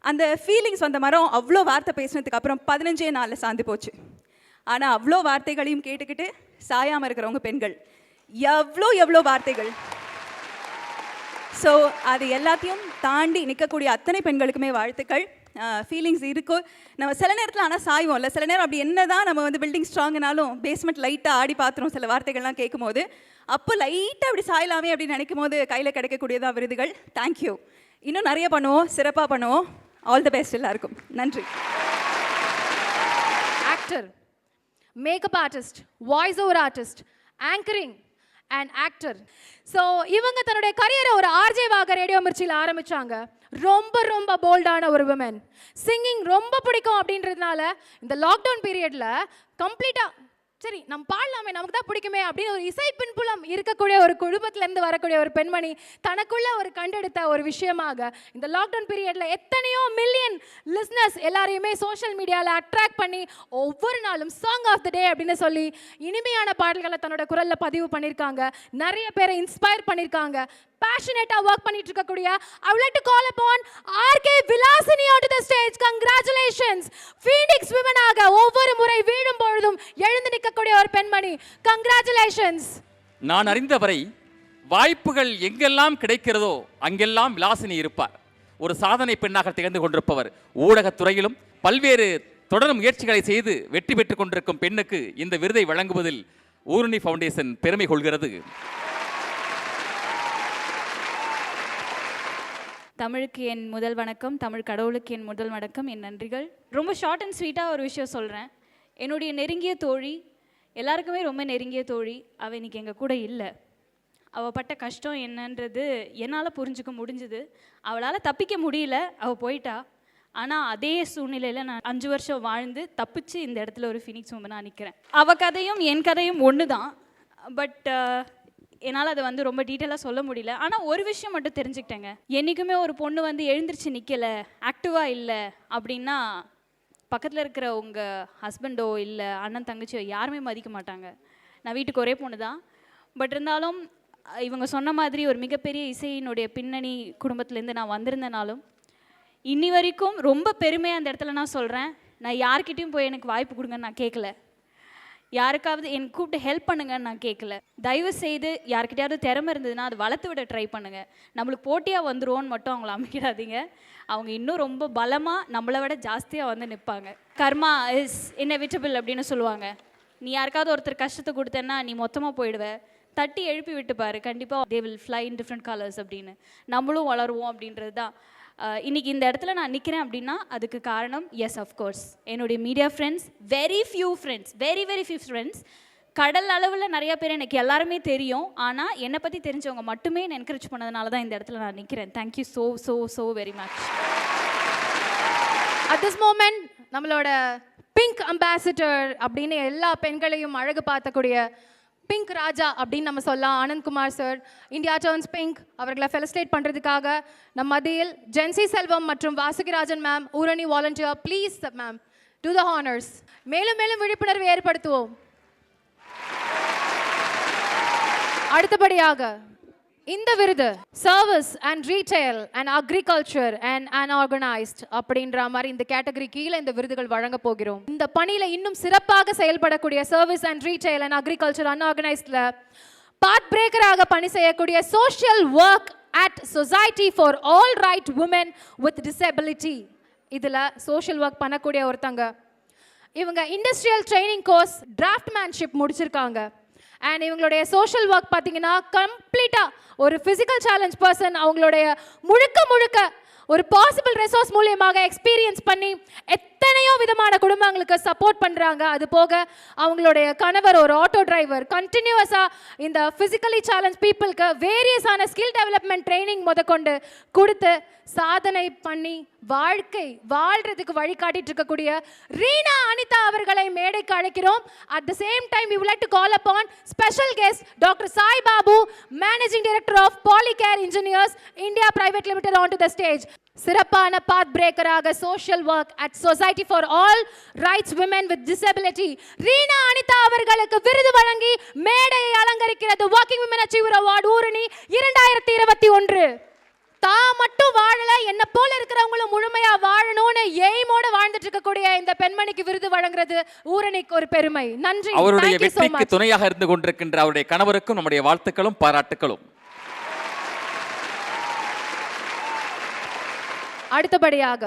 அந்த ஃபீலிங்ஸ் வந்த மரம் அவ்வளோ வார்த்தை பேசினதுக்கு அப்புறம் 15 நாளில் சார்ந்து போச்சு. ஆனால் அவ்வளோ வார்த்தைகளையும் கேட்டுக்கிட்டு சாயாமல் இருக்கிறவங்க பெண்கள், எவ்வளோ வார்த்தைகள். ஸோ அது எல்லாத்தையும் தாண்டி நிற்கக்கூடிய அத்தனை பெண்களுக்குமே வாழ்த்துக்கள். ஃபீலிங்ஸ் இருக்கும் நம்ம சில நேரத்தில், ஆனால் சாய்வோம் இல்லை, சில நேரம் அப்படி என்ன தான் நம்ம வந்து பில்டிங் ஸ்ட்ராங்னாலும் பேஸ்மெண்ட் லைட்டாக ஆடி பார்த்துரும் சில வார்த்தைகள்லாம் கேட்கும் போது. அப்போ லைட்டாக அப்படி சாயலாமே அப்படின்னு நினைக்கும் போது கையில் கிடைக்கக்கூடியதான் விருதுகள். தேங்க்யூ. இன்னும் நிறைய பண்ணுவோம், சிறப்பாக பண்ணுவோம். ஆல் தி பெஸ்ட் எல்லாருக்கும். நன்றி. Actor, makeup artist, voice over artist, anchoring and actor. So இவங்க தன்னுடைய கரியரை ஒரு ஆர்ஜேவாக ரேடியோ மிர்ச்சியில் ஆரம்பித்தாங்க. ரொம்ப போல்டான ஒரு விமன். சிங்கிங் ரொம்ப பிடிக்கும் அப்படின்றதுனால இந்த லாக்டவுன் பீரியடில் கம்ப்ளீட்டாக சரி நம்ம பாடலாமே, நமக்கு தான் பிடிக்குமே அப்படின்னு ஒரு இசை பின்புலம் இருக்கக்கூடிய ஒரு குடும்பத்திலேருந்து வரக்கூடிய ஒரு பெண்மணி தனக்குள்ள ஒரு கண்டெடுத்த ஒரு விஷயமாக இந்த லாக்டவுன் பீரியடில் எத்தனையோ மில்லியன் லிஸ்னர்ஸ் எல்லாரையுமே சோஷியல் மீடியாவில் அட்ராக்ட் பண்ணி ஒவ்வொரு நாளும் சாங் ஆஃப் த டே அப்படின்னு சொல்லி இனிமையான பாடல்களை தன்னோட குரலில் பதிவு பண்ணியிருக்காங்க. நிறைய பேரை இன்ஸ்பயர் பண்ணியிருக்காங்க. passionate-ஆ work பண்ணிட்டு இருக்கக்கூடிய I would like to call upon RK Vilasini onto the stage. Congratulations. Phoenix women ஆக ஒவ்வொரு முறை வீழும் பொழுதும் எழுந்து நிற்கக்கூடிய ஒரு பெண்மணி. Congratulations. நான் அறிந்தவரை வாய்ப்புகள் எங்கெல்லாம் கிடைக்கிறதோ அங்கெல்லாம் விலாசினி இருப்பார். ஒரு சாதனை பெண்ணாக திகழ்ந்து கொண்டிருப்பவர். ஊடகத்துறையிலும் பல்வேறு தொடர் முயற்சிகளை செய்து வெற்றி பெற்றுக் கொண்டிருக்கும் பெண்ணுக்கு இந்த விருதை வழங்குவதில் ஊரணி ஃபவுண்டேஷன் பெருமை கொள்கிறது. தமிழுக்கு என் முதல் வணக்கம், தமிழ் கடவுளுக்கு என் முதல் வணக்கம், என் நன்றிகள். ரொம்ப ஷார்ட் அண்ட் ஸ்வீட்டாக ஒரு விஷயம் சொல்கிறேன். என்னுடைய நெருங்கிய தோழி, எல்லாருக்குமே ரொம்ப நெருங்கிய தோழி, அவள் இன்றைக்கி எங்கள் கூட இல்லை. அவள் பட்ட கஷ்டம் என்னன்றது என்னால் புரிஞ்சுக்க முடிஞ்சுது. அவளால் தப்பிக்க முடியல, அவள் போயிட்டா. ஆனால் அதே சூழ்நிலையில் நான் 5 வருஷம் வாழ்ந்து தப்பிச்சு இந்த இடத்துல ஒரு ஃபீனிக்ஸ் உமனாக நிற்கிறேன். அவள் கதையும் என் கதையும் ஒன்று தான். பட் என்னால் அதை வந்து ரொம்ப டீட்டெயிலாக சொல்ல முடியல. ஆனால் ஒரு விஷயம் மட்டும் தெரிஞ்சுக்கிட்டேங்க. என்றைக்குமே ஒரு பொண்ணு வந்து எழுந்திரிச்சு நிற்கலை, ஆக்டிவாக இல்லை அப்படின்னா பக்கத்தில் இருக்கிற உங்கள் ஹஸ்பண்டோ இல்லை அண்ணன் தங்கச்சியோ யாருமே மதிக்க மாட்டாங்க. நான் வீட்டுக்கு ஒரே பொண்ணு தான். பட் இருந்தாலும் இவங்க சொன்ன மாதிரி ஒரு மிகப்பெரிய இசையினுடைய பின்னணி குடும்பத்துலேருந்து நான் வந்திருந்தனாலும் இன்னி வரைக்கும் ரொம்ப பெருமையாக அந்த இடத்துல நான் சொல்கிறேன், நான் யார்கிட்டையும் போய் எனக்கு வாய்ப்பு கொடுங்கன்னு நான் கேட்கல, யாருக்காவது எனக்கு கூப்பிட்டு ஹெல்ப் பண்ணுங்கன்னு நான் கேட்கல. தயவு செய்து யார்கிட்டயாவது திறமை இருந்ததுன்னா அது வளர்த்து விட ட்ரை பண்ணுங்கள். நம்மளுக்கு போட்டியாக வந்துருவோன்னு மட்டும் அவங்கள அமைக்கிடாதீங்க. அவங்க இன்னும் ரொம்ப பலமாக நம்மளை விட ஜாஸ்தியாக வந்து நிற்பாங்க. கர்மா இஸ் இன்னெவிட்டபிள் அப்படின்னு சொல்லுவாங்க. நீ யாருக்காவது ஒருத்தர் கஷ்டத்தை கொடுத்தேன்னா நீ மொத்தமாக போயிடுவ, தட்டி எழுப்பி விட்டுப்பாரு, கண்டிப்பாக they will fly in different colours அப்படின்னு. நம்மளும் வளருவோம் அப்படின்றது தான். இன்றைக்கி இந்த இடத்துல நான் நிற்கிறேன் அப்படின்னா அதுக்கு காரணம் எஸ் அஃப்கோர்ஸ் என்னுடைய media friends, very few friends. கடல் அளவில் நிறையா பேர் எனக்கு எல்லாருமே தெரியும், ஆனால் என்னை பற்றி தெரிஞ்சவங்க மட்டுமே என்னை என்கரேஜ் பண்ணதுனால தான் இந்த இடத்துல நான் நிற்கிறேன். Thank you so very much. At this moment நம்மளோட பிங்க் அம்பாசிடர் அப்படின்னு எல்லா பெண்களையும் அழகு பார்த்தக்கூடிய பிங்க் ராஜா அப்படின்னு நம்ம சொல்லலாம், Anandkumar sir, India turns pink அவர்களை ஃபெலிசிட்டேட் பண்ணுறதுக்காக நம் மத்தியில் ஜென்சி செல்வம் மற்றும் Vasukirajan ma'am, Oorani volunteer, please ma'am to the honours. மேலும் மேலும் விழிப்புணர்வு ஏற்படுத்துவோம். அடுத்தபடியாக இந்த விருது service and retail and agriculture and unorganised அப்படின்ற மாதிரி இந்த கேட்டகரி கீழே இந்த விருதுகள் வழங்க போகிறோம். இந்த பணியில இன்னும் சிறப்பாக செயல்படக்கூடிய service and retail and agriculture அன்ஆர்கனைஸ்ட்ல பாத் பிரேக்கராக பணி செய்யக்கூடிய social work at society for all right women with disability, இதில் சோஷியல் ஒர்க் பண்ணக்கூடிய ஒருத்தங்க. இவங்க இண்டஸ்ட்ரியல் ட்ரைனிங் கோர்ஸ் டிராஃப்ட்மேன்ஷிப் முடிச்சிருக்காங்க. அண்ட் இவங்களுடைய சோஷியல் ஒர்க் பார்த்தீங்கன்னா கம்ப்ளீட்டாக ஒரு ஃபிசிக்கல் சேலஞ்ச் பர்சன் அவங்களுடைய முழுக்க ஒரு பாசிபிள் ரிசோர்ஸ் மூலியமாக எக்ஸ்பீரியன்ஸ் பண்ணி எத்தனையோ விதமான குடும்பங்களுக்கு சப்போர்ட் பண்ணுறாங்க. அது போக அவங்களுடைய கணவர் ஒரு ஆட்டோ டிரைவர், கண்டினியூஸாக இந்த ஃபிசிக்கலி சேலஞ்ச் பீப்புளுக்கு வேரியஸான ஸ்கில் டெவலப்மெண்ட் ட்ரைனிங் முதற்கொண்டு கொடுத்து சாதனை பண்ணி வாழ்றதுக்கு வழிகாட்டிட்டு இருக்கக்கூடிய ரீனா அனிதா அவர்களை மேடைக்கு அழைக்கிறோம். At the same time, we would like to call upon special guest Dr. Sai Babu, Managing Director of Polycare Engineers India Private Limited, onto the stage. சிறப்பான பாத் பிரேக்கராக social work at society for all rights women with disability Reena Anitha அவர்களுக்கு விருது வழங்கி மேடையை அலங்கரிக்கிறது walking women achiever award Oorani 2021. தான் மட்டும் வாழல, என்ன போல இருக்கிறவங்களும் முழுமையா வாழணும்னு எய்மோட வாழ்ந்துட்டு இருக்கக்கூடிய இந்த பெண்மணிக்கு விருது வழங்குறது ஊரணிக்கு ஒரு பெருமை. நன்றி. அவருடைய வெற்றிக்கு துணையாக இருந்து கொண்டிருக்கின்ற அவருடைய கணவருக்கும் நம்முடைய வாழ்த்துக்களும் பாராட்டுகளும். அடுத்தபடியாக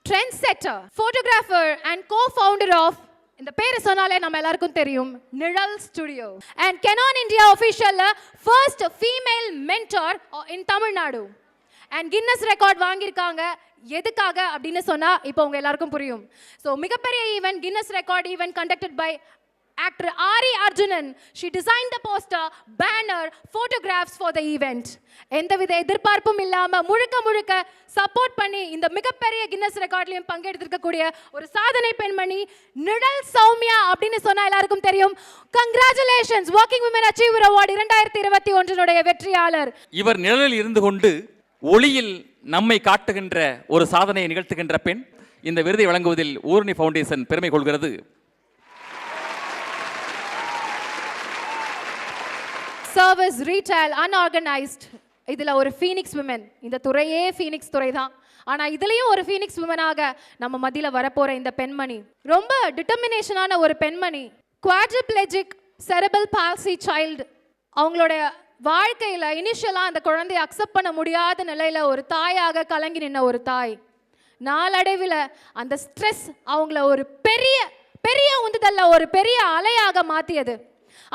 trend setter, photographer and co-founder of, இந்த பேரை சொன்னாலே நம்ம எல்லாருக்கும் தெரியும், Nizhal studio and Canon India official first female mentor in Tamil Nadu and Guinness record வாங்கியிருக்காங்க. எதுக்காக அப்படின்னு சொன்னா இப்போ உங்க எல்லாருக்கும் புரியும். ஸோ மிகப்பெரிய event, Guinness record event conducted by actor Ari Arjunan. She designed the poster, banner, photographs for the event. எந்தவித எதிர்பார்ப்பும் இல்லாம முழுக்க சப்போர்ட் பண்ணி இந்த மிகப்பெரிய கின்னஸ் ரெக்கார்ட்லயும் பங்கெடுத்திருக்கக்கூடிய ஒரு சாதனை பெண்மணி நிழல் சௌமியா அப்படின்னு சொன்னா எல்லாருக்கும் தெரியும். Congratulations, walking women achiever award 2021 வெற்றியாளர். இவர் நிழலில் இருந்து கொண்டு ஒளியில் நம்மை காட்டுகின்ற ஒரு சாதனையை நிகழ்த்துகின்ற பெண். இந்த விருதை வழங்குவதில் ஊரணி ஃபவுண்டேஷன் பெருமை கொள்கிறது. சர்வீஸ், ரீட்டைல், அன்ஆர்கனைஸ்ட், இதில் ஒரு ஃபீனிக்ஸ் விமன். இந்த துறையே ஃபீனிக்ஸ் துறை தான். ஆனால் இதுலேயும் ஒரு ஃபீனிக்ஸ் விமனாக நம்ம மத்தியில் வரப்போகிற இந்த பெண்மணி ரொம்ப டிட்டர்மினேஷனான ஒரு பெண்மணி. குவாட்ரிப்ளெஜிக் செரெபல் பால்சி சைல்டு. அவங்களுடைய வாழ்க்கையில் இனிஷியலாக அந்த குழந்தையை அக்செப்ட் பண்ண முடியாத நிலையில் ஒரு தாயாக கலங்கி நின்ன ஒரு தாய். நாளடைவில் அந்த ஸ்ட்ரெஸ் அவங்கள ஒரு பெரிய உந்துதல்ல ஒரு பெரிய அலையாக மாற்றியது.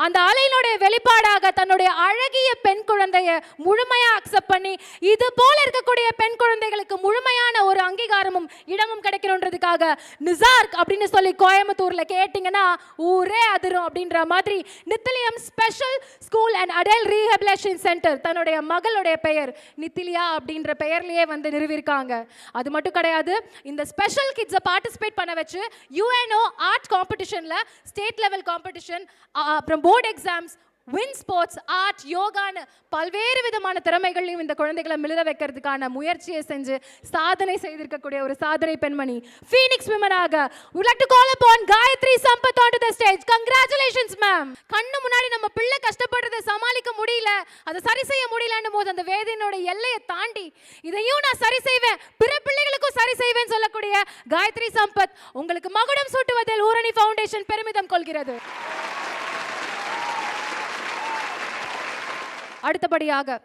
அந்த அலையினுடைய வெளிப்பாடாக தன்னுடைய அழகிய பெண் குழந்தைய முழுமையா அக்செப்ட் பண்ணி இது போல இருக்கக்கூடிய பெண் குழந்தைகளுக்கு முழுமையான ஒரு அங்கீகாரமும் இடமும் கிடைக்கணுன்றதுக்காக நிசார்க் அப்படின்னு சொல்லி கோயம்புத்தூர்ல கேட்டிங்கன்னா ஊரே அதிரும் அப்படின்ற மாதிரி Nithiliyam special school and adult rehabilitation centre தன்னுடைய மகளுடைய பெயர் நித்திலியா அப்படின்ற பெயர்லயே வந்து நிறுவிருக்காங்க. அது மட்டும் கிடையாது, இந்த ஸ்பெஷல் கிட்ஸை பார்ட்டிசிபேட் பண்ண வச்சு UNO ஆர்ட் காம்படிஷன்ல ஸ்டேட் லெவல் காம்படிஷன் அப்புறம் board exams win sports, art, யோகான்னு பல்வேறு விதமான திறமைகளையும் இந்த குழந்தைகளை மிளிர வைக்கிறதுக்கான முயற்சியை செஞ்சு சாதனை செய்திருக்கக்கூடிய ஒரு சாதனை பெண்மணி Phoenix விமனாக would like to call upon Gayatri Sampath onto the stage. Congratulations ma'am. கண்ணு முன்னாடி நம்ம பிள்ளை கஷ்டப்படுறதை சமாளிக்க முடியல, அதை சரி செய்ய முடியலன்னும் போது அந்த வேதனையோட எல்லையை தாண்டி இதையும் நான் சரி செய்வேன், பிற பிள்ளைகளுக்கும் சரி செய்வேன் சொல்லக்கூடிய காயத்ரி சம்பத் உங்களுக்கு மகுடம் சூட்டுவதில் ஊரணி ஃபவுண்டேஷன் பெருமிதம் கொள்கிறது. அடுத்தபடியாக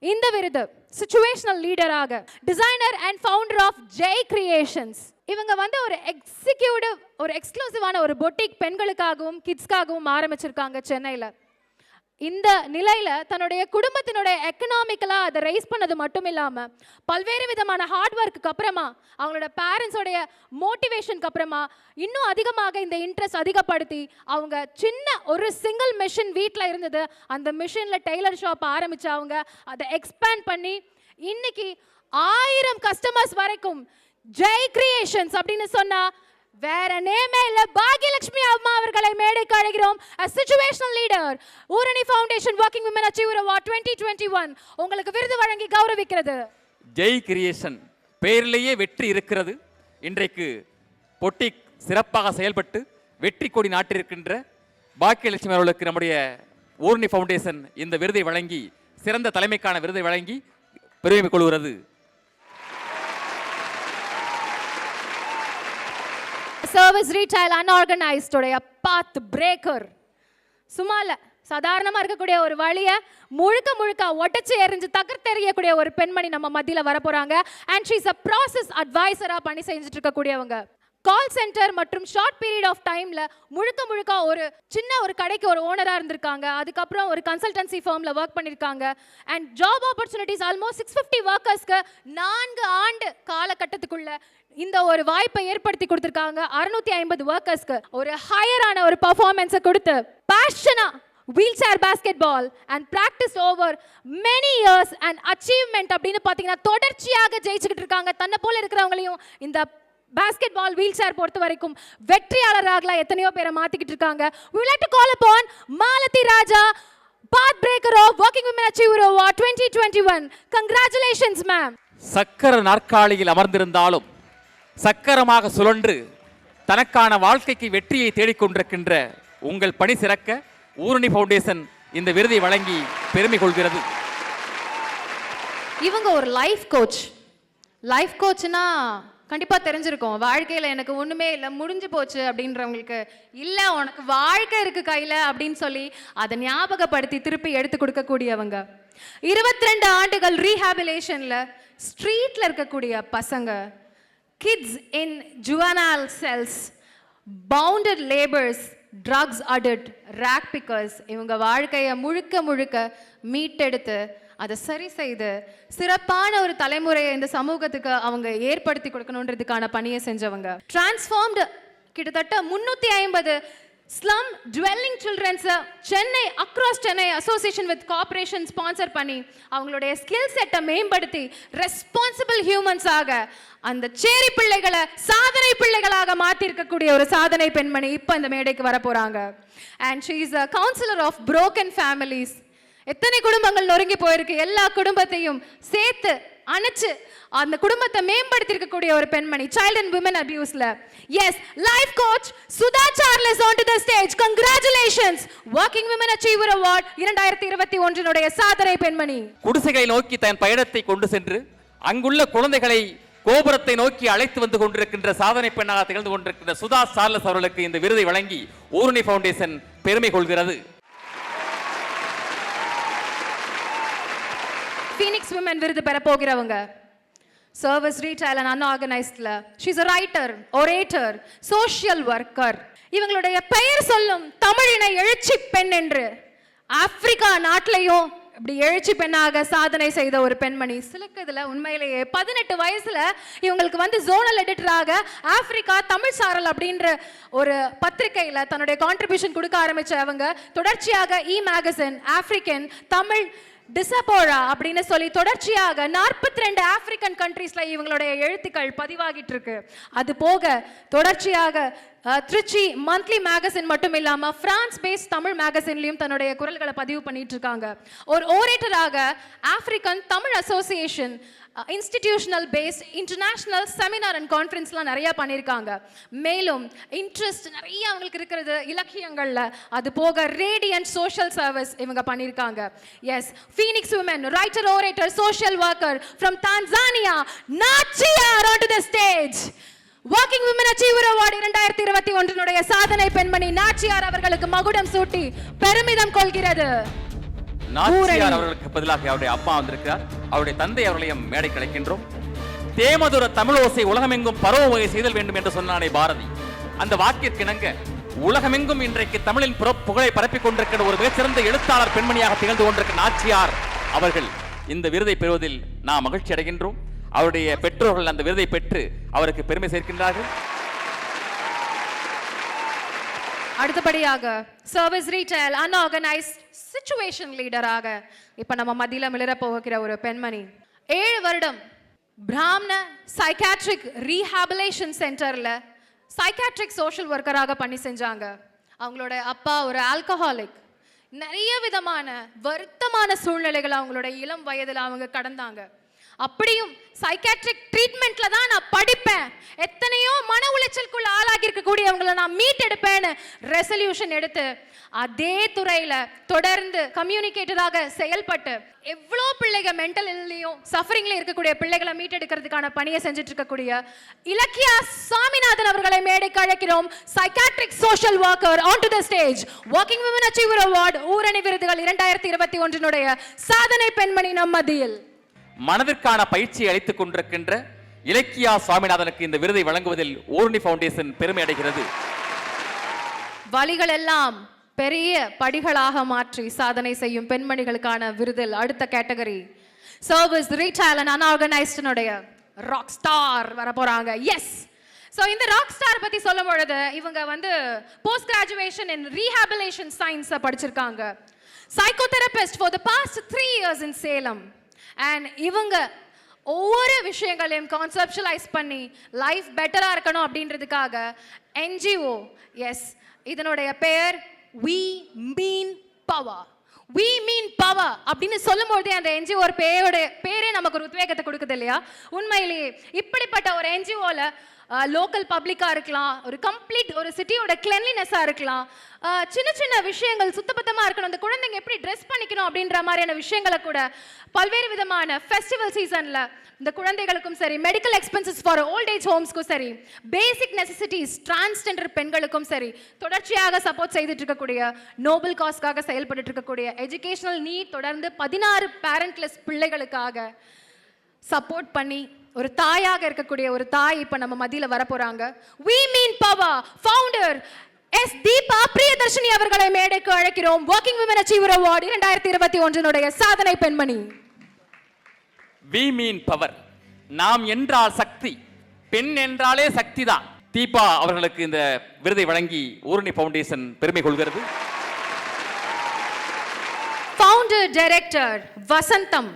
இந்த விருது சிச்சுவேஷனல் லீடராக designer and founder of Jai creations. இவங்க வந்து ஒரு எக்ஸிக்யூட்டிவ், ஒரு எக்ஸ்க்ளூசிவான ஒரு பொட்டிக் பெண்களுக்காகவும் கிட்ஸ்க்காகவும் ஆரம்பிச்சிருக்காங்க சென்னையில். இந்த நிலையில தன்னுடைய குடும்பத்தினுடைய எக்கனாமிக்கலா அதை ரைஸ் பண்ணது மட்டும் இல்லாம பல்வேறு விதமான ஹார்ட் ஒர்க்கு அப்புறமா அவங்களோட பேரண்ட்ஸோடைய மோட்டிவேஷனுக்கு அப்புறமா இன்னும் அதிகமாக இந்த இன்ட்ரெஸ்ட் அதிகப்படுத்தி அவங்க சின்ன ஒரு சிங்கிள் மிஷின் வீட்டில் இருந்தது, அந்த மிஷின்ல டெய்லர் ஷாப் ஆரம்பிச்சு அவங்க அதை எக்ஸ்பேண்ட் பண்ணி இன்னைக்கு 1000 கஸ்டமர்ஸ் வரைக்கும் ஜெய் கிரியேஷன்ஸ் அப்படின்னு சொன்னா வேற நேமே இல்ல, பாக்யலட்சுமி அம்மா அவர்களை மேடைக்கு அழைக்கிறோம். a situational leader, Oorani foundation Working Women Achiever Award 2021 உங்களுக்கு விருது வழங்கி கௌரவிக்கிறது. ஜெய் கிரியேஷன் பெயரிலேயே வெற்றி இருக்கிறது. இன்றைக்கு பொட்டிக் சிறப்பாக செயல்பட்டு வெற்றி கொடி நாட்டிருக்கின்ற பாக்கியலட்சுமி அவர்களுக்கு நம்முடைய ஊரணி ஃபவுண்டேஷன் இந்த விருதை வழங்கி, சிறந்த தலைமைக்கான விருதை வழங்கி பெருமை கொள்கிறது. சர்வீஸ் ரீட்டைல் அன்ஆர்கனைஸ்ட் உடைய பாத் பிரேக்கர். சும்மால சாதாரணமா இருக்கக்கூடிய ஒரு வழியை முழுக்க ஒட்டச்சு எரிஞ்சு தகர்த்தெறியக்கூடிய ஒரு பெண்மணி நம்ம மத்தியில் வரப்போறாங்க. And she is a process அட்வைசரா பணி செஞ்சுட்டு இருக்கக்கூடியவங்க. கால் சென்டர் மற்றும் ஷார்ட் பீரியட் ஆஃப் டைம்ல முழுக்க ஒரு சின்ன ஒரு கடைக்கு ஒரு ஓனரா இருந்திருக்காங்க. அதுக்கப்புறம் ஒரு கன்சல்டன்சி ஃபார்ம்ல ஒர்க் பண்ணிருக்காங்க. அண்ட் ஜாப் ஆப்பர்ச்சுனிட்டிஸ் ஆல்மோஸ்ட் 650 ஒர்க்கர்ஸ்க்கு 4 ஆண்டு காலகட்டத்துக்குள்ள இந்த ஒரு வாய்ப்பை ஏற்படுத்தி கொடுத்திருக்காங்க. 650 ஒர்க்கர்ஸ்க்கு ஒரு ஹையரான ஒரு பெர்ஃபார்மன்ஸை கொடுத்து பேஷனா wheelchair basketball and practice over many years and achievement அப்படின்னு பார்த்தீங்கன்னா தொடர்ச்சியாக ஜெயிச்சுக்கிட்டு இருக்காங்க. தன்னை போல இருக்கிறவங்களையும் இந்த பாஸ்கெட் பால் வீல் சேர் பொறுத்த வரைக்கும் வெற்றியாளராக எத்தனையோ பேரை மாத்திக்கிட்டு இருக்காங்க. we would like to call upon Malathi Raja, path breaker of Working Women Achiever Award 2021. congratulations ma'am. சக்கர நாற்காலியில் அமர்ந்திருந்தாலும் சக்கரமாக சுழன்று தனக்கான வாழ்க்கைக்கு வெற்றியை தேடிக்கொண்டிருக்கின்ற உங்கள் பணி சிறக்க ஊரணி ஃபவுண்டேஷன் இந்த விருதை வழங்கி பெருமை கொள்கிறது. இவங்க ஒரு லைஃப் கோச். லைஃப் கோச்னா கண்டிப்பா தெரிஞ்சிருக்கும். வாழ்க்கையில எனக்கு ஒண்ணுமே இல்லை, முடிஞ்சு போச்சு அப்படின்றவங்களுக்கு இல்ல உனக்கு வாழ்க்கை இருக்கு கையில அப்படின்னு சொல்லி அதை ஞாபகப்படுத்தி திருப்பி எடுத்து கொடுக்கக்கூடியவங்க. 22 ஆண்டுகள் ரீஹாபிலேஷன்ல ஸ்ட்ரீட்ல இருக்கக்கூடிய பசங்க, கிட்ஸ் இன் juvenile cells, bounded laborers, drugs addict, rack pickers, இவங்க வாழ்க்கையை முழுக்க மீட்டெடுத்து அதை சரி செய்து சிறப்பான ஒரு தலைமுறையை இந்த சமூகத்துக்கு அவங்க ஏற்படுத்தி கொடுக்கணுன்றதுக்கான பணியை செஞ்சவங்க. டிரான்ஸ்ஃபார்ம்டு கிட்டத்தட்ட 350 slum dwelling childrens Chennai across Chennai association with corporation sponsor பண்ணி அவங்களுடைய ஸ்கில் செட்டை மேம்படுத்தி ரெஸ்பான்சிபிள் ஹியூமன்ஸாக அந்த சேரி பிள்ளைகளை சாதனை பிள்ளைகளாக மாற்றி இருக்கக்கூடிய ஒரு சாதனை பெண்மணி இப்போ இந்த மேடைக்கு வர போறாங்க. And she is a counsellor of broken families. எத்தனை குடும்பங்கள் நொறுங்கி போயிருக்கு, எல்லா குடும்பத்தையும் சேர்த்து அணைச்சு அந்த குடும்பத்தை மேம்படுத்தி இருக்கக்கூடிய ஒரு பெண்மணி சைல்ட் அண்ட் விமன் அபியூஸ்ல. Yes, life coach Sudha Charles onto the stage. congratulations Working Women Achiever Award 2021 சாதனை பெண்மணி. குடிசைகளை நோக்கி தன் பயணத்தை கொண்டு சென்று அங்குள்ள குழந்தைகளை கோபுரத்தை நோக்கி அழைத்து வந்து கொண்டிருக்கின்ற சாதனை பெண்ணாக திகழ்ந்து கொண்டிருக்கின்ற சுதா சார்லஸ் அவர்களுக்கு இந்த விருதை வழங்கி ஊரணி ஃபவுண்டேஷன் பெருமை கொள்கிறது. ஃபீனிக்ஸ் விமன் விருது பெற போகிறவங்க சர்வீஸ் ரீட்டைல் அண்ட் அன்ஆர்கனைஸ்ட்ல she is a writer, orator, social worker. இவங்களுடைய பெயர் சொல்லும் தமிழினை எழுச்சி பெண் என்று ஆப்பிரிக்கா நாட்டிலையும் இப்படி எழுச்சி பெண்ணாக சாதனை செய்த ஒரு பெண்மணி. சிலக்குதுல உண்மையிலேயே 18 வயசுல இவங்களுக்கு வந்து ஜோனல் எடிட்டராக ஆப்பிரிக்கா தமிழ் சாரல் அப்படின்ற ஒரு பத்திரிகையில தன்னுடைய கான்ட்ரிபியூஷன் கொடுக்க ஆரம்பிச்ச அவங்க தொடர்ச்சியாக இ மேகசின், ஆப்பிரிக்கன், தமிழ் டிசபோரா அப்படின்னு சொல்லி தொடர்ச்சியாக 42 ஆப்பிரிக்கன் கண்ட்ரீஸ்ல இவங்களுடைய எழுத்துக்கள் பதிவாகிட்டு இருக்கு. அது போக தொடர்ச்சியாக திருச்சி மந்த்லி மேகசின் மட்டும் இல்லாம பிரான்ஸ் பேஸ் தமிழ் மேகசின்லயும் தன்னுடைய குரல்களை பதிவு பண்ணிட்டு இருக்காங்க. ஒரு ஓரேட்டராக African Tamil association institutional based international seminar and கான்ஃபரன்ஸ்லாம் நிறைய பண்ணியிருக்காங்க. மேலும் இன்ட்ரெஸ்ட் நிறைய அவங்களுக்கு இருக்கிறது இலக்கியங்கள்ல. அது போக ரேடியன்ட் சோஷியல் சர்வீஸ் இவங்க பண்ணியிருக்காங்க. Yes, Phoenix woman writer orator social worker from Tanzania Nachiyar onto the stage. Walking women achiever award 2021 சாதனை பெண்மணி நாச்சியார் அவர்களுக்கு மகுடம் சூட்டி பெருமிதம் கொள்கிறது. நாச்சியார் அவர்களுக்கு பதிலாக அவருடைய அப்பா வந்திருக்கிறார். அவருடைய தந்தை அவர்களையும் மேடை கிடைக்கின்றோம். தேமதுர தமிழோசை உலகமெங்கும் பரவ வகை செய்தல் வேண்டும் என்று சொன்னானே பாரதி. அந்த வாக்கிற்கிணங்க உலகமெங்கும் இன்றைக்கு தமிழின் புகழை பரப்பிக் கொண்டிருக்கிற ஒரு மிகச்சிறந்த எழுத்தாளர் பெண்மணியாக திகழ்ந்து கொண்டிருக்கிற நாச்சியார் அவர்கள் இந்த விருதை பெறுவதில் நாம் மகிழ்ச்சி அடைகின்றோம். அவருடைய பெற்றோர்கள் அந்த விருதை பெற்று அவருக்கு பெருமை சேர்க்கின்றார்கள். அடுத்தபடியாக சர்வீஸ் ரீட்டைல் அன்ஆர்கனைஸ்ட் சிச்சுவேஷன் லீடராக இப்ப நம்ம மத்தியில மிளற போகிற ஒரு பெண்மணி 7 வருடம் பிராமண சைக்காட்ரிக் ரீஹாபிலேஷன் சென்டர்ல சைக்காட்ரிக் சோஷியல் ஒர்க்கராக பணி செஞ்சாங்க. அவங்களோட அப்பா ஒரு ஆல்கஹாலிக். நிறைய விதமான வருத்தமான சூழ்நிலைகள் அவங்களோட இளம் வயதில் அவங்க கடந்தாங்க. அப்படியும் சைக்காட்ரிக் ட்ரீட்மெண்ட்ல தான் நான் படிப்பேன், எத்தனையோ மன உளைச்சலுக்குள்ள ஆளாகி இருக்கக்கூடியவங்களை நான் மீட் எடுப்பேன்னு ரெசல்யூஷன் எடுத்து அதே துறையில தொடர்ந்து கம்யூனிகேட்டராக செயல்பட்டு எவ்வளோ பிள்ளைகள் மென்டல் இல்லையும் சஃபரிங்ல இருக்கக்கூடிய பிள்ளைகளை மீட் எடுக்கிறதுக்கான பணியை செஞ்சுட்டு இருக்கக்கூடிய இலக்கியா சாமிநாதன் அவர்களை மேடைக்கு அழைக்கிறோம். Psychiatric social worker onto the stage. Walking women achiever award Oorani விருதுகள் 2021 சாதனை பெண்மணி நம் மத்தியில். மனதிற்கான பயிற்சியை அளித்துக் கொண்டிருக்கின்ற இலக்கியா சுவாமிநாதனுக்கு இந்த விருதை வழங்குவதில் ஊரணி ஃபவுண்டேஷன் பெருமை அடைகிறது. வழிகள் எல்லாம் பெரிய படிகளாக மாற்றி சாதனை செய்யும் பெண்மணிகளுக்கான விருதில் அடுத்த கேட்டகரி சர்வீஸ் ரீட்டைல் அண்ட் அன்ஆர்கனைஸ்டுடைய ராக் ஸ்டார் வர போறாங்க. எஸ், ஸோ இந்த ராக் ஸ்டார் பத்தி சொல்லும் பொழுது இவங்க post graduation in rehabilitation science படிச்சிருக்காங்க. Psychotherapist for the past 3 years in Salem. And இவங்க ஒவ்வொரு விஷயங்களையும் கான்செப்ஷுவலைஸ் பண்ணி லைஃப் பெட்டரா இருக்கணும் அப்படின்றதுக்காக என்ஜிஓ, எஸ், இதனுடைய பெயர் We Mean Power. We Mean Power அப்படின்னு சொல்லும்போதே அந்த என்ஜிஓ பேரே நமக்கு ஒரு உத்வேகத்தை கொடுக்குது இல்லையா? உண்மையிலேயே இப்படிப்பட்ட ஒரு என்ஜிஓல லோக்கல் பப்ளிக்காக இருக்கலாம், ஒரு கம்ப்ளீட் ஒரு சிட்டியோட கிளென்லினஸாக இருக்கலாம், சின்ன சின்ன விஷயங்கள் சுத்தபத்தமாக இருக்கணும், அந்த குழந்தைங்க எப்படி ட்ரெஸ் பண்ணிக்கணும் அப்படின்ற மாதிரியான விஷயங்களை கூட பல்வேறு விதமான ஃபெஸ்டிவல் சீசனில் இந்த குழந்தைகளுக்கும் சரி, medical expenses for old age ஹோம்ஸ்க்கும் சரி, பேசிக் நெசசிட்டிஸ் டிரான்ஸ்ஜெண்டர் பெண்களுக்கும் சரி தொடர்ச்சியாக சப்போர்ட் செய்துட்டு இருக்கக்கூடிய, நோபல் காஸ்க்காக செயல்பட்டு இருக்கக்கூடிய, எஜுகேஷனல் நீட் தொடர்ந்து 16 பேரண்ட்லெஸ் பிள்ளைகளுக்காக சப்போர்ட் பண்ணி ஒரு தாயாக இருக்கக்கூடிய ஒரு தாய் இப்ப நம்ம மத்தியில வர போறாங்க. We Mean Power founder S Deepa Priyadharshini அவர்களை மேடைக்கு அழைக்கிறோம். வாக்கிங் விமன் அச்சீவர் அவார்டு 2021 சாதனை பெண்மணி. We Mean Power, நாம் என்றால் சக்தி, பெண் என்றாலே சக்தி தான். தீபா அவர்களுக்கு இந்த விருதை வழங்கி ஊரணி ஃபவுண்டேஷன் பெருமை கொள்கிறது. ஃபவுண்டர் டைரக்டர் வசந்தம்.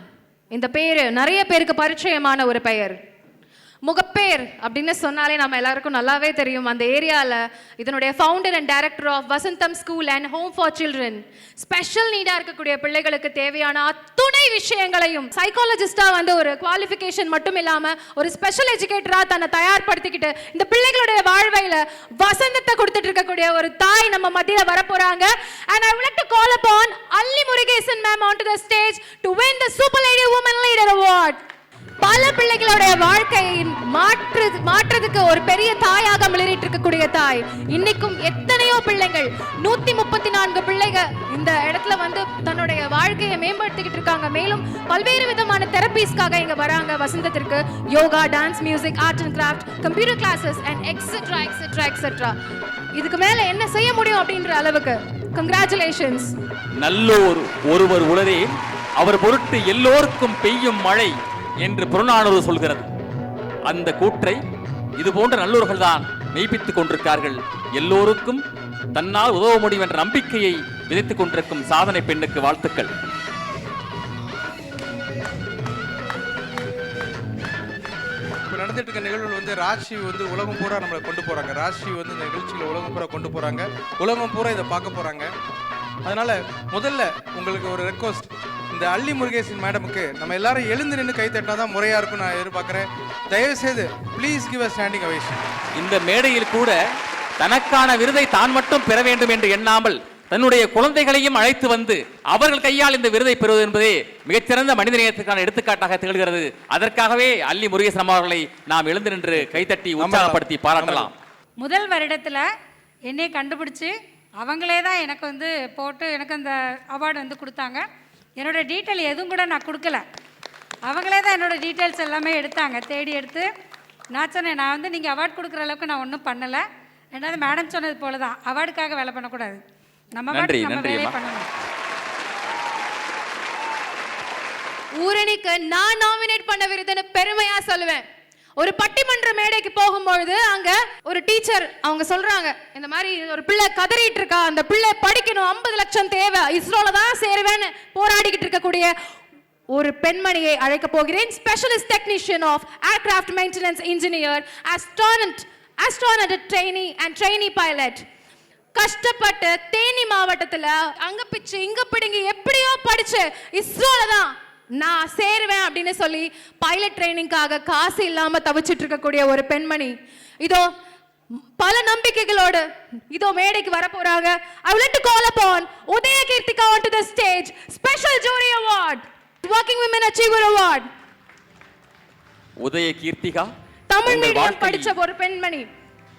இந்த பேரு நிறைய பேருக்கு பரிச்சயமான ஒரு பெயர். முகப்பேர் அப்படின்னு சொன்னாலே நம்ம எல்லாருக்கும் நல்லாவே தெரியும். அந்த ஏரியாவில் இதனுடைய founder and director of Vasantham school and home for children. Special நீடாக இருக்கக்கூடிய பிள்ளைகளுக்கு தேவையான அத்துணை விஷயங்களையும் சைக்காலஜிஸ்டாக ஒரு குவாலிஃபிகேஷன் மட்டும் இல்லாமல் ஒரு ஸ்பெஷல் எஜுகேட்டராக தன்னை தயார்படுத்திக்கிட்டு இந்த பிள்ளைகளுடைய வாழ்வையில் வசந்தத்தை கொடுத்துட்டு இருக்கக்கூடிய ஒரு தாய் நம்ம மத்தியில் வரப்போறாங்க. And I would like to call upon Alli Murugesan ma'am onto the stage to win the Super Lady Woman Leader Award. பல பிள்ளைகளுடைய வாழ்க்கையை மாற்றதுக்கு ஒரு பெரிய தாயாக மிளறிட்டு இருக்கக்கூடிய தாய். இன்னைக்கும் எத்தனையோ பிள்ளைகள் 134 பிள்ளைகள் இந்த இடத்துல தன்னுடைய வாழ்க்கையை மேம்படுத்திக்கிட்டு இருக்காங்க. மேலும் பல்வேறு விதமான தெரபிஸ்க்காக இங்க வராங்க வசந்தத்திற்கு. Yoga, dance, music, art and craft, computer classes and etcetera etcetera etcetera. இதுக்கு மேல என்ன செய்ய முடியும் அப்படின்ற அளவுக்கு கங்க்ராச்சுலேஷன்ஸ். நல்லோர் ஒருவர் உளரே அவர் பொருட்டு எல்லோருக்கும் பெய்யும் மழை என்று புறநானூறு சொல்கிறது. அந்த கூற்றை இது போன்ற நல்லோர்கள் தான் மெய்ப்பித்துக் கொண்டிருக்கிறார்கள். எல்லோருக்கும் தன்னால் உதவ முடியும் என்ற நம்பிக்கையை விதைத்துக் கொண்டிருக்கும் சாதனை பெண்ணுக்கு வாழ்த்துக்கள். நடந்துட்டு இருக்க நிகழ்வுகள் வந்து ராஜ்ஸ்ரீ வந்து உலகம் பூரா நம்மளை கொண்டு போகிறாங்க. ராஜ்ஸ்ரீ வந்து இந்த நிகழ்ச்சியில் உலகம் பூரா கொண்டு போகிறாங்க, உலகம் பூரா இதை பார்க்க போகிறாங்க. அதனால் முதல்ல உங்களுக்கு ஒரு ரெக்வஸ்ட், இந்த அள்ளி முருகேசன் மேடமுக்கு நம்ம எல்லாரும் எழுந்து நின்று கை தட்டினா தான் முறையாக இருக்கும் நான் எதிர்பார்க்குறேன். தயவுசெய்து please give a standing ovation. இந்த மேடையில் கூட தனக்கான விருதை தான் மட்டும் பெற வேண்டும் என்று எண்ணாமல் தன்னுடைய குழந்தைகளையும் அழைத்து வந்து அவர்கள் கையால் இந்த விருதை பெறுவது என்பதே மிகச்சிறந்த மனிதநேயத்துக்கான எடுத்துக்காட்டாக திகழ்கிறது. அதற்காகவே அள்ளி முருகேசன் அவர்களை நாம் எழுந்து நின்று கைத்தட்டி உற்சாகப்படுத்தி பாராட்டலாம். முதல் வருடத்தில் என்னை கண்டுபிடிச்சு அவங்களே தான் எனக்கு வந்து போட்டு எனக்கு அந்த அவார்டு வந்து கொடுத்தாங்க. என்னோடய டீட்டெயில் எதுவும் கூட நான் கொடுக்கல, அவங்களே தான் என்னோடய டீட்டெயில்ஸ் எல்லாமே எடுத்தாங்க, தேடி எடுத்து. நான் சொன்னேன், நான் வந்து நீங்கள் அவார்டு கொடுக்குற அளவுக்கு நான் ஒன்றும் பண்ணலை. ரெண்டாவது மேடம் சொன்னது போல தான், அவார்டுக்காக வேலை பண்ணக்கூடாது, நம்ம வேலையை பண்ணணும். ஊரணிக்கு நான் நாமினேட் பண்ண விருதுன்னு பெருமையா சொல்லுவேன். ஒரு பட்டிமன்ற மேடைக்கு போகும்பொழுது அங்க ஒரு டீச்சர் அவங்க சொல்றாங்க, இந்த மாதிரி ஒரு பிள்ளை கதறிட்டு இருக்கா, அந்த பிள்ளை படிக்கணும், 50 லட்சம் தேவை, இஸ்ரோல தான் சேருவேன்னு போராடிக்கிட்டு இருக்கக்கூடிய ஒரு பெண்மணியை அழைக்க போகிறேன். Specialist technician of aircraft maintenance engineer, astronaut trainee and trainee pilot. கஷ்டப்பட்டு தேனி மாவட்டத்துல அங்க பிச்சு இங்க பிடிங்கி எப்படியோ படிச்சு இஸ்ரோல தான் நான் சேருவேன் அப்படின்னு சொல்லி பைலட் ட்ரைனிங்காக காசு இல்லாம தவிச்சிட்டு இருக்கக்கூடிய ஒரு பெண்மணி இதோ பல நம்பிக்கைகளோடு இதோ மேடைக்கு வர போறாங்க. I would like to call upon Udaya Kirtika onto the stage. Special Jury Award, Working Women Achiever Award. Udaya Keerthika Tamil medium படிச்ச ஒரு பெண்மணி.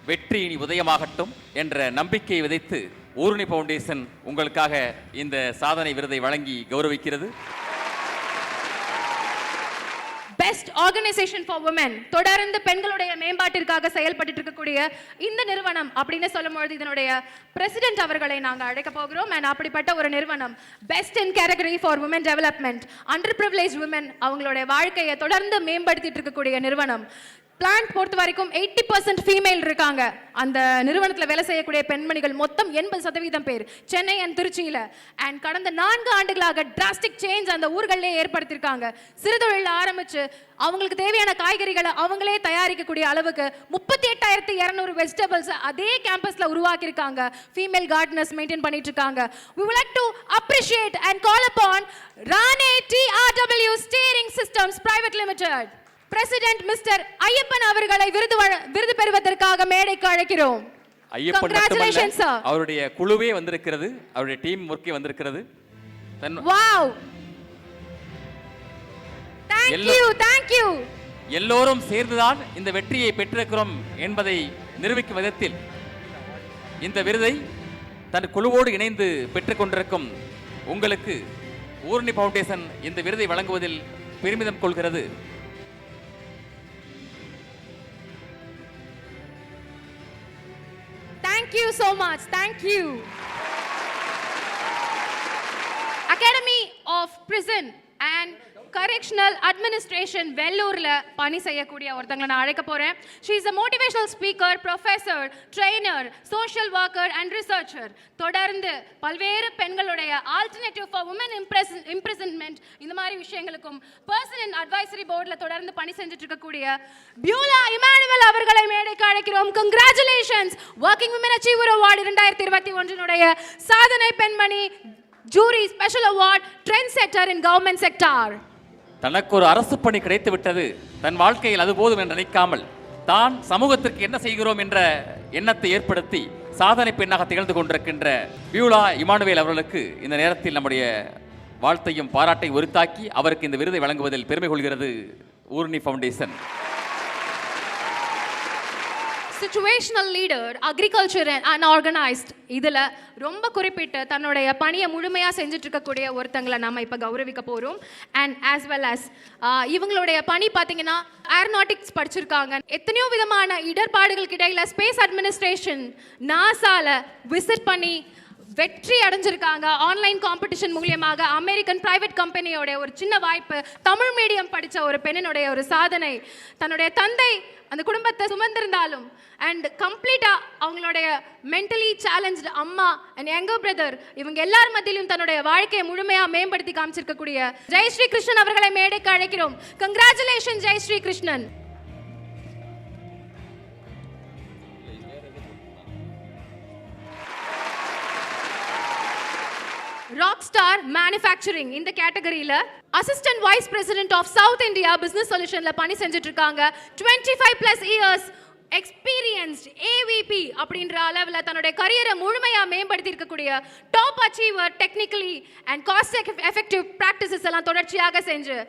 வெற்றி இனி உதயமாகட்டும் என்ற நம்பிக்கையை விதைத்து ஊரணி ஃபவுண்டேஷன் உங்களுக்காக இந்த சாதனை விருதை வழங்கி கௌரவிக்கிறது. பெஸ்ட் ஆர்கனைசேஷன் ஃபார் women, தொடர்ந்து பெண்களுடைய மேம்பாட்டிற்காக செயல்பட்டு இருக்கக்கூடிய இந்த நிறுவனம் அப்படின்னு சொல்லும்போது இதனுடைய பிரசிடென்ட் அவர்களை நாங்கள் அழைக்க போகிறோம். அண்ட் அப்படிப்பட்ட ஒரு நிறுவனம் best in category for women development, under privilege women அவங்களுடைய வாழ்க்கையை தொடர்ந்து மேம்படுத்திட்டு இருக்கக்கூடிய நிறுவனம். பிளான்ட் பொறுத்த வரைக்கும் 80% ஃபீமேல் இருக்காங்க. அந்த நிறுவனத்தில் வேலை செய்யக்கூடிய பெண்மணிகள் மொத்தம் 80% பேர் சென்னை அண்ட் திருச்சியில். அண்ட் கடந்த 4 ஆண்டுகளாக டிராஸ்டிக் சேஞ்ச் அந்த ஊர்களிலே ஏற்படுத்தியிருக்காங்க. சிறுதொழில் ஆரம்பிச்சு அவங்களுக்கு தேவையான காய்கறிகளை அவங்களே தயாரிக்கக்கூடிய அளவுக்கு 38,200 வெஜிடபிள்ஸ் அதே கேம்பஸ்ல உருவாக்கியிருக்காங்க. ஃபீமேல் கார்டனர்ஸ் மெயின்டைன் பண்ணிட்டு இருக்காங்க. We would like to appreciate and call upon Rane TRW Steering Systems Private Limited president mister Ayyappan அவர்களை விருது பெறுவதற்காக மேடைக்கு அழைக்கிறோம். ஐயப்பன் மட்டுமல்ல, அவருடைய குழுவே வந்திருக்கிறது, அவருடைய டீம் ஒர்க்கே வந்திருக்கிறது. Wow, thank you. எல்லோரும் சேர்ந்துதான் இந்த வெற்றியை பெற்றிருக்கிறோம் என்பதை நிரூபிக்கும் விதத்தில் இந்த விருதை தன் குழுவோடு இணைந்து பெற்றுக் கொண்டிருக்கும் உங்களுக்கு ஊரணி ஃபவுண்டேஷன் இந்த விருதை வழங்குவதில் பெருமிதம் கொள்கிறது. Thank you so much. Thank you. Academy of Prison and Correctional Administration வெல்லூர்ல பணி செய்யக்கூடிய ஒருத்தங்களை நான் அழைக்க போறேன். She is a motivational speaker, professor, trainer, social worker and researcher. தொடர்ந்து பல்வேறு பெண்களுடைய alternative for women imprisonment இந்த மாதிரி விஷயங்களுக்கும் person in advisory boardல தொடர்ந்து பணி செஞ்சுட்டு இருக்கக்கூடிய பியூலா இமானுவேல் அவர்களை மேடைக்கு அழைக்கிறோம். Congratulations, Working Women Achiever Award 2021 சாதனை பெண்மணி, jury special award, trend setter இன் கவர்மெண்ட் செக்டார். தனக்கு ஒரு அரசு பணி கிடைத்து விட்டது, தன் வாழ்க்கையில் அது போதும் என்று நினைக்காமல் தான் சமூகத்திற்கு என்ன செய்கிறோம் என்ற எண்ணத்தை ஏற்படுத்தி சாதனை பெண்ணாக திகழ்ந்து கொண்டிருக்கின்ற பியூலா இமானுவேல் அவர்களுக்கு இந்த நேரத்தில் நம்முடைய வாழ்த்தையும் பாராட்டை உரித்தாக்கி அவருக்கு இந்த விருதை வழங்குவதில் பெருமை கொள்கிறது Oorani foundation. Situational leader, agriculture and unorganised இதில் ரொம்ப குறிப்பிட்டு தன்னுடைய பணியை முழுமையாக செஞ்சுட்டு இருக்கக்கூடிய ஒருத்தங்களை நம்ம இப்போ கௌரவிக்க போகிறோம். அண்ட் ஆஸ் வெல் அஸ் இவங்களுடைய பணி பார்த்தீங்கன்னா ஏரோநாட்டிக்ஸ் படிச்சிருக்காங்க. எத்தனையோ விதமான இடர்பாடுகளுக்கு இடையில் ஸ்பேஸ் அட்மினிஸ்ட்ரேஷன் நாசால விசிட் பண்ணி வெற்றி அடைஞ்சிருக்காங்க. ஆன்லைன் காம்படிஷன் மூலியமாக அமெரிக்கன் பிரைவேட் கம்பெனியோட ஒரு சின்ன வாய்ப்பு, தமிழ் மீடியம் படித்த ஒரு பெண்ணினுடைய ஒரு சாதனை. தன்னுடைய தந்தை அந்த குடும்பத்தை சுமந்திருந்தாலும் அண்ட் கம்ப்ளீட்டாக அவங்களுடைய மென்டலி சேலஞ்சு அம்மா அண்ட் யங்கர் பிரதர் இவங்க எல்லார் மத்தியிலும் தன்னுடைய வாழ்க்கையை முழுமையாக மேம்படுத்தி காமிச்சிருக்கக்கூடிய ஜெயஸ்ரீ கிருஷ்ணன் அவர்களை மேடைக்கு அழைக்கிறோம். Congratulation Jayashree Krishnan. Rock star manufacturing இந்த கேட்டகரியில assistant vice president of south India business சொல்யூஷன்ல பணி செஞ்சுட்டு இருக்காங்க. 25+ இயர்ஸ் எக்ஸ்பீரியன்ஸ்ட் ஏவிபி அப்படின்ற அளவில் தன்னுடைய கரியரை முழுமையாக மேம்படுத்தி இருக்கக்கூடிய top achiever technically and cost effective practices எல்லாம் தொடர்ச்சியாக செஞ்சு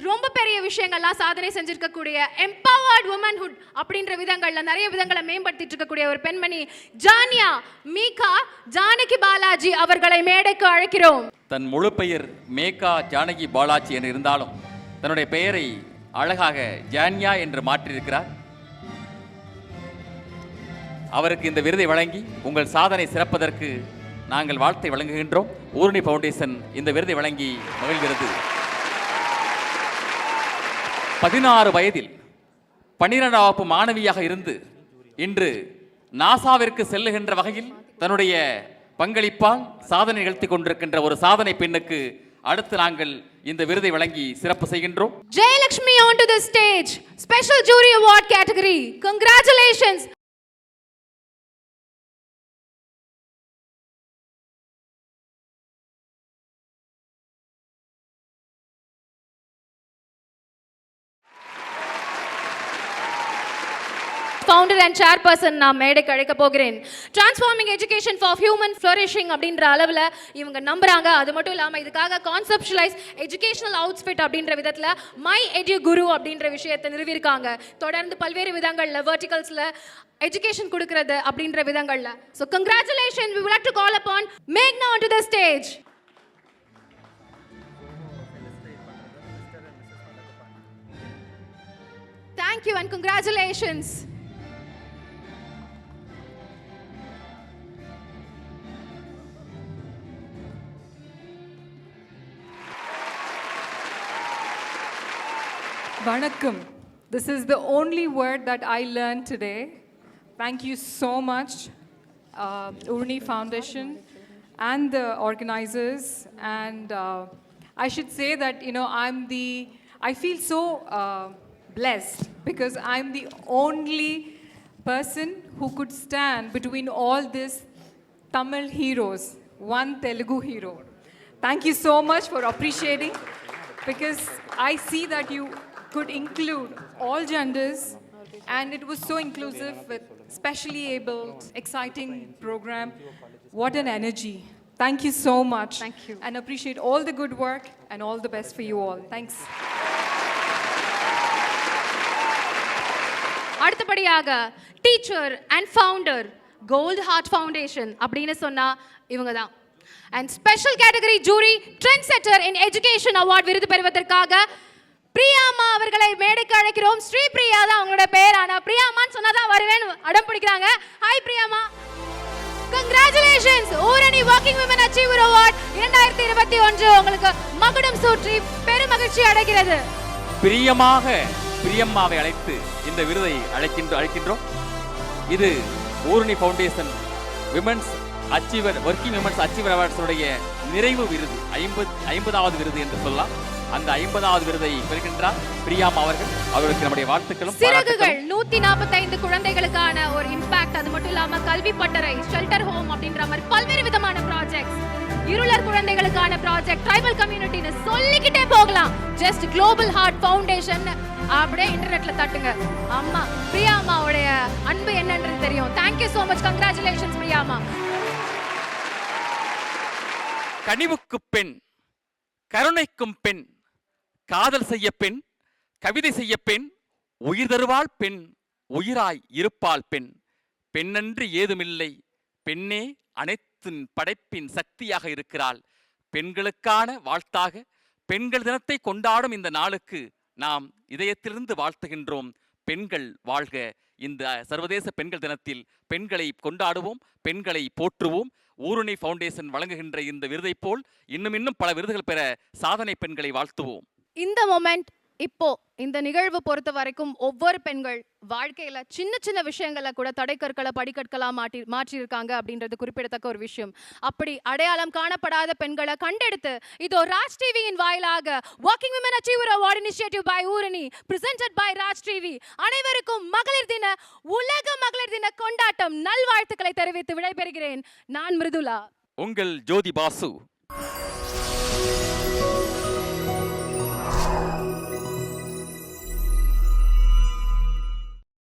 ரொம்ப பெரிய விஷயங்கள்லாம் சாதனை செஞ்சிருக்கக்கூடிய எம்பவர்ட் உமன்ஹுட் அப்படின்ற விதங்கள்ல நிறைய விதங்களை மேம்படுத்திட்டு இருக்கக்கூடிய ஒரு பெண்மணி ஜானியா மீகா ஜானகி பாலாஜி அவர்களை மேடைக்கு அழைக்கிறோம். தன் முழு பெயர் மேகா ஜானகி பாலாஜி என்று இருந்தாலும் தன்னுடைய பெயரை அழகாக ஜான்யா என்று மாற்றியிருக்கிறார். அவருக்கு இந்த விருதை வழங்கி உங்கள் சாதனை சிறப்பதற்கு நாங்கள் வாழ்த்தை வழங்குகின்றோம். ஊரணி ஃபவுண்டேஷன் இந்த விருதை வழங்கி மகிழ்கிறது. 16 வயதில் 12ஆம் வகுப்பு மாணவியாக இருந்து இன்று நாசாவிற்கு செல்லுகின்ற வகையில் தன்னுடைய பங்களிப்பால் சாதனை நிகழ்த்தி கொண்டிருக்கின்ற ஒரு சாதனை பெண்ணுக்கு அடுத்து நாங்கள் இந்த விருதை வழங்கி சிறப்பு செய்கின்றோம். Jayalakshmi on to the stage, special jury award category. Congratulations. Founder and chairperson நான் மேடைக்கு அழைக்க போகிறேன். Transforming education for human flourishing அப்படின்ற அளவில் இவங்க நம்புறாங்க. அது மட்டும் இல்லாமல் இதுக்காக கான்செப்ஷுவலைஸ் எஜுகேஷனல் அவுட்ஃபிட் அப்படின்ற விதத்தில் மை எடு குரு அப்படின்ற விஷயத்தை நிறுவியிருக்காங்க. தொடர்ந்து பல்வேறு விதங்களில் வெர்டிகல்ஸில் எஜுகேஷன் கொடுக்கறது அப்படின்ற விதங்களில். So congratulation. we would like to call upon Meghna onto the stage. Thank you and congratulations. Vanakkam. This is the only word that I learned today. Thank you so much, Urni Foundation and the organizers. And I should say that, I feel so blessed because I'm the only person who could stand between all these Tamil heroes, one Telugu hero. Thank you so much for appreciating, because I see that you could include all genders and it was so inclusive with specially abled, exciting program. What an energy. Thank you so much. Thank you. And appreciate all the good work and all the best for you all. Thanks. அடுத்தபடியாக teacher and founder Gold Heart Foundation அப்படின்னு சொன்னா இவங்க தான். And special category jury trend setter in education award விருது பெறுவதற்காக பிரியாமா அவர்களை மேடைக்கு அழைக்கிறோம். ஸ்ரீ பிரியா தான் அவங்களோட பேர். ஆனா பிரியாமான்னு சொன்னாதான் வருவேன்னு அடம் பிடிக்கிறாங்க. ஹாய் பிரியாமா. Congratulations. Oorani working women achiever award 2021 உங்களுக்கு மகுடம் சூற்றி பெருமகிழ்ச்சி அடைகிறது. பிரியம்மாவை அழைத்து இந்த விருதை அழைக்கின்றோம். இது Oorani foundation women's achiever working women's achiever அவார்ட்ஸுடைய நிறைவு விருது, 50வது விருது என்று சொல்லலாம். அந்த 50வது விருதை பெறுகின்றார் பிரியாமா அவர்கள். அவர்களுக்கு நம்முடைய வாழ்த்துக்களும். சிறகுகள் 145 குழந்தைகளுக்கான ஒரு இம்பாக்ட். அது மட்டும் இல்லாம கல்வி பட்டறை, ஷெல்டர் ஹோம் அப்படின்ற மாதிரி பல்வேறு விதமான ப்ராஜெக்ட்ஸ், இருளர் குழந்தைகளுக்கான ப்ராஜெக்ட், ட்ரைபல் கம்யூனிட்டின்னு சொல்லிக்கிட்டே போகலாம். ஜஸ்ட் குளோபல் ஹார்ட் ஃபவுண்டேஷன் அப்படியே இன்டர்நெட்ல தட்டுங்க. அம்மா பிரியாமாவுடைய அன்பு என்னன்றது தெரியும். Thank you so much. கங்க்ராச்சுலேஷன்ஸ் பிரியாமா. கனிவுக்கு பெண், கருணைக்கும் பெண், காதல் செய்ய பெண், கவிதை செய்ய பெண், உயிர் தருவாள் பெண், உயிராய் இருப்பாள் பெண். பெண்ணன்று ஏதுமில்லை, பெண்ணே அனைத்தின் படைப்பின் சக்தியாக இருக்கிறாள். பெண்களுக்கான வாழ்த்தாக பெண்கள் தினத்தை கொண்டாடும் இந்த நாளுக்கு நாம் இதயத்திலிருந்து வாழ்த்துகின்றோம். பெண்கள் வாழ்க. இந்த சர்வதேச பெண்கள் தினத்தில் பெண்களை கொண்டாடுவோம், பெண்களை போற்றுவோம். ஊரணி ஃபவுண்டேஷன் வழங்குகின்ற இந்த விருதை போல் இன்னும் பல விருதுகள் பெற சாதனை பெண்களை வாழ்த்துவோம். இந்த மொமெண்ட் இப்போ இந்த நிகழ்வு பொறுத்த வரைக்கும் ஒவ்வொரு பெண்கள் வாழ்க்கையில சின்ன சின்ன விஷயங்களை கூட தடைக்கற்களை படிக்கற்களா மாற்றியிருக்காங்க அப்படின்றது குறிப்பிடத்தக்க ஒரு விஷயம். அப்படி அடையாளம் காணப்படாத பெண்களை கண்டெடுத்து இதோ ராஜ் டிவியின் வாயிலாக working women achiever award initiative by Oorani presented by Raj TV அனைவருக்கும் உலக மகளிர் தின கொண்டாட்டம் நல்வாழ்த்துக்களை தெரிவித்து விடைபெறுகிறேன். நான் மிருதுலா. உங்கள் ஜோதி பாசு. you.